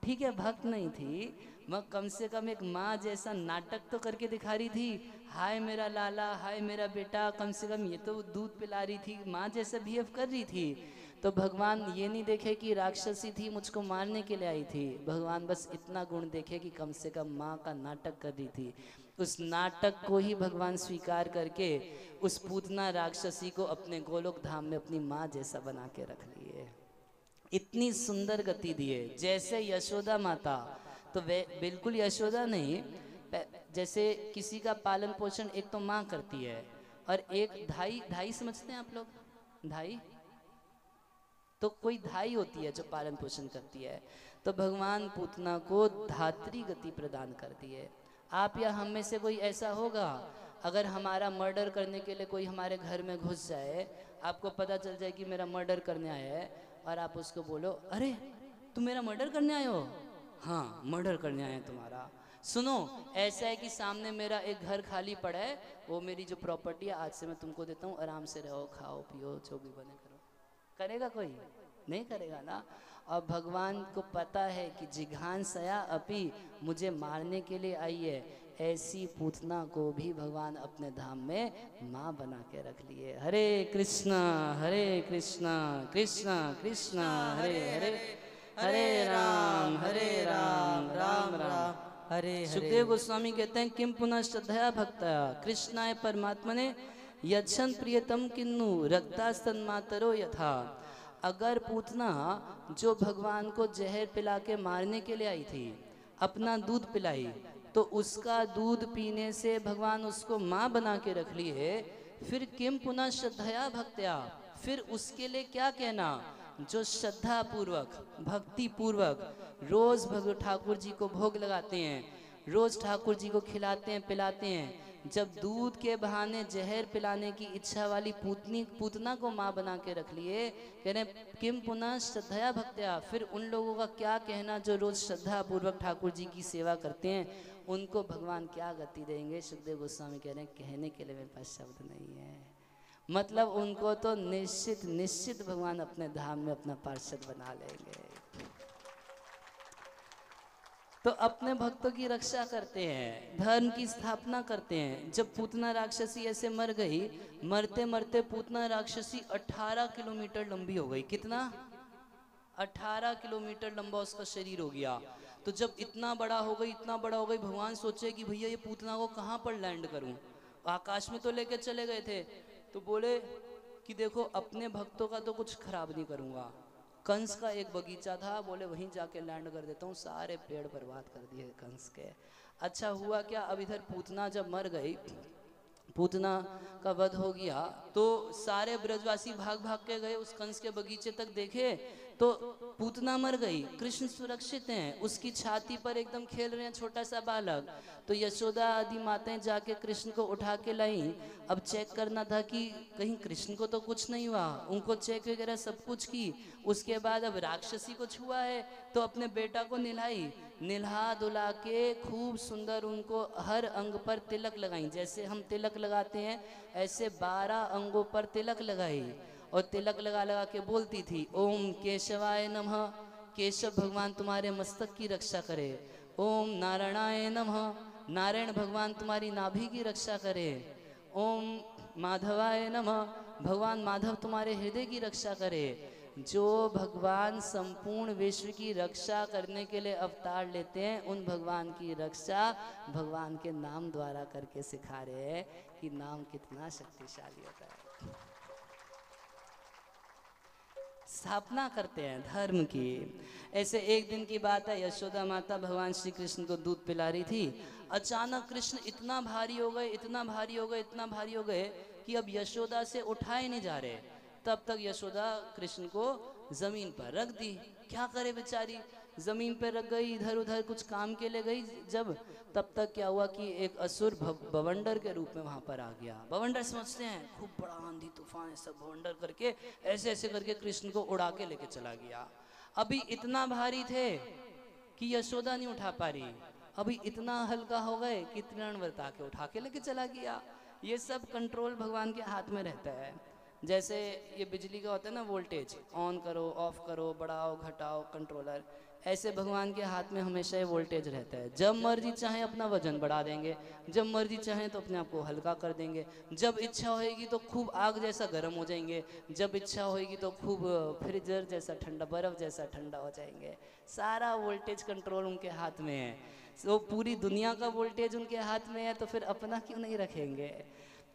ठीक है भक्त नहीं थी, मैं कम से कम एक माँ जैसा नाटक तो करके दिखा रही थी। हाय मेरा लाला, हाय मेरा बेटा, कम से कम ये तो दूध पिला रही थी, माँ जैसा बिहेव कर रही थी। तो भगवान ये नहीं देखे कि राक्षसी थी, मुझको मारने के लिए आई थी। भगवान बस इतना गुण देखे कि कम से कम माँ का नाटक कर रही थी। उस नाटक को ही भगवान स्वीकार करके उस पूतना राक्षसी को अपने गोलोक धाम में अपनी माँ जैसा बना के रख लिए। इतनी सुंदर गति दिए। जैसे यशोदा माता, तो वे बिल्कुल यशोदा नहीं, जैसे किसी का पालन पोषण एक तो माँ करती है, और एक धाई, धाई समझते हैं आप लोग? धाई तो कोई धाई होती है जो पालन पोषण करती है। तो भगवान पूतना को धात्री गति प्रदान करती है। आप या हम में से कोई ऐसा होगा, अगर हमारा मर्डर करने के लिए कोई हमारे घर में घुस जाए, आपको पता चल जाए कि मेरा मर्डर करने आया है, और आप उसको बोलो अरे तुम मेरा मर्डर करने आए हो? हाँ मर्डर करने आए हैं तुम्हारा। सुनो ऐसा है कि सामने मेरा एक घर खाली पड़ा है, वो मेरी जो प्रॉपर्टी है आज से मैं तुमको देता हूँ, आराम से रहो, खाओ पियो, जो भी बने करो। करेगा कोई? नहीं करेगा ना। और भगवान को पता है कि जिघांसया अपि, मुझे मारने के लिए आई है, ऐसी पूतना को भी भगवान अपने धाम में माँ बना के रख लिए। हरे कृष्णा कृष्ण कृष्ण हरे हरे, हरे राम राम राम हरे हरे। सुखदेव गोस्वामी कहते हैं किम पुनः श्रद्धया भक्तया कृष्णाय परमात्मने यच्छन प्रियतम किन्नु रक्ता स्तन्मातरो यथा। अगर पूतना जो भगवान को जहर पिला के मारने के लिए आई थी, अपना दूध पिलाई, तो उसका दूध पीने से भगवान उसको माँ बना के रख लिए, फिर किम पुनः श्रद्धया भक्तया, फिर उसके लिए क्या कहना, जो श्रद्धा पूर्वक भक्ति पूर्वक रोज भगवान ठाकुर जी को भोग लगाते हैं, रोज ठाकुर जी को खिलाते हैं पिलाते हैं, जब दूध के बहाने जहर पिलाने की इच्छा वाली पूतना को माँ बना के रख लिए, कह रहे किम पुनः श्रद्धया भक्त्या, फिर उन लोगों का क्या कहना जो रोज श्रद्धा पूर्वक ठाकुर जी की सेवा करते हैं, उनको भगवान क्या गति देंगे। सुखदेव गोस्वामी कह रहे हैं कहने के लिए मेरे पास शब्द नहीं है। मतलब उनको तो निश्चित भगवान अपने धाम में अपना पार्षद बना लेंगे। तो अपने भक्तों की रक्षा करते हैं, धर्म की स्थापना करते हैं। जब पूतना राक्षसी ऐसे मर गई, मरते मरते पूतना राक्षसी 18 किलोमीटर लंबी हो गई। कितना? 18 किलोमीटर लंबा उसका शरीर हो गया। तो जब इतना बड़ा हो गई भगवान सोचे कि भैया ये पूतना को कहाँ पर लैंड करूं, आकाश में तो लेके चले गए थे। तो बोले कि देखो अपने भक्तों का तो कुछ खराब नहीं करूंगा। कंस का एक बगीचा था, बोले वहीं जाके लैंड कर देता हूँ, सारे पेड़ बर्बाद कर दिए कंस के। अच्छा हुआ क्या, अब इधर पूतना जब मर गई, पूतना का वध हो गया, तो सारे ब्रजवासी भाग भाग के गए उस कंस के बगीचे तक, देखे तो पूतना मर गई, कृष्ण सुरक्षित हैं, उसकी छाती पर एकदम खेल रहे हैं छोटा सा बालक। तो यशोदा आदि माताएं जाके कृष्ण को उठा के लाई। अब चेक करना था कि कहीं कृष्ण को तो कुछ नहीं हुआ, उनको चेक वगैरह सब कुछ की। उसके बाद अब राक्षसी को छुआ है तो अपने बेटा को निल्हा धुला के खूब सुंदर उनको हर अंग पर तिलक लगाई। जैसे हम तिलक लगाते हैं ऐसे 12 अंगों पर तिलक लगाई, और तिलक लगा लगा के बोलती थी ओम केशवाय नमः, केशव भगवान तुम्हारे मस्तक की रक्षा करे। ओम नारायणाय नमः, नारायण भगवान तुम्हारी नाभि की रक्षा करे। ओम माधवाय नमः, भगवान माधव तुम्हारे हृदय की रक्षा करे। जो भगवान संपूर्ण विश्व की रक्षा करने के लिए अवतार लेते हैं, उन भगवान की रक्षा भगवान के नाम द्वारा करके सिखा रहे हैं कि नाम कितना शक्तिशाली होता है। स्थापना करते हैं धर्म की। ऐसे एक दिन की बात है, यशोदा माता भगवान श्री कृष्ण को दूध पिला रही थी। अचानक कृष्ण इतना भारी हो गए कि अब यशोदा से उठाए नहीं जा रहे। तब तक यशोदा कृष्ण को जमीन पर रख दी। क्या करे बेचारी, जमीन पर रख गई, इधर उधर कुछ काम के लिए गई जब, तब तक क्या हुआ कि एक असुर बवंडर के रूप में वहां पर आ गया। बवंडर समझते हैं, खूब बड़ा आंधी तूफान है, सब बवंडर करके ऐसे ऐसे करके कृष्ण को उड़ा के लेके चला गया। अभी इतना भारी थे कि यशोदा नहीं उठा पा रही, अभी इतना हल्का हो गए कि तृणवत आके उठा के लेके चला गया। ये सब कंट्रोल भगवान के हाथ में रहता है। जैसे ये बिजली का होता है ना, वोल्टेज ऑन करो ऑफ करो, बढ़ाओ घटाओ कंट्रोलर, ऐसे भगवान के हाथ में हमेशा ये वोल्टेज रहता है। जब मर्जी चाहे अपना वजन बढ़ा देंगे, जब मर्जी चाहे तो अपने आप को हल्का कर देंगे, जब इच्छा होएगी तो खूब आग जैसा गर्म हो जाएंगे, जब इच्छा होएगी तो खूब फ्रीजर जैसा ठंडा, बर्फ जैसा ठंडा हो जाएंगे। सारा वोल्टेज कंट्रोल उनके हाथ में है। तो पूरी दुनिया का वोल्टेज उनके हाथ में है, तो फिर अपना क्यों नहीं रखेंगे।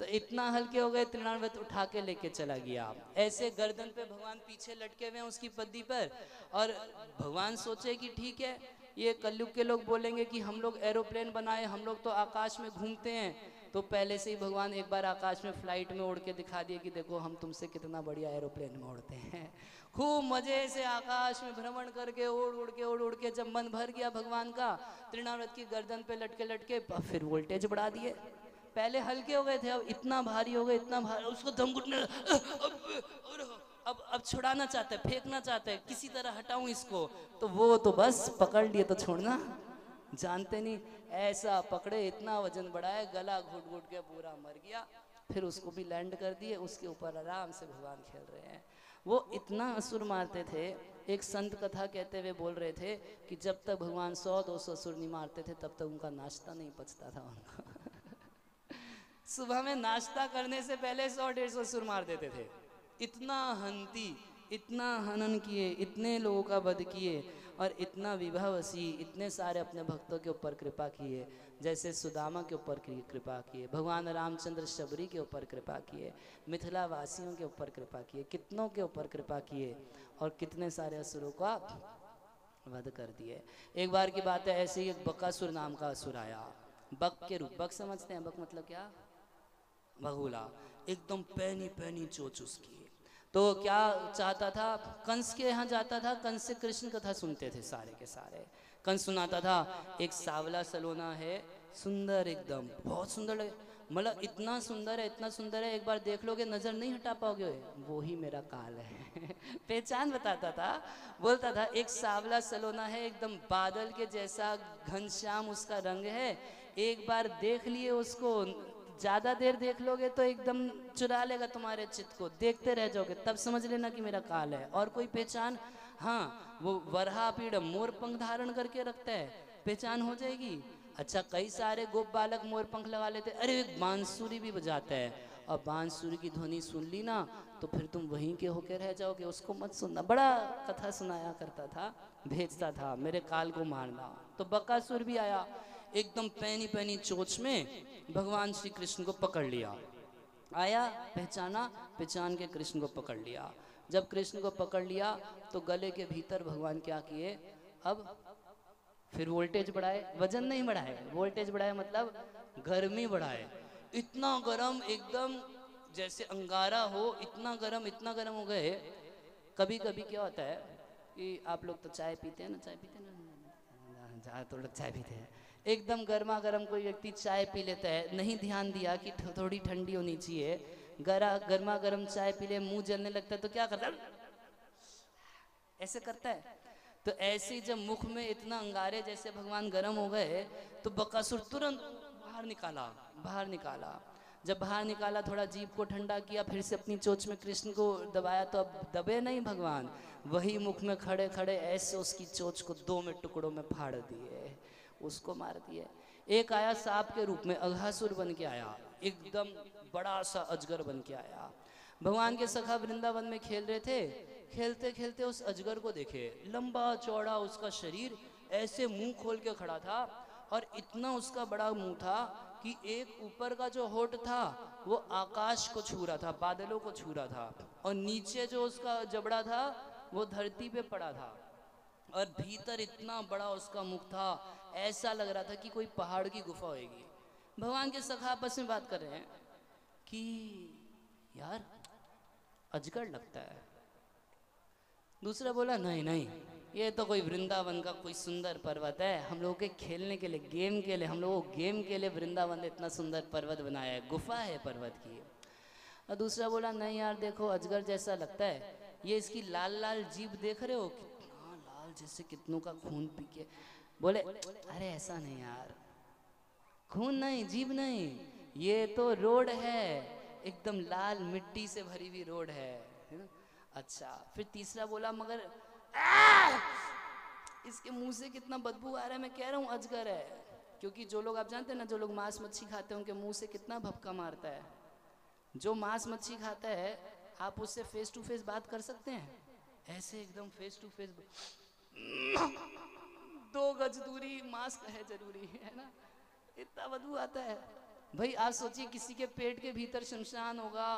तो इतना हल्के हो गए, तृणावत उठा के लेके चला गया। ऐसे गर्दन पे भगवान पीछे लटके हुए हैं उसकी पद्दी पर, और भगवान सोचे कि ठीक है ये कलयुग के लोग बोलेंगे कि हम लोग एरोप्लेन बनाए, हम लोग तो आकाश में घूमते हैं, तो पहले से ही भगवान एक बार आकाश में फ्लाइट में उड़ के दिखा दिए कि देखो हम तुमसे कितना बढ़िया एरोप्लेन में उड़ते हैं। खूब मजे से आकाश में भ्रमण करके उड़ के जब मन भर गया भगवान का, तृणावृत की गर्दन पे लटके लटके फिर वोल्टेज बढ़ा दिए। पहले हल्के हो गए थे, अब इतना भारी हो गए, इतना भारी, उसको दम घुटने अब छुड़ाना चाहता है, फेंकना चाहता है, किसी तरह हटाऊं इसको, तो वो तो बस पकड़ लिए तो छोड़ना जानते नहीं। ऐसा पकड़े, इतना वजन बढ़ाया, गला घुट घुट के पूरा मर गया। फिर उसको भी लैंड कर दिए, उसके ऊपर आराम से भगवान खेल रहे हैं। वो इतना असुर मारते थे, एक संत कथा कहते हुए बोल रहे थे कि जब तक भगवान 100-200 असुर नहीं मारते थे तब तक उनका नाश्ता नहीं पचता था उनको। सुबह में नाश्ता करने से पहले 100-150 असुर मार देते थे। इतना हंती, इतना हनन किए, इतने लोगों का वध किए और इतना विभवसी, इतने सारे अपने भक्तों के ऊपर कृपा किए। जैसे सुदामा के ऊपर कृपा किए, भगवान रामचंद्र शबरी के ऊपर कृपा किए, मिथिला वासियों के ऊपर कृपा किए, कितनों के ऊपर कृपा किए और कितने सारे असुरों का वध कर दिए। एक बार की बात है, ऐसे ही एक बकासुर नाम का असुर आया, बक के रूप। बक समझते हैं? बक मतलब क्या? बगुला। एकदम पैनी पैनी चोच उसकी। तो क्या चाहता था, कंस के यहाँ जाता था, कंस से कृष्ण कथा सुनते थे सारे के सारे। कंस सुनाता था, एक सावला सलोना है, सुंदर एकदम, बहुत सुंदर लगे, मतलब इतना सुंदर है, इतना सुंदर है, एक बार देख लोगे नजर नहीं हटा पाओगे, वो ही मेरा काल है। पहचान बताता था, बोलता था एक सावला सलोना है, एकदम बादल के जैसा घनश्याम उसका रंग है, एक बार देख लिए उसको, ज्यादा देर देख लोगे तो एकदम चुरा लेगा तुम्हारे चित्त को, देखते रह जाओगे, तब समझ लेना कि मेरा काल है। और कोई पहचान? हाँ, वो वरहा पीड़, मोर पंख धारण करके रखता है, पहचान हो जाएगी। अच्छा, कई सारे गोप बालक मोर पंख लगा लेते, अरे एक बांसुरी भी बजाता है, और बांसुरी की ध्वनि सुन ली ना तो फिर तुम वहीं के होके रह जाओगे, उसको मत सुनना। बड़ा कथा सुनाया करता था, भेजता था मेरे काल को मारना। तो बकासुर भी आया, एकदम पैनी पैनी चोच में भगवान श्री कृष्ण को पकड़ लिया। आया, पहचाना, पहचान के कृष्ण को पकड़ लिया। जब कृष्ण को पकड़ लिया तो गले के भीतर भगवान क्या किए, अब फिर वोल्टेज बढ़ाए, वजन नहीं बढ़ाए, वोल्टेज बढ़ाए मतलब गर्मी बढ़ाए। इतना गर्म, एकदम जैसे अंगारा हो, इतना गर्म हो गए। कभी कभी क्या होता है कि आप लोग तो चाय पीते हैं ना, चाय पीते हैं ना, जहाँ तो लोग चाय पीते हैं, एकदम गर्मा गर्म कोई व्यक्ति चाय पी लेता है, नहीं ध्यान दिया कि थोड़ी ठंडी होनी चाहिए, गर्मा गर्म चाय पी ले, मुंह जलने लगता है तो क्या करता है, ऐसे करता है। तो ऐसे जब मुख में इतना अंगारे जैसे भगवान गर्म हो गए तो बकासुर तुरंत बाहर निकाला। जब बाहर निकाला, थोड़ा जीभ को ठंडा किया, फिर से अपनी चोंच में कृष्ण को दबाया, तो अब दबे नहीं भगवान, वही मुख में खड़े खड़े ऐसे उसकी चोंच को 2 में टुकड़ों में फाड़ दिए, उसको मार दिए। एक आया सांप के रूप में, अघासुर बन के आया, एकदम बड़ा सा अजगर बन के आया। भगवान के सखा वृंदावन में खेल रहे थे, खेलते खेलते उस अजगर को देखे, लंबा चौड़ा उसका शरीर, ऐसे मुंह खोल के खड़ा था, और इतना उसका बड़ा मुंह था कि एक ऊपर का जो होठ था वो आकाश को छू रहा था, बादलों को छू रहा था, और नीचे जो उसका जबड़ा था वो धरती पे पड़ा था, और भीतर इतना बड़ा उसका मुख था, ऐसा लग रहा था कि कोई पहाड़ की गुफा होगी। भगवान के सखा आपस में बात कर रहे हैं कि यार अजगर लगता है। दूसरा बोला नहीं नहीं, ये तो कोई वृंदावन का कोई सुंदर पर्वत है, हम लोगों के खेलने के लिए, गेम के लिए, हम लोगों को गेम के लिए वृंदावन ने इतना सुंदर पर्वत बनाया है, गुफा है पर्वत की। और दूसरा बोला नहीं यार देखो अजगर जैसा लगता है, ये इसकी लाल लाल जीभ देख रहे हो, कितना लाल, जैसे कितनों का खून पी के। बोले अरे ऐसा नहीं यार, खून नहीं, जीभ नहीं, ये तो रोड है, एकदम लाल मिट्टी से भरी हुई रोड है। अच्छा, फिर तीसरा बोला मगर इसके मुंह से कितना बदबू आ रहा है, मैं कह रहा हूँ अजगर है, क्योंकि जो लोग आप जानते हैं ना, जो लोग मांस मच्छी खाते हैं उनके मुंह से कितना भपका मारता है। जो मांस मच्छी खाता है आप उससे फेस टू फेस बात कर सकते हैं, ऐसे एकदम फेस टू फेस, 2 गज दूरी, मास्क है जरूरी है ना, इतना बदबू आता है। भाई आप सोचिए किसी के पेट के भीतर शमशान होगा,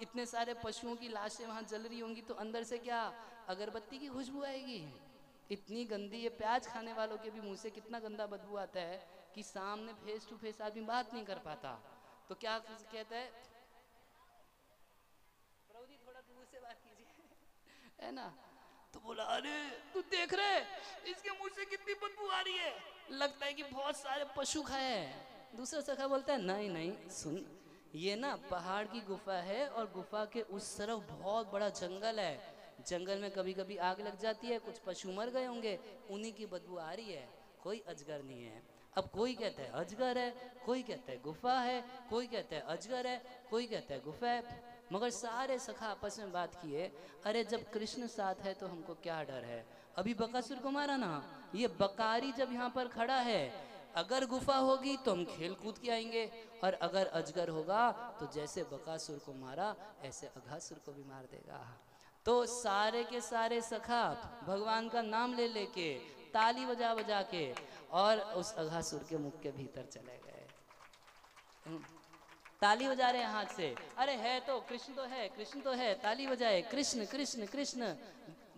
इतने सारे पशुओं की लाशें वहां जल रही होंगी, तो अंदर से क्या अगरबत्ती की खुशबू आएगी, इतनी गंदी। ये प्याज खाने वालों के भी मुंह से कितना गंदा बदबू आता है कि सामने फेस टू फेस आदमी बात नहीं कर पाता। तो क्या कहता है, प्रभु जी थोड़ा दूर से बात कीजिए, है ना। तो बोला अरे तू देख रहे इसके मुंह से कितनी बदबू आ रही है, लगता है कि बहुत सारे पशु खाए हैं। दूसरा सखा बोलता है नहीं नहीं सुन, ये ना पहाड़ की गुफा है और गुफा के उस तरफ बहुत बड़ा जंगल है, जंगल में कभी कभी आग लग जाती है, कुछ पशु मर गए होंगे, उन्हीं की बदबू आ रही है, कोई अजगर नहीं है। अब कोई कहता है अजगर है, कोई कहता है गुफा है, कोई कहता है अजगर है, कोई कहता है गुफा है। मगर सारे सखा आपस में बात किए, अरे जब कृष्ण साथ है तो हमको क्या डर है, अभी बकासुर को मारा ना, ये बकारी जब यहाँ पर खड़ा है, अगर गुफा होगी तो हम खेल कूद के आएंगे, और अगर अजगर होगा तो जैसे बकासुर को मारा ऐसे अघासुर को भी मार देगा। तो सारे के सारे सखा भगवान का नाम ले लेके ताली बजा बजा के और उस अघासुर के मुख के भीतर चले गए। ताली बजा रहे हैं हाथ से, अरे है तो कृष्ण तो है, कृष्ण तो है, ताली बजाए कृष्ण कृष्ण कृष्ण,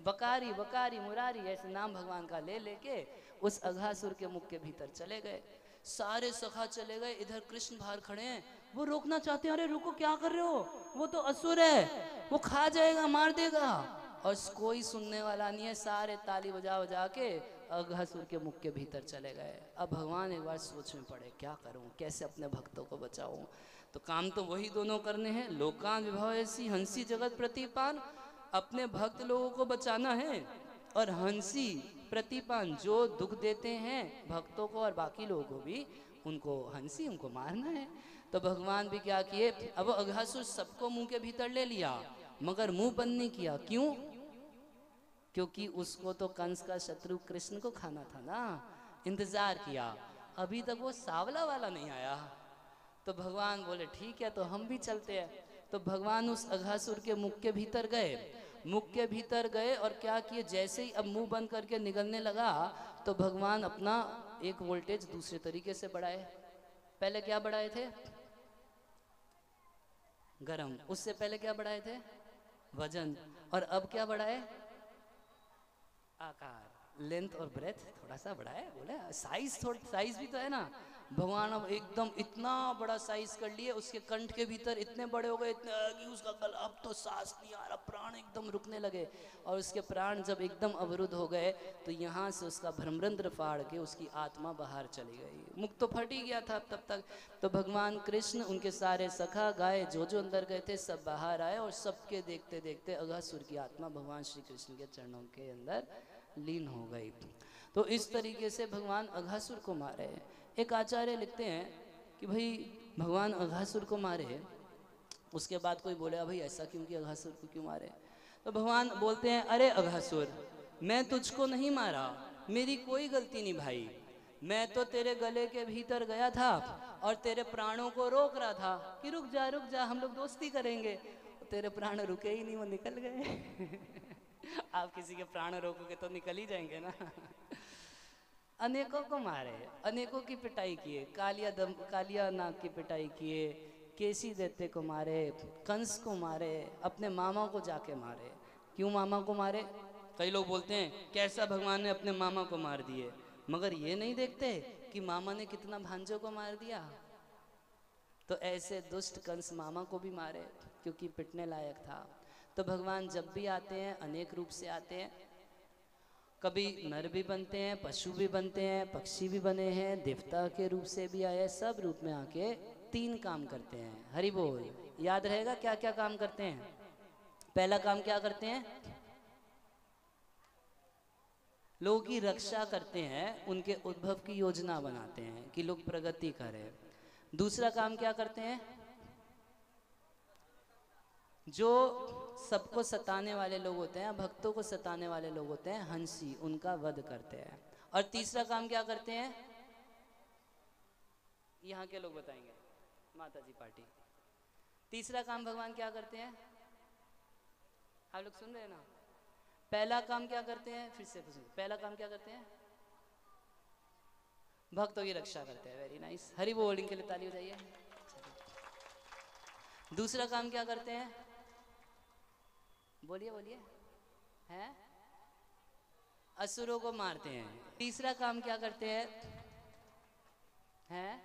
बकारी बकारी मुरारी, ऐसे नाम भगवान का ले लेके उस अघासुर के मुख के भीतर चले गए। सारे सखा चले गए, इधर कृष्ण बाहर खड़े हैं, वो रोकना चाहते हैं, अरे रुको क्या कर रहे हो, वो तो असुर है, वो खा जाएगा मार देगा, और कोई सुनने वाला नहीं है, सारे ताली बजा बजा के अघासुर के मुख के भीतर चले गए। अब भगवान एक बार सोच में पड़े क्या करूं, कैसे अपने भक्तों को बचाऊं। तो काम तो वही दोनों करने हैं, लोकान विभव ऐसी हंसी जगत प्रतिपान, अपने भक्त लोगों को बचाना है, और हंसी प्रतिपान जो दुख देते हैं भक्तों को और बाकी लोगों को भी, उनको हंसी उनको मारना है। तो भगवान भी क्या किए, अब अघासुर सबको मुंह के भीतर ले लिया मगर मुंह बंद नहीं किया। क्यों? क्योंकि उसको तो कंस का शत्रु कृष्ण को खाना था ना। इंतजार किया, अभी तक वो सावला वाला नहीं आया। तो भगवान बोले ठीक है तो हम भी चलते हैं। तो भगवान उस अघासुर के मुख के भीतर गए, मुख के भीतर गए और क्या किए, जैसे ही अब मुंह बंद करके निगलने लगा तो भगवान अपना एक वोल्टेज दूसरे तरीके से बढ़ाए। पहले क्या बढ़ाए थे? गरम। उससे पहले क्या बढ़ाए थे? वजन। और अब क्या बढ़ाए? आकार, लेंथ और ब्रेथ थोड़ा सा बढ़ाए। बोले साइज भी तो है ना। भगवान अब एकदम इतना बड़ा साइज कर लिए, उसके कंठ के भीतर इतने बड़े हो गए, इतने कि उसका गला, अब तो सांस नहीं आ रहा, प्राण एकदम रुकने लगे। और उसके प्राण जब एकदम अवरुद्ध हो गए तो यहाँ से उसका भ्रमरंध्र फाड़ के उसकी आत्मा बाहर चली गई। मुख तो फट ही गया था तब तक। तो भगवान कृष्ण, उनके सारे सखा गाय जो अंदर गए थे सब बाहर आए, और सबके देखते देखते अघासुर की आत्मा भगवान श्री कृष्ण के चरणों के अंदर लीन हो गई। तो इस तरीके से भगवान अघासुर को मारे। एक आचार्य लिखते हैं कि भाई भगवान अघासुर को मारे, उसके बाद कोई बोले भाई ऐसा क्यों कि अघासुर को क्यों मारे। तो भगवान बोलते हैं अरे अघासुर, मैं तुझको नहीं मारा, मेरी कोई गलती नहीं भाई, मैं तो तेरे गले के भीतर गया था और तेरे प्राणों को रोक रहा था कि रुक जा हम लोग दोस्ती करेंगे। तेरे प्राण रुके ही नहीं, वो निकल गए। आप किसी के प्राण रोकोगे तो निकल ही जाएंगे ना। अनेकों को मारे, अनेकों की पिटाई किए, कालिया नाग की पिटाई किए, केसी दैत्य को मारे, कंस को मारे, अपने मामा को जाके मारे। क्यों मामा को मारे? कई लोग बोलते हैं कैसा भगवान ने अपने मामा को मार दिए, मगर ये नहीं देखते कि मामा ने कितना भांजों को मार दिया। तो ऐसे दुष्ट कंस मामा को भी मारे क्योंकि पिटने लायक था। तो भगवान जब भी आते हैं अनेक रूप से आते हैं, कभी नर भी बनते हैं, पशु भी बनते हैं, पक्षी भी बने हैं, देवता के रूप से भी आए, सब रूप में आके 3 काम करते हैं। हरि बोल। याद रहेगा क्या क्या काम करते हैं? पहला काम क्या करते हैं? लोगों की रक्षा करते हैं, उनके उद्भव की योजना बनाते हैं कि लोग प्रगति करें। दूसरा काम क्या करते हैं? जो सबको सताने वाले लोग होते हैं, भक्तों को सताने वाले लोग होते हैं, हंसी, उनका वध करते हैं। और तीसरा काम क्या करते हैं? यहाँ के लोग बताएंगे, माता जी पार्टी। तीसरा काम भगवान क्या करते हैं? आप लोग सुन रहे हैं ना? पहला काम क्या करते हैं? फिर से सुन। पहला काम क्या करते हैं? भक्तों की रक्षा करते हैं। वेरी नाइस, हरि बोल। इनके लिए ताली बजाइए। दूसरा काम क्या करते हैं? बोलिए बोलिए। हैं? असुरों को मारते हैं। तीसरा काम क्या करते हैं? हैं?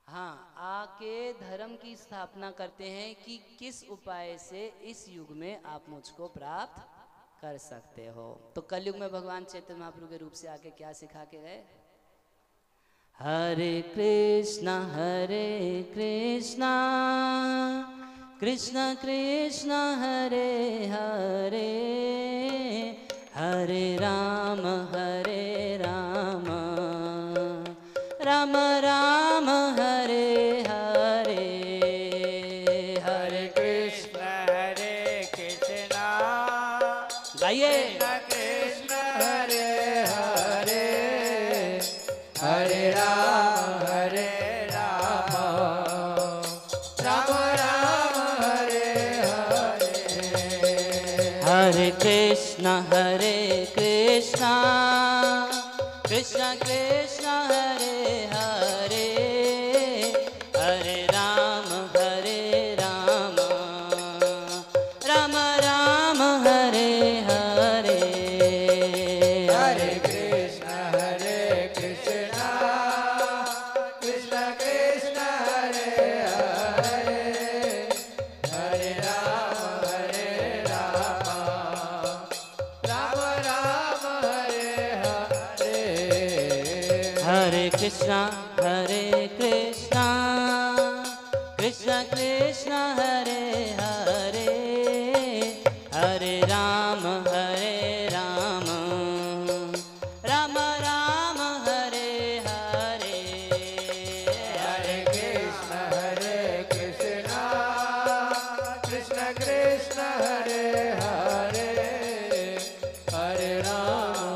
हाँ, आके धर्म की स्थापना करते हैं कि किस उपाय से इस युग में आप मुझको प्राप्त कर सकते हो। तो कलयुग में भगवान चैतन्य महाप्रभु के रूप से आके क्या सिखा के गए? हरे कृष्णा कृष्ण कृष्ण हरे हरे, हरे राम राम राम हरे हरे, हरे कृष्ण गाइए। कृष्ण हरे हरे, हरे राम राम राम हरे हरे, हरे कृष्ण कृष्ण कृष्ण हरे हरे, हरे राम राम राम हरे हरे, हरे कृष्ण कृष्ण कृष्ण हरे हरे, हरे राम राम राम हरे हरे, हरे कृष्णा कृष्ण कृष्ण हरे हरे, हरे राम राम राम हरे हरे, हरे कृष्ण कृष्ण कृष्ण हरे हरे, हरे राम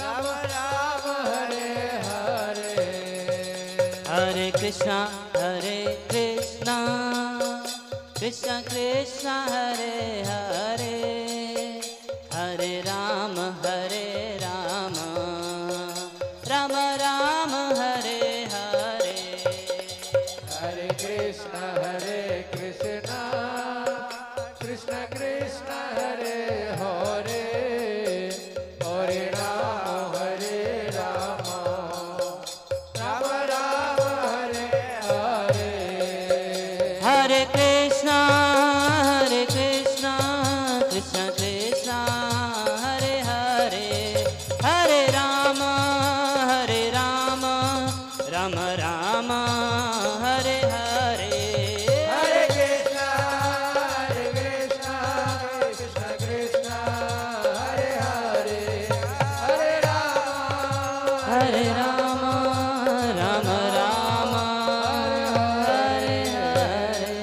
राम राम हरे हरे, हरे कृष्णा कृष्ण कृष्ण हरे हरे, हरे राम राम राम हरे हरे, हरे कृष्ण कृष्ण कृष्ण हरे हरे, हरे राम राम राम हरे हरे, हरे कृष्णा कृष्ण कृष्ण हरे हरे, हरे राम राम राम हरे हरे, हरे कृष्ण कृष्ण कृष्ण हरे हरे, हरे राम राम हरे हरे।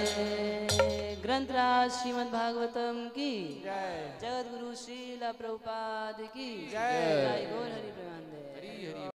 ग्रंथराज श्रीमद् भागवतम की जय। जगत गुरु श्रील प्रभुपाद की जय। जय। गौर हरि प्रेमानंद।